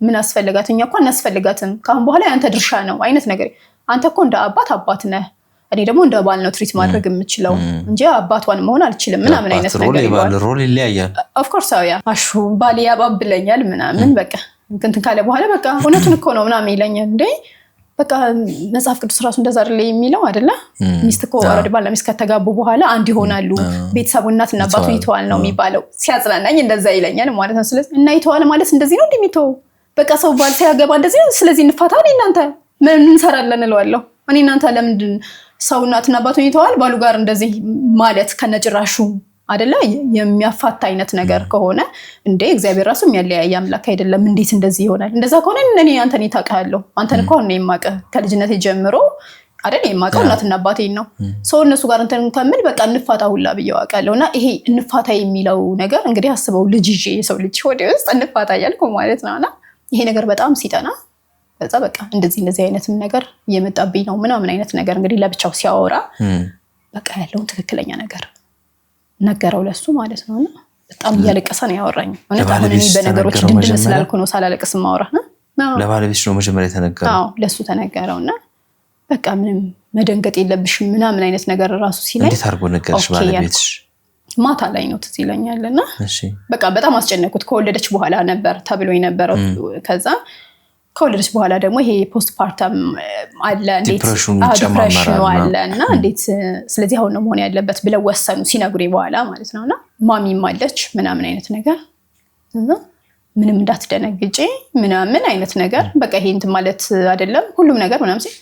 ምን አስፈልጋትኛ እኮ እናስፈልጋትም ካሁን በኋላ ያንተ ድርሻ ነው አይነት ነገር አንተ እኮ እንደ አባት ነህ እኔ ደግሞ እንደ ባል ነው ትሪት ማድረግ የምችለው እንጂ አባቷን መሆን አልችልም ምናምን አይነት ነገር ይባል ሮል ይለያያል ኦፍ ኮርስ አያ አሹ ባል ያባብለኛል ምናምን በቃ እንትን ካለ በኋላ በቃ እውነቱን እኮ ነው ምናምን ይለኛል እንዴ በቃ መጽሐፍ ቅዱስ ራሱ እንደዛ አይደለ የሚለው አይደለ ሚስት እኮ አረድ ባልና ሚስት ከተጋቡ በኋላ አንድ ይሆናሉ ቤተሰቡ እናትና አባቱ ይተዋል ነው የሚባለው ሲያጽናናኝ እንደዛ ይለኛል ማለት ነው ስለዚህ እና ይተዋል ማለት እንደዚህ ነው እንደሚተው በቃ ሰው ባል ሲያገባ እንደዚህ ነው ስለዚህ እንፋታ እናንተ ምን እንሰራለን እለዋለሁ እኔ እናንተ ለምንድን ሰው እናትና አባቱ ይተዋል ባሉ ጋር እንደዚህ ማለት ከነጭራሹ አይደለ የሚያፋታ አይነት ነገር ከሆነ እንዴ እግዚአብሔር ራሱ የሚያለያይ አምላክ አይደለም እንዴት እንደዚህ ይሆናል እንደዛ ከሆነ እኔ አንተን ይታቀሃለሁ አንተን እኮ ነው የማቀ ከልጅነቴ ጀምሮ አይደል የማውቀው እናትና አባቴን ነው ሰው እነሱ ጋር እንትን ከምን በቃ እንፋታ ሁላ ብየው አውቃለሁና ይሄ እንፋታ የሚለው ነገር እንግዲህ አስበው ልጅ ይዤ የሰው ልጅ ወደ ውስጥ እንፋታ ያልኩ ማለት ነውና ይሄ ነገር በጣም ሲጠና ከዛ በቃ እንደዚህ አይነት ነገር እየመጣብኝ ነው ምናምን አይነት ነገር እንግዲህ ለብቻው ሲያወራ በቃ ያለውን ትክክለኛ ነገር ነገረው ለሱ ማለት ነውና በጣም እያለቀሰ ነው ያወራኝ እውነት አሁን እኔ በነገሮች ድንድን ስላልኩ ነው ሳላለቅስ ማውራ ለባለቤትሽ ነው መጀመሪያ ተነገረው አዎ ለሱ ተነገረውና በቃ ምንም መደንገጥ የለብሽም ምናምን አይነት ነገር ራሱ ሲለኝ እንዴት አርጎ ነገርሽ ባለቤትሽ ማታ ላይ ነው ትዝ ይለኛልና እሺ በቃ በጣም አስጨነቁት ከወለደች በኋላ ነበር ተብሎ የነበረው ከዛ ከወለደች በኋላ ደግሞ ይሄ ፖስት ፓርተም አለ እንዴት ዲፕሬሽኑ አለና እንዴት ስለዚህ አሁን ነው መሆን ያለበት ብለው ወሰኑ ሲነግሩኝ በኋላ ማለት ነውና ማሚም አለች ምናምን አይነት ነገር ምንም እንዳትደነግጪ ምናምን አይነት ነገር በቃ ይሄ እንት ማለት አይደለም ሁሉም ነገር ምናምን ሲል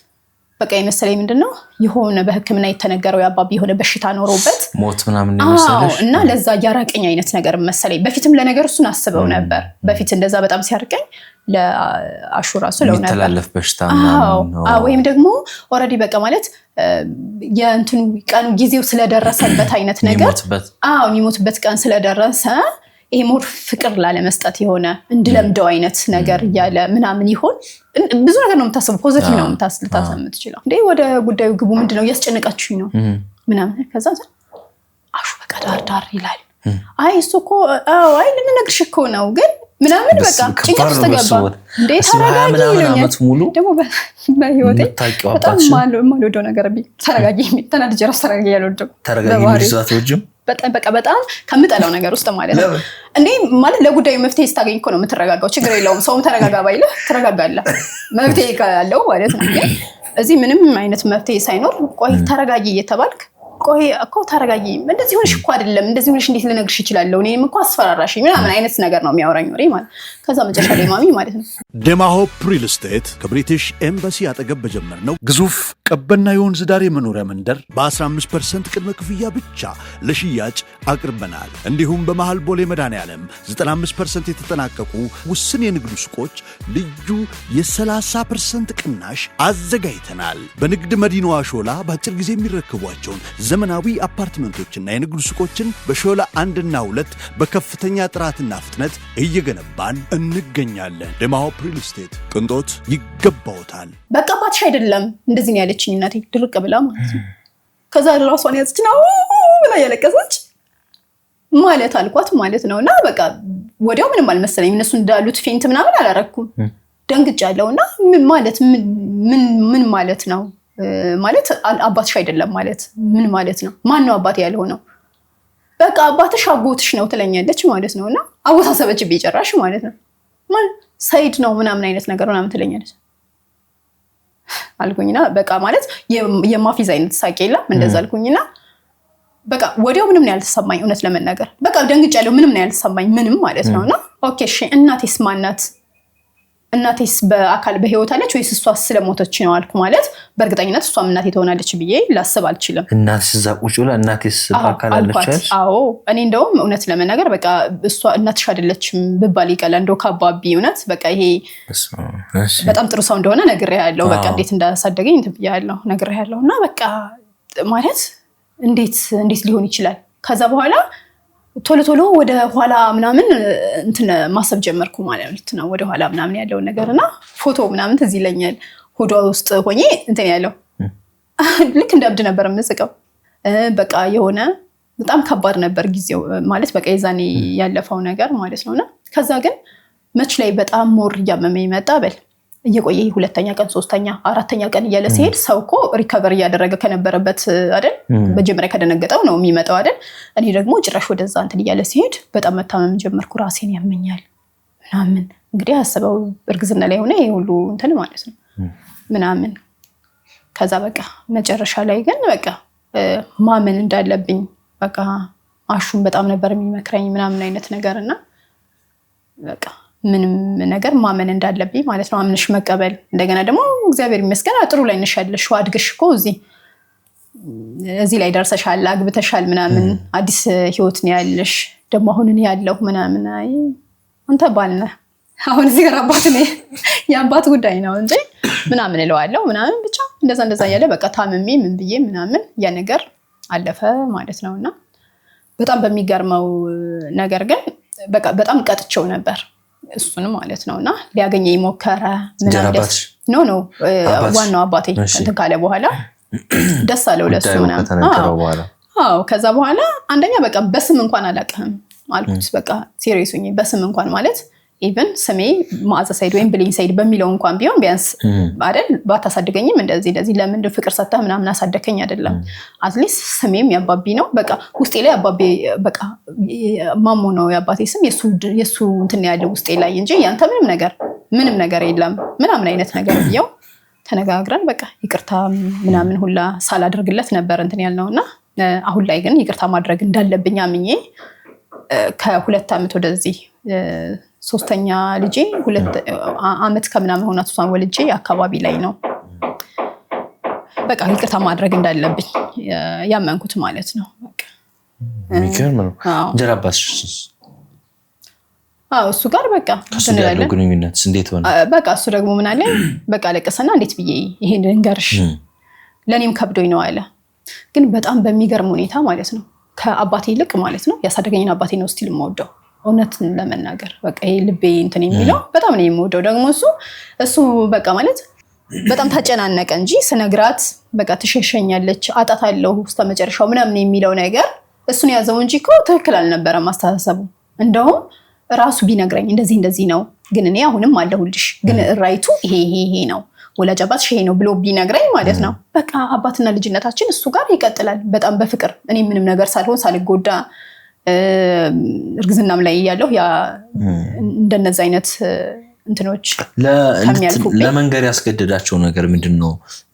በቃ የመሰለኝ ምንድነው የሆነ በህክምና የተነገረው ያባቢ የሆነ በሽታ ኖሮበት ሞት ምናምን ይመስልሽ እና ለዛ ያራቀኝ አይነት ነገር መሰለኝ በፊትም ለነገር እሱን አስበው ነበር በፊት እንደዛ በጣም ሲያርቀኝ ለአሹራ ስለሆነ ነበር ተላለፍ በሽታ ምናምን ወይም ደግሞ ኦሬዲ በቃ ማለት የእንትኑ ቀኑ ጊዜው ስለደረሰበት አይነት ነገር የሚሞትበት ቀን ስለደረሰ ይሄ ሞር ፍቅር ላለመስጠት የሆነ እንድለምደው አይነት ነገር ያለ ምናምን ይሆን ብዙ ነገር ነው የምታስበው ፖዚቲቭ ነው የምታስልታሰብ የምትችለው እንዴ ወደ ጉዳዩ ግቡ ምንድነው ያስጨነቃችሁኝ ነው ምናምን ከዛ አሹ በቃ ዳር ይላል አይ እሱ እኮ አይ ልንነግርሽ እኮ ነው ግን ምናምን በቃ ጭንቀት ውስጥ ገባ እንዴ ተረጋጊ ይሉኛል ደግሞ በህይወቴ በጣም ማልወደው ነገር ቢ ተረጋጊ ተናድጄ ራስ ተረጋጊ ያልወደው ተረጋጊ ልጅቷቶጅም በጣም ከምጠላው ነገር ውስጥ ማለት ነው እንዴ ማለት ለጉዳዩ መፍትሄ ስታገኝ እኮ ነው የምትረጋጋው ችግር የለውም ሰውም ተረጋጋ ባይልህ ትረጋጋለህ መፍትሄ ካለው ማለት ነው ግን እዚህ ምንም አይነት መፍትሄ ሳይኖር ቆይ ተረጋጊ እየተባልክ ቆይ እኮ ተረጋጊ እንደዚህ ሆነሽ እኮ አይደለም እንደዚህ ሆነሽ እንዴት ልነግርሽ ይችላልው እኔም እኮ አስፈራራሽ ምናምን አይነት ነገር ነው የሚያወራኝ ወሬ ማለት ከዛ መጨረሻ ላይ ማሚ ማለት ነው ደማሆፕ ሪል ስቴት ከብሪቲሽ ኤምባሲ አጠገብ በጀመርነው ግዙፍ ቀበና የወንዝ ዳር የመኖሪያ መንደር በ15% ቅድመ ክፍያ ብቻ ለሽያጭ አቅርበናል። እንዲሁም በመሃል ቦሌ መድኃኔዓለም 95% የተጠናቀቁ ውስን የንግድ ሱቆች ልዩ የ30% ቅናሽ አዘጋጅተናል። በንግድ መዲናዋ ሾላ በአጭር ጊዜ የሚረከቧቸውን ዘመናዊ አፓርትመንቶችና የንግድ ሱቆችን በሾላ 1 እና 2 በከፍተኛ ጥራትና ፍጥነት እየገነባን እንገኛለን። ደማሆፕ ሪል ስቴት ቅንጦት ይገባውታል። በቃ ባትሽ አይደለም እንደዚህ ነው ያለችኝ እናቴ ድርቅ ብላ ማለት ነው ከዛ ራሷን ያዘች ነው ብላ ያለቀሰች ማለት አልኳት ማለት ነውና በቃ ወዲያው ምንም አልመሰለኝ እነሱ እንዳሉት ፌንት ምናምን አላረኩም ደንግጫለሁና ምን ማለት ነው ማለት አባትሽ አይደለም ማለት ምን ማለት ነው ማን ነው አባቴ ያለው ነው በቃ አባትሽ አጎትሽ ነው ትለኛለች ማለት ነውና አወሳሰበች ቢጨራሽ ማለት ነው ማለት ሰይድ ነው ምናምን አይነት ነገር ምናምን ትለኛለች አልኩኝና በቃ ማለት የማፊዝ አይነት ሳቅ የለም እንደዛ አልኩኝና በቃ ወዲያው ምንም ነው ያልተሰማኝ እውነት ለመናገር በቃ ደንግጫለሁ ምንም ነው ያልተሰማኝ ምንም ማለት ነውና ኦኬ እሺ እናቴስ ማናት እናቴስ በአካል በህይወት አለች ወይስ እሷ ስለሞተች ነው አልኩ ማለት በእርግጠኝነት እሷም እናቴ ትሆናለች ብዬ ላስብ አልችልም እናትስ እዛ ቁጭ ብላ እናቴስ በአካል አለች አዎ እኔ እንደውም እውነት ለመናገር በቃ እሷ እናትሽ አይደለችም ብባል ይቀላል እንደው ካባቢ እውነት በቃ ይሄ በጣም ጥሩ ሰው እንደሆነ ነግሬሃለሁ በቃ እንዴት እንዳሳደገኝ ትብያለሁ ነግሬሃለሁና በቃ ማለት እንዴት ሊሆን ይችላል ከዛ በኋላ ቶሎ ወደ ኋላ ምናምን እንትን ማሰብ ጀመርኩ ማለት ነው ወደ ኋላ ምናምን ያለው ነገርና ፎቶ ምናምን ትዝ ይለኛል ሆዷ ውስጥ ሆኜ እንትን ያለው ልክ እንደብድ ነበር የምስቀው በቃ የሆነ በጣም ከባድ ነበር ጊዜው ማለት በቃ የዛኔ ያለፈው ነገር ማለት ነውና ከዛ ግን መች ላይ በጣም ሞር ያመመኝ መጣ በል እየቆየ ሁለተኛ ቀን ሶስተኛ አራተኛ ቀን እያለ ሲሄድ ሰውኮ ሪከቨር ያደረገ ከነበረበት አይደል በመጀመሪያ ከደነገጠው ነው የሚመጣው አይደል እኔ ደግሞ ጭራሽ ወደዛ እንትን እያለ ሲሄድ በጣም መታመም ጀመርኩ ራሴን ያመኛል ምናምን እንግዲህ አስበው እርግዝና ላይ ሆነ ይሄ ሁሉ እንትን ማለት ነው ምናምን ከዛ በቃ መጨረሻ ላይ ግን በቃ ማመን እንዳለብኝ በቃ አሹን በጣም ነበር የሚመክረኝ ምናምን አይነት ነገርና በቃ ምንም ነገር ማመን እንዳለብኝ ማለት ነው አምንሽ መቀበል እንደገና ደግሞ እግዚአብሔር ይመስገን ጥሩ ላይ ነሻለሽ አድግሽ እኮ እዚህ ላይ ደርሰሻል አግብተሻል ምናምን አዲስ ህይወት ነው ያለሽ ደግሞ አሁን እኔ ያለው ምናምን አይ አንተ ባልነ አሁን እዚህ ጋር አባት ነው የአባት ጉዳይ ነው እንጂ ምናምን እለዋለሁ ምናምን ብቻ እንደዛ ያለ በቃ ታምሜ ምን ብዬ ምናምን ያ ነገር አለፈ ማለት ነውና በጣም በሚገርመው ነገር ግን በቃ በጣም ቀጥቼው ነበር እሱን ማለት ነውና ሊያገኘኝ ሞከረ ምናምን ኖ ዋናው አባቴ እንትን ካለ በኋላ ደስ አለው ለሱ ምናምን አዎ ከዛ በኋላ አንደኛ በቃ በስም እንኳን አላቀህም አልኩት በቃ ሲሪየስሊ በስም እንኳን ማለት ኢቭን ስሜ ማዕዛ ሰይድ ወይም ብሌን ሰይድ በሚለው እንኳን ቢሆን ቢያንስ አይደል ባታሳድገኝም እንደዚህ ለምን ፍቅር ሰጥተህ ምናምን አሳደከኝ አይደለም አትሊስት ስሜም ያባቢ ነው በቃ ውስጤ ላይ አባቢ በቃ ማሞ ነው ያባቴ ስም የሱ እንትን ያለው ውስጤ ላይ እንጂ ያንተ ምንም ነገር የለም ምናምን አይነት ነገር ይው ተነጋግረን በቃ ይቅርታ ምናምን ሁላ ሳላደርግለት ነበር እንትን ያልነውና አሁን ላይ ግን ይቅርታ ማድረግ እንዳለብኝ አምኜ ከ2 አመት ወደዚህ ሶስተኛ ልጄ 2 አመት ከምናምን ሆናት እሷን ወልጄ አካባቢ ላይ ነው በቃ ይቅርታ ማድረግ እንዳለብኝ ያመንኩት ማለት ነው በቃ የሚገርም ነው ጀራባስ እሱ ጋር በቃ ያለው ግንኙነት እንዴት ሆነ በቃ እሱ ደግሞ ምን አለ በቃ ለቀሰና እንዴት ብዬ ይሄን እንገርሽ ለኔም ከብዶኝ ነው አለ ግን በጣም በሚገርም ሁኔታ ማለት ነው ከአባቴ ይልቅ ማለት ነው ያሳደገኝን አባቴ ነው ስቲል የምወደው እውነትን ለመናገር በቃ ይሄ ልቤ እንትን የሚለው በጣም ነው የምወደው ደግሞ እሱ በቃ ማለት በጣም ታጨናነቀ እንጂ ስነግራት በቃ ትሸሸኛለች አጣታለሁ እስከመጨረሻው ምናምን የሚለው ነገር እሱን ያዘው እንጂ እኮ ትክክል አልነበረም አስተሳሰቡ እንደውም ራሱ ቢነግረኝ እንደዚህ ነው ግን እኔ አሁንም አለሁልሽ ግን ራይቱ ይሄ ነው ወላጅ አባትሽ ይሄ ነው ብሎ ቢነግረኝ ማለት ነው በቃ አባትና ልጅነታችን እሱ ጋር ይቀጥላል በጣም በፍቅር እኔ ምንም ነገር ሳልሆን ሳልጎዳ እርግዝናም ላይ ያለው ያ እንደነዛ አይነት እንትኖች ለመንገር ያስገደዳቸው ነገር ምንድነው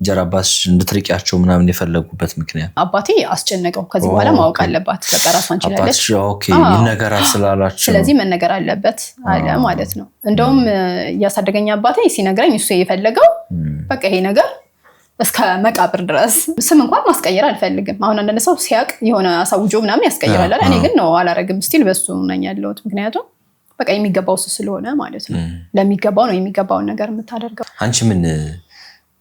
ጀራባስ እንድትርቂያቸው ምናምን የፈለጉበት ምክንያት አባቴ አስጨነቀው ከዚህ በኋላ ማወቅ አለባት በቃ ራሷን ችላለች ኦኬ ይነገራል ስላላችሁ ስለዚህ መነገር አለበት አለ ማለት ነው እንደውም ያሳደገኝ አባቴ ሲነግረኝ እሱ የፈለገው በቃ ይሄ ነገር እስከ መቃብር ድረስ ስም እንኳን ማስቀየር አልፈልግም አሁን አንድ ሰው ሲያቅ የሆነ አሳውጆ ምናምን ያስቀይራል እኔ ግን ነው አላረግም ስቲል በሱ ነኝ ያለሁት ምክንያቱም በቃ የሚገባው ስለሆነ ማለት ነው ለሚገባው ነው የሚገባውን ነገር የምታደርገው አንቺ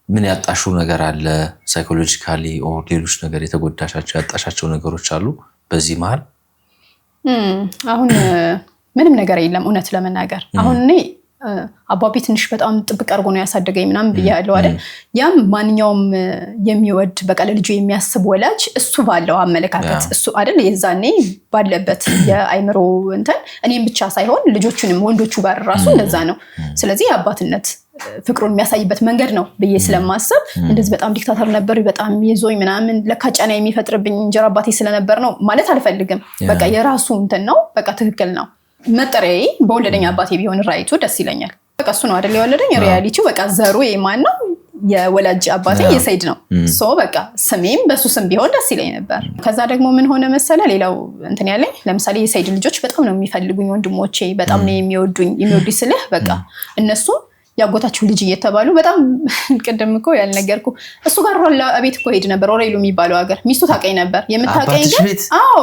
ምን ያጣሽው ነገር አለ ሳይኮሎጂካሊ ኦር ሌሎች ነገር የተጎዳሻቸው ያጣሻቸው ነገሮች አሉ በዚህ መሃል አሁን ምንም ነገር የለም እውነት ለመናገር አሁን እኔ አባቢ ትንሽ በጣም ጥብቅ አድርጎ ነው ያሳደገኝ ምናምን ብያለሁ አይደል ያም ማንኛውም የሚወድ በቃ ለልጁ የሚያስብ ወላጅ እሱ ባለው አመለካከት እሱ አይደል የዛኔ ባለበት የአይምሮ እንትን እኔም ብቻ ሳይሆን ልጆቹንም ወንዶቹ ጋር ራሱ እንደዛ ነው ስለዚህ አባትነት ፍቅሩን የሚያሳይበት መንገድ ነው ብዬ ስለማስብ እንደዚህ በጣም ዲክታተር ነበር በጣም ይዞኝ ምናምን ለካጫና የሚፈጥርብኝ እንጀራ አባቴ ስለነበር ነው ማለት አልፈልግም በቃ የራሱ እንትን ነው በቃ ትክክል ነው መጠሪያዬ በወለደኝ አባቴ ቢሆን ራይቱ ደስ ይለኛል በቃ እሱ ነው አይደል የወለደኝ ሪያሊቲው በቃ ዘሩ የማን ነው የወላጅ አባቴ የሰይድ ነው ሶ በቃ ስሜም በሱ ስም ቢሆን ደስ ይለኝ ነበር ከዛ ደግሞ ምን ሆነ መሰለ ሌላው እንትን ያለኝ ለምሳሌ የሰይድ ልጆች በጣም ነው የሚፈልጉኝ ወንድሞቼ በጣም ነው የሚወዱኝ ስልህ በቃ እነሱ ያጎታችሁ ልጅ እየተባሉ በጣም ቅድም እኮ ያልነገርኩ እሱ ጋር አቤት እኮ ሄድ ነበር ወሬሉ የሚባለው ሀገር ሚስቱ ታቀኝ ነበር የምታቀኝ ግን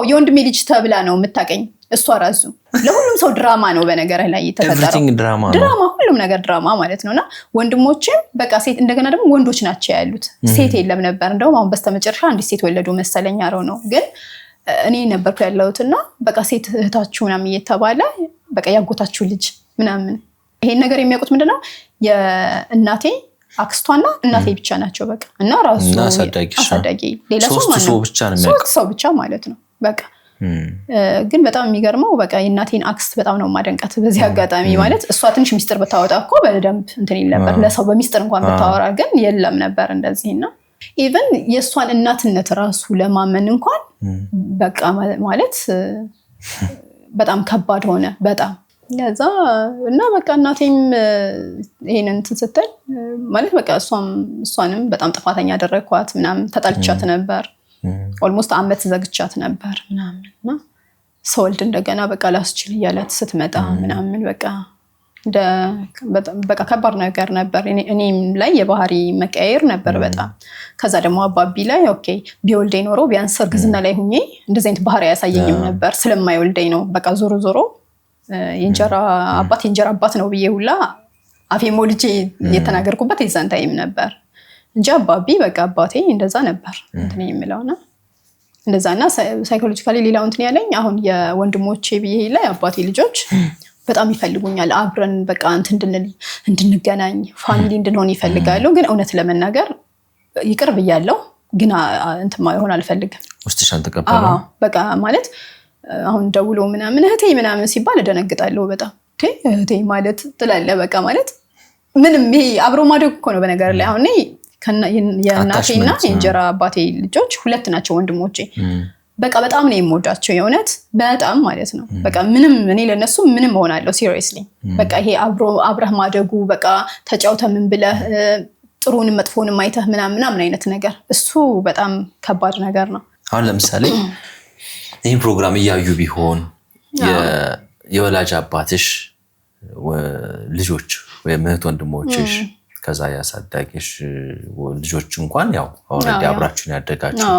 የወንድሜ ልጅ ተብላ ነው የምታቀኝ እሷ ራሱ ለሁሉም ሰው ድራማ ነው በነገርህ ላይ የተፈጠረው ድራማ ሁሉም ነገር ድራማ ማለት ነውና ወንድሞችም በቃ ሴት እንደገና ደግሞ ወንዶች ናቸው ያሉት ሴት የለም ነበር እንደውም አሁን በስተመጨረሻ አንዲት ሴት ወለዱ መሰለኝ አረው ነው ግን እኔ ነበርኩ ያለሁትና በቃ ሴት እህታችሁ ምናምን እየተባለ በቃ ያጎታችሁ ልጅ ምናምን ይሄን ነገር የሚያውቁት ምንድነው የእናቴ አክስቷና እናቴ ብቻ ናቸው በቃ እና ራሱ አሳዳጊ ሌላ ሰው ብቻ ማለት ነው በቃ ግን በጣም የሚገርመው በቃ የእናቴን አክስት በጣም ነው ማደንቃት በዚህ አጋጣሚ ማለት እሷ ትንሽ ሚስጥር ብታወጣ እኮ በደንብ እንትን ይል ነበር ለሰው በሚስጥር እንኳን ብታወራ ግን የለም ነበር እንደዚህና ኢቭን የእሷን እናትነት ራሱ ለማመን እንኳን በቃ ማለት በጣም ከባድ ሆነ በጣም ለዛ እና በቃ እናቴም ይሄንን እንትን ስትል ማለት በቃ እሷንም በጣም ጥፋተኛ አደረኳት ምናምን ተጣልቻት ነበር ኦልሞስት አመት ዘግቻት ነበር ምናምንና ሰውልድ እንደገና በቃ ላስችል እያላት ስትመጣ ምናምን በቃ ከባድ ነገር ነበር እኔም ላይ የባህሪ መቀያየር ነበር በጣም ከዛ ደግሞ አባቢ ላይ ኦኬ ቢወልደኝ ኖሮ ቢያንስ እርግዝና ላይ ሁኜ እንደዚህ አይነት ባህሪ ያሳየኝም ነበር ስለማይወልደኝ ነው በቃ ዞሮ የእንጀራ አባት ነው ብዬ ሁላ አፌ ሞልቼ የተናገርኩበት የዛን ታይም ነበር እንጂ አባቢ በቃ አባቴ እንደዛ ነበር እንትን የሚለውና እንደዛና ሳይኮሎጂካሊ ሌላው እንትን ያለኝ አሁን የወንድሞቼ ብዬ ላይ አባቴ ልጆች በጣም ይፈልጉኛል አብረን በቃ እንድንገናኝ ፋሚሊ እንድንሆን ይፈልጋሉ ግን እውነት ለመናገር ይቅርብ ያለው ግን እንትን ማይሆን አልፈልግም ውስጥሻን ተቀበለው በቃ ማለት አሁን ደውሎ ምናምን እህቴ ምናምን ሲባል እደነግጣለሁ በጣም እህቴ ማለት ትላለ በቃ ማለት ምንም ይሄ አብሮ ማደግ እኮ ነው በነገር ላይ አሁን የእናቴና የእንጀራ አባቴ ልጆች ሁለት ናቸው ወንድሞቼ በቃ በጣም ነው የምወዳቸው የእውነት በጣም ማለት ነው በቃ ምንም እኔ ለነሱ ምንም ሆናለሁ ሲሪየስሊ በቃ ይሄ አብረህ ማደጉ በቃ ተጫውተህ ምን ብለህ ጥሩንም መጥፎንም አይተህ ምናምን አይነት ነገር እሱ በጣም ከባድ ነገር ነው አሁን ለምሳሌ ይሄን ፕሮግራም እያዩ ቢሆን የወላጅ አባትሽ ልጆች ወይ እህት ወንድሞችሽ ከዛ ያሳዳጊሽ ልጆች እንኳን ያው ኦሬዲ አብራችሁን ያደጋችሁ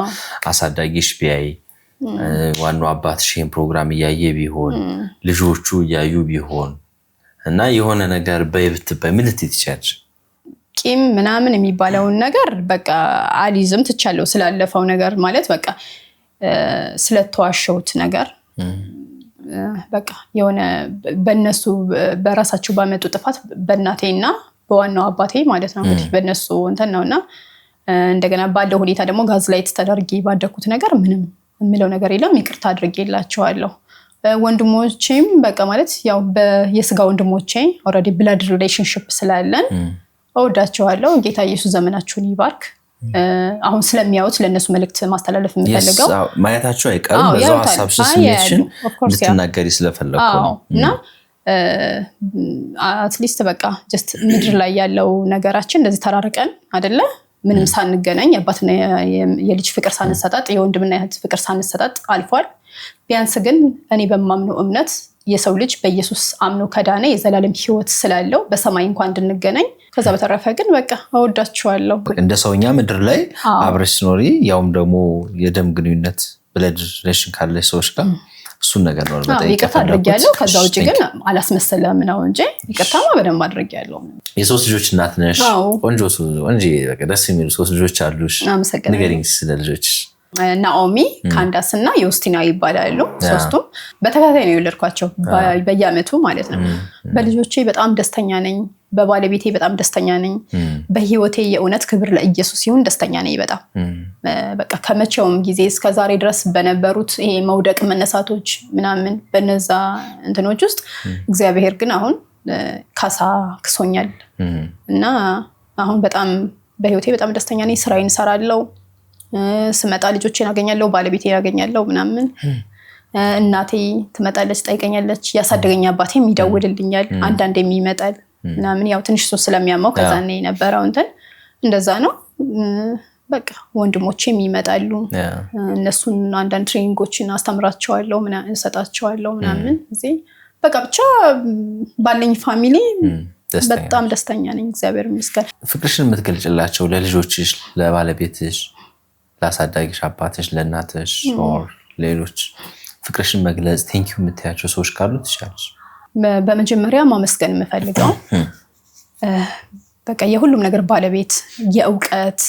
አሳዳጊሽ ቢያይ ዋናው አባትሽ ይሄን ፕሮግራም እያየ ቢሆን ልጆቹ እያዩ ቢሆን እና የሆነ ነገር በይብትበይ ምን ልትይቻለሽ ቂም ምናምን የሚባለውን ነገር በቃ አሊዝም ትቻለው ስላለፈው ነገር ማለት በቃ ስለተዋሸውት ነገር በቃ የሆነ በእነሱ በራሳቸው ባመጡ ጥፋት በእናቴና በዋናው አባቴ ማለት ነው እንግዲህ በእነሱ እንትን ነውና እንደገና ባለው ሁኔታ ደግሞ ጋዝ ላይ ተደርጌ ባደኩት ነገር ምንም የሚለው ነገር የለም ይቅርታ አድርጌላቸዋለሁ ወንድሞቼም በቃ ማለት ያው የስጋ ወንድሞቼ ኦሬዲ ብለድ ሪሌሽንሺፕ ስላለን እወዳቸዋለሁ ጌታ ኢየሱስ ዘመናችሁን ይባርክ አሁን ስለሚያዩት ለነሱ መልእክት ማስተላለፍ የምፈልገው ማየታቸው አይቀርም በዛው ሐሳብሽ ስሜትሽን ልትናገሪ ስለፈለኩ ነውና አትሊስት በቃ ጀስት ምድር ላይ ያለው ነገራችን እንደዚህ ተራርቀን አይደለ ምንም ሳንገናኝ አባትና የልጅ ፍቅር ሳንሰጣጥ የወንድምና የእህት ፍቅር ሳንሰጣጥ አልፏል ቢያንስ ግን እኔ በማምነው እምነት የሰው ልጅ በኢየሱስ አምኖ ከዳነ የዘላለም ህይወት ስላለው በሰማይ እንኳን እንድንገናኝ ከዛ በተረፈ ግን በቃ እወዳችኋለሁ እንደ ሰውኛ ምድር ላይ አብረሽ ኖሪ ያውም ደግሞ የደም ግንኙነት ብለድ ሪሌሽን ካለ ሰዎች ጋር እሱን ነገር ነው በጣም ይቅርታ አድርጌያለሁ ከዛ ውጪ ግን አላስመሰለም ነው እንጂ ይቅርታማ በደንብ አድርጌያለሁ የሶስት ልጆች እናት ነሽ ቆንጆ ወንጂ በቃ ደስ የሚሉ ሶስት ልጆች አሉሽ ንገሪኝ ስለ ልጆች ናኦሚ ካንዳስ እና ዮስቲና ይባላሉ ሶስቱም በተከታታይ ነው የወለድኳቸው በየአመቱ ማለት ነው በልጆቼ በጣም ደስተኛ ነኝ በባለቤቴ በጣም ደስተኛ ነኝ በህይወቴ የእውነት ክብር ለኢየሱስ ይሁን ደስተኛ ነኝ በጣም በቃ ከመቼውም ጊዜ እስከ ዛሬ ድረስ በነበሩት ይሄ መውደቅ መነሳቶች ምናምን በነዛ እንትኖች ውስጥ እግዚአብሔር ግን አሁን ካሳ ክሶኛል እና አሁን በጣም በህይወቴ በጣም ደስተኛ ነኝ ስራዬን እሰራለሁ ስመጣ ልጆቼን አገኛለሁ ባለቤቴን አገኛለሁ ምናምን እናቴ ትመጣለች ጠይቀኛለች ያሳደገኛ አባቴም ይደውልልኛል አንዳንዴ የሚመጣል ምናምን ያው ትንሽ ሶ ስለሚያመው ከዛኔ የነበረው እንትን እንደዛ ነው በቃ ወንድሞቼም ይመጣሉ እነሱን አንዳንድ ትሬኒንጎችን አስተምራቸዋለሁ ምናምን እንሰጣቸዋለሁ ምናምን እዚህ በቃ ብቻ ባለኝ ፋሚሊ በጣም ደስተኛ ነኝ እግዚአብሔር ይመስገን ፍቅርሽን የምትገልጭላቸው ለልጆችሽ ለባለቤትሽ ላሳዳጊሽ አባትሽ ለእናትሽ ኦር ሌሎች ፍቅርሽን መግለጽ ቴንኪው የምትያቸው ሰዎች ካሉ ትችላለሽ በመጀመሪያ ማመስገን የምፈልገው በቃ የሁሉም ነገር ባለቤት የእውቀት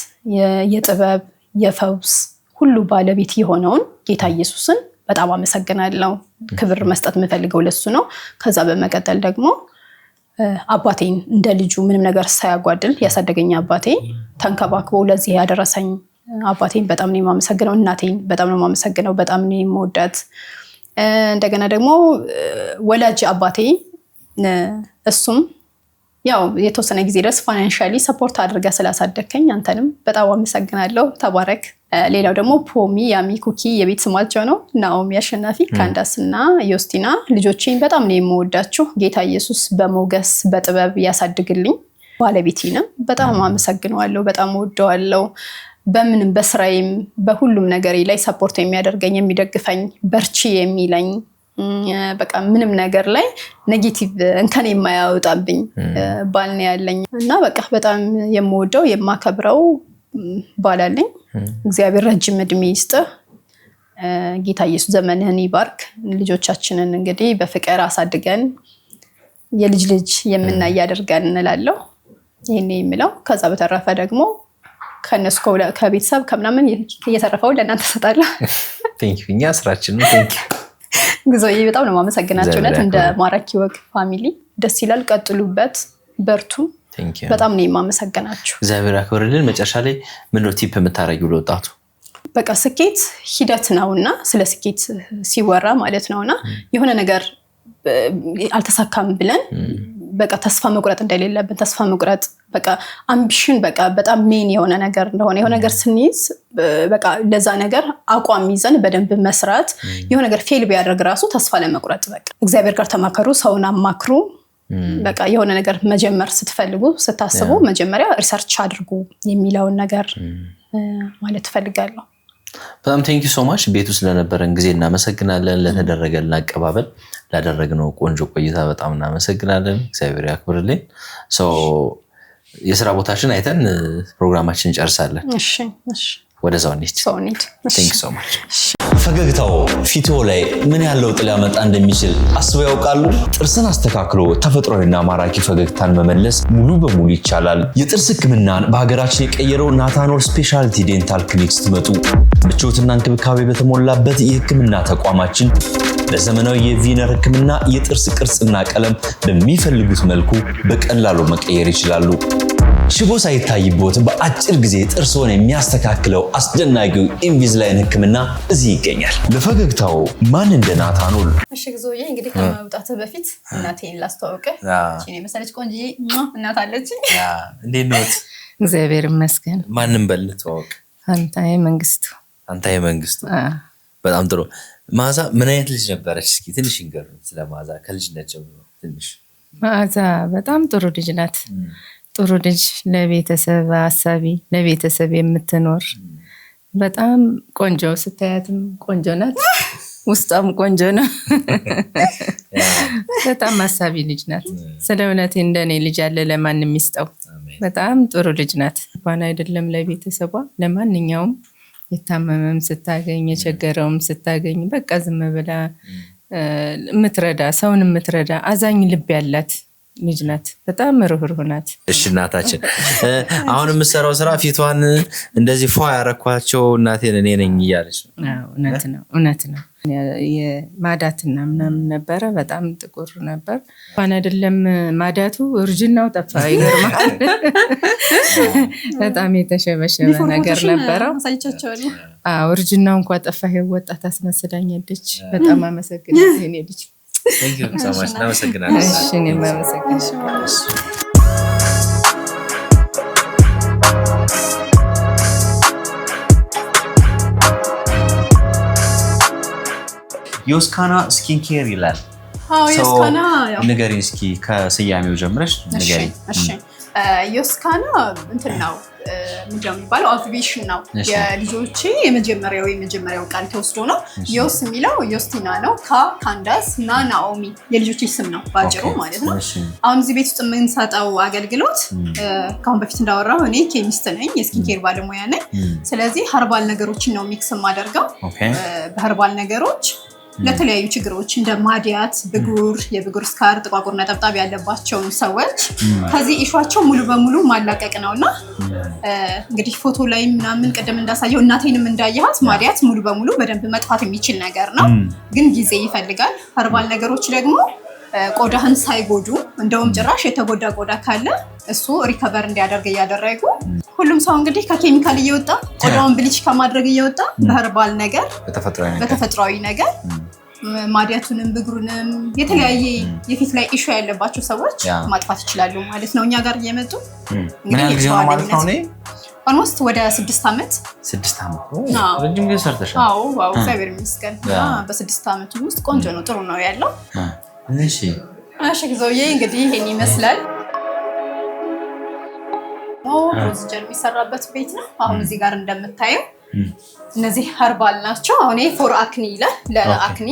የጥበብ የፈውስ ሁሉ ባለቤት የሆነውን ጌታ ኢየሱስን በጣም አመሰግናለሁ ክብር መስጠት የምፈልገው ለሱ ነው ከዛ በመቀጠል ደግሞ አባቴን እንደ ልጁ ምንም ነገር ሳያጓድል ያሳደገኝ አባቴ ተንከባክቦ ለዚህ ያደረሰኝ አባቴን በጣም ነው የማመሰግነው እናቴን በጣም ነው የማመሰግነው በጣም ነው የምወዳት እንደገና ደግሞ ወላጅ አባቴ እሱም ያው የተወሰነ ጊዜ ድረስ ፋይናንሻሊ ሰፖርት አድርጋ ስላሳደከኝ አንተንም በጣም አመሰግናለሁ ተባረክ ሌላው ደግሞ ፖሚ ያሚ ኩኪ የቤት ስማቸው ነው ናኦሚ አሸናፊ ካንዳስና ዮስቲና ልጆቼን በጣም ነው የምወዳችሁ ጌታ ኢየሱስ በሞገስ በጥበብ ያሳድግልኝ ባለቤቴንም በጣም አመሰግናለሁ በጣም ወደዋለሁ በምንም በስራዬም በሁሉም ነገሬ ላይ ሰፖርት የሚያደርገኝ የሚደግፈኝ በርቺ የሚለኝ በቃ ምንም ነገር ላይ ኔጌቲቭ እንከን የማያወጣብኝ ባል ነው ያለኝ እና በቃ በጣም የምወደው የማከብረው ባል አለኝ እግዚአብሔር ረጅም እድሜ ይስጥህ ጌታ ኢየሱስ ዘመንህን ይባርክ ልጆቻችንን እንግዲህ በፍቅር አሳድገን የልጅ የምናይ ያደርገን እንላለሁ ይሄን የሚለው ከዛ በተረፈ ደግሞ ከነሱ ከቤተሰብ ከምናምን እየተረፈው ለእናንተ ሰጣለሁ። ቴንክ ዩ። እኛ ስራችን ነው። ቴንክ ዩ ጉዞዬ በጣም ነው ማመሰግናችሁ። ነት እንደ ማራኪ ወግ ፋሚሊ ደስ ይላል። ቀጥሉበት፣ በርቱ። በጣም ነው የማመሰግናችሁ። እግዚአብሔር ያክብርልን። መጨረሻ ላይ ምንድነው ቲፕ የምታረጊው ለወጣቱ? በቃ ስኬት ሂደት ነውና ስለ ስኬት ሲወራ ማለት ነውና የሆነ ነገር አልተሳካም ብለን በቃ ተስፋ መቁረጥ እንደሌለብን ተስፋ መቁረጥ በቃ አምቢሽን በቃ በጣም ሜን የሆነ ነገር እንደሆነ የሆነ ነገር ስንይዝ በቃ ለዛ ነገር አቋም ይዘን በደንብ መስራት የሆነ ነገር ፌል ቢያደርግ ራሱ ተስፋ ለመቁረጥ በቃ እግዚአብሔር ጋር ተማከሩ፣ ሰውን አማክሩ። በቃ የሆነ ነገር መጀመር ስትፈልጉ ስታስቡ መጀመሪያ ሪሰርች አድርጉ የሚለውን ነገር ማለት ፈልጋለሁ። በጣም ቴንክ ዩ ሶ ማች ቤቱ ስለነበረን ጊዜ እናመሰግናለን። ለተደረገልን አቀባበል ላደረግነው ቆንጆ ቆይታ በጣም እናመሰግናለን። እግዚአብሔር ያክብርልን። የስራ ቦታችን አይተን ፕሮግራማችን እንጨርሳለን። እሺ ወደዛው እንሂድ። ቴንክ ዩ ሶ ማች። ፈገግታው ፊቶ ላይ ምን ያለው ጥላ ያመጣ እንደሚችል አስበው ያውቃሉ? ጥርስን አስተካክሎ ተፈጥሯዊና ማራኪ ፈገግታን መመለስ ሙሉ በሙሉ ይቻላል። የጥርስ ህክምናን በሀገራችን የቀየረው ናታኖል ስፔሻሊቲ ዴንታል ክሊኒክ ስትመጡ ምቾትና እንክብካቤ በተሞላበት የህክምና ተቋማችን በዘመናዊ የቪነር ህክምና የጥርስ ቅርጽና ቀለም በሚፈልጉት መልኩ በቀላሉ መቀየር ይችላሉ። ሽቦ ሳይታይቦት በአጭር ጊዜ ጥርስዎን የሚያስተካክለው አስደናቂው ኢንቪዝላይን ህክምና እዚህ ይገኛል። ለፈገግታው ማን እንደ ናታኖል። እሺ ጉዞዬ እንግዲህ ከመውጣት በፊት እናቴን ላስተዋውቅህ። እኔ መሰለች ቆንጆዬ እናት አለችኝ። እንዴት ነው? እግዚአብሔር ይመስገን። ማንም በል ተዋወቅ። አንታዬ መንግስቱ። አንታዬ መንግስቱ። በጣም ጥሩ። ማዛ ምን አይነት ልጅ ነበረች? እስኪ ትንሽ ንገሩን ስለ ማዛ ከልጅነት ጀምሮ ትንሽ። ማዛ በጣም ጥሩ ልጅ ናት። ጥሩ ልጅ፣ ለቤተሰብ አሳቢ፣ ለቤተሰብ የምትኖር በጣም ቆንጆ፣ ስታያትም ቆንጆ ናት፣ ውስጧም ቆንጆ ነው። በጣም አሳቢ ልጅ ናት። ስለ እውነቴ እንደኔ ልጅ አለ ለማንም ይስጠው። በጣም ጥሩ ልጅ ናት። እንኳን አይደለም ለቤተሰቧ ለማንኛውም የታመመም ስታገኝ የቸገረውም ስታገኝ በቃ ዝም ብላ የምትረዳ ሰውን የምትረዳ አዛኝ ልብ ያላት ልጅ ናት። በጣም ርህሩህ ናት። እሺ እናታችን አሁን የምትሰራው ስራ ፊቷን እንደዚህ ፏ ያረኳቸው እናቴን እኔ ነኝ እያለች ነው። እውነት ነው። የማዳትና ምናምን ነበረ። በጣም ጥቁር ነበር። እንኳን አይደለም ማዳቱ እርጅናው ጠፋ። ይገርማል። በጣም የተሸበሸበ ነገር ነበረው። እርጅናው እንኳን ጠፋ። ወጣት አስመስላኛለች። በጣም አመሰግናለሁ የኔ ልጅ። Thank you so much. እናመሰግናለን። እሺ እኔም አመሰግናለሁ። ዮስካና ስኪን ኬር ይላል። ዮስካና ንገሪኝ እስኪ ከስያሜው ጀምረሽ ንገሪኝ። እሺ ዮስካና እንትን ነው ምንድነው የሚባለው? አቪቬሽን ነው። የልጆቼ የመጀመሪያው ቃል ተወስዶ ነው። ዮስ የሚለው ዮስቲና ነው። ካንዳስ እና ናኦሚ የልጆቼ ስም ነው ባጭሩ ማለት ነው። አሁን እዚህ ቤት ውስጥ የምንሰጠው አገልግሎት ከአሁን በፊት እንዳወራው እኔ ኬሚስት ነኝ፣ የስኪን ኬር ባለሙያ ነኝ። ስለዚህ ሀርባል ነገሮችን ነው ሚክስ የማደርገው። በሀርባል ነገሮች ለተለያዩ ችግሮች እንደ ማዲያት፣ የብጉር ስካር፣ ጥቋቁር ነጠብጣብ ያለባቸውን ሰዎች ከዚህ ኢሹአቸው ሙሉ በሙሉ ማላቀቅ ነውና እንግዲህ ፎቶ ላይ ምናምን ቀደም እንዳሳየው እናቴንም እንዳያት ማዲያት ሙሉ በሙሉ በደንብ መጥፋት የሚችል ነገር ነው፣ ግን ጊዜ ይፈልጋል። ሀርባል ነገሮች ደግሞ ቆዳህን ሳይጎዱ እንደውም ጭራሽ የተጎዳ ቆዳ ካለ እሱ ሪከቨር እንዲያደርግ እያደረጉ ሁሉም ሰው እንግዲህ ከኬሚካል እየወጣ ቆዳውን ብሊች ከማድረግ እየወጣ በሀርባል ነገር በተፈጥሯዊ ነገር ማዲያቱንም ብጉሩንም የተለያየ የፊት ላይ ኢሹ ያለባቸው ሰዎች ማጥፋት ይችላሉ ማለት ነው። እኛ ጋር እየመጡ እንግዲህ ኦልሞስት ወደ 6 ዓመት 6 ዓመት ረጅም ጊዜ ሰርተሻል። አዎ እግዚአብሔር ይመስገን። በ6 ዓመቱ ውስጥ ቆንጆ ነው፣ ጥሩ ነው ያለው። እሺ ጊዜዬ እንግዲህ ይሄን ይመስላል። ፕሮሲጀር የሚሰራበት ቤት ነው። አሁን እዚህ ጋር እንደምታየው እነዚህ ሀርባል ናቸው። አሁን ይሄ ፎር አክኒ ይላል፣ ለአክኒ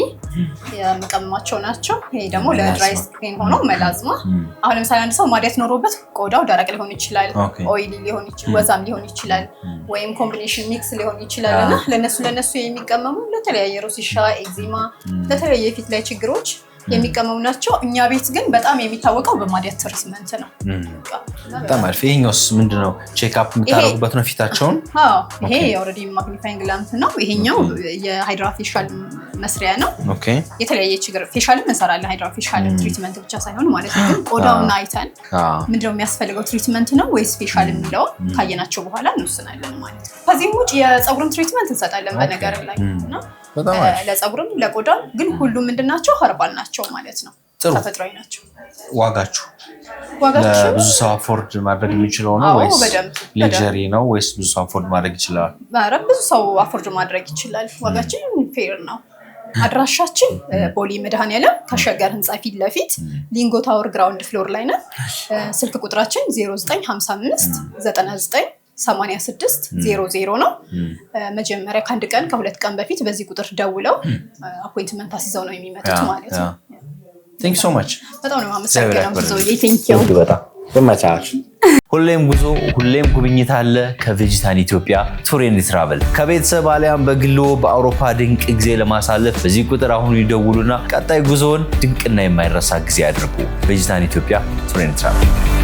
የምቀምማቸው ናቸው። ይሄ ደግሞ ለድራይ ስኪን ሆኖ መላዝማ። አሁን ለምሳሌ አንድ ሰው ማዲያት ኖሮበት ቆዳው ደረቅ ሊሆን ይችላል፣ ኦይሊ ሊሆን ይችላል፣ ወዛም ሊሆን ይችላል፣ ወይም ኮምቢኔሽን ሚክስ ሊሆን ይችላል እና ለነሱ የሚቀመሙ ለተለያየ ሮሲሻ፣ ኤግዚማ፣ ለተለያየ የፊት ላይ ችግሮች የሚቀመሙ ናቸው። እኛ ቤት ግን በጣም የሚታወቀው በማዲያት ትሪትመንት ነው። በጣም አሪፍ። ይሄኛውስ ምንድነው? ቼክ አፕ የምታደርጉበት ነው ፊታቸውን? አዎ ይሄ ኦልሬዲ ማግኒፋይንግ ላምፕ ነው። ይሄኛው የሃይድራ ፌሻል መስሪያ ነው። ኦኬ የተለያየ ችግር ፌሻልም እንሰራለን። ሃይድራ ፌሻል ትሪትመንት ብቻ ሳይሆን ማለት ነው። ግን ቆዳውን አይተን ምንድነው የሚያስፈልገው ትሪትመንት ነው ወይስ ፌሻል የሚለው ካየናቸው በኋላ እንወስናለን ማለት ነው። ከዚህም ውጭ የፀጉርም ትሪትመንት እንሰጣለን በነገር ላይ እና ለፀጉርም ለቆዳም ግን ሁሉም ምንድናቸው? ሀርባል ናቸው ማለት ነው። ተፈጥሯዊ ናቸው። ዋጋችሁ ብዙ ሰው አፎርድ ማድረግ የሚችለው ነው ወይስ ሌጀሪ ነው ወይስ ብዙ ሰው አፎርድ ማድረግ ይችላል? ብዙ ሰው አፎርድ ማድረግ ይችላል። ዋጋችን ፌር ነው። አድራሻችን ቦሌ መድኃኔዓለም ከሸገር ህንፃ ፊት ለፊት ሊንጎ ታወር ግራውንድ ፍሎር ላይ ነው። ስልክ ቁጥራችን 0955 99 8600 ነው። መጀመሪያ ከአንድ ቀን ከሁለት ቀን በፊት በዚህ ቁጥር ደውለው አፖይንትመንት አስይዘው ነው የሚመጡት ማለት ነው። ቴንክ ሶ ማች። በጣም ነው የማመሰግነው ብዙዬ። ቴንክ ዩ በጣም በመቻች። ሁሌም ጉዞ ሁሌም ጉብኝት አለ ከቬጂታን ኢትዮጵያ ቱር ኤንድ ትራቨል። ከቤተሰብ አሊያም በግሎ በአውሮፓ ድንቅ ጊዜ ለማሳለፍ በዚህ ቁጥር አሁን ይደውሉና ቀጣይ ጉዞውን ድንቅና የማይረሳ ጊዜ ያድርጉ። ቬጂታን ኢትዮጵያ ቱር ኤንድ ትራቨል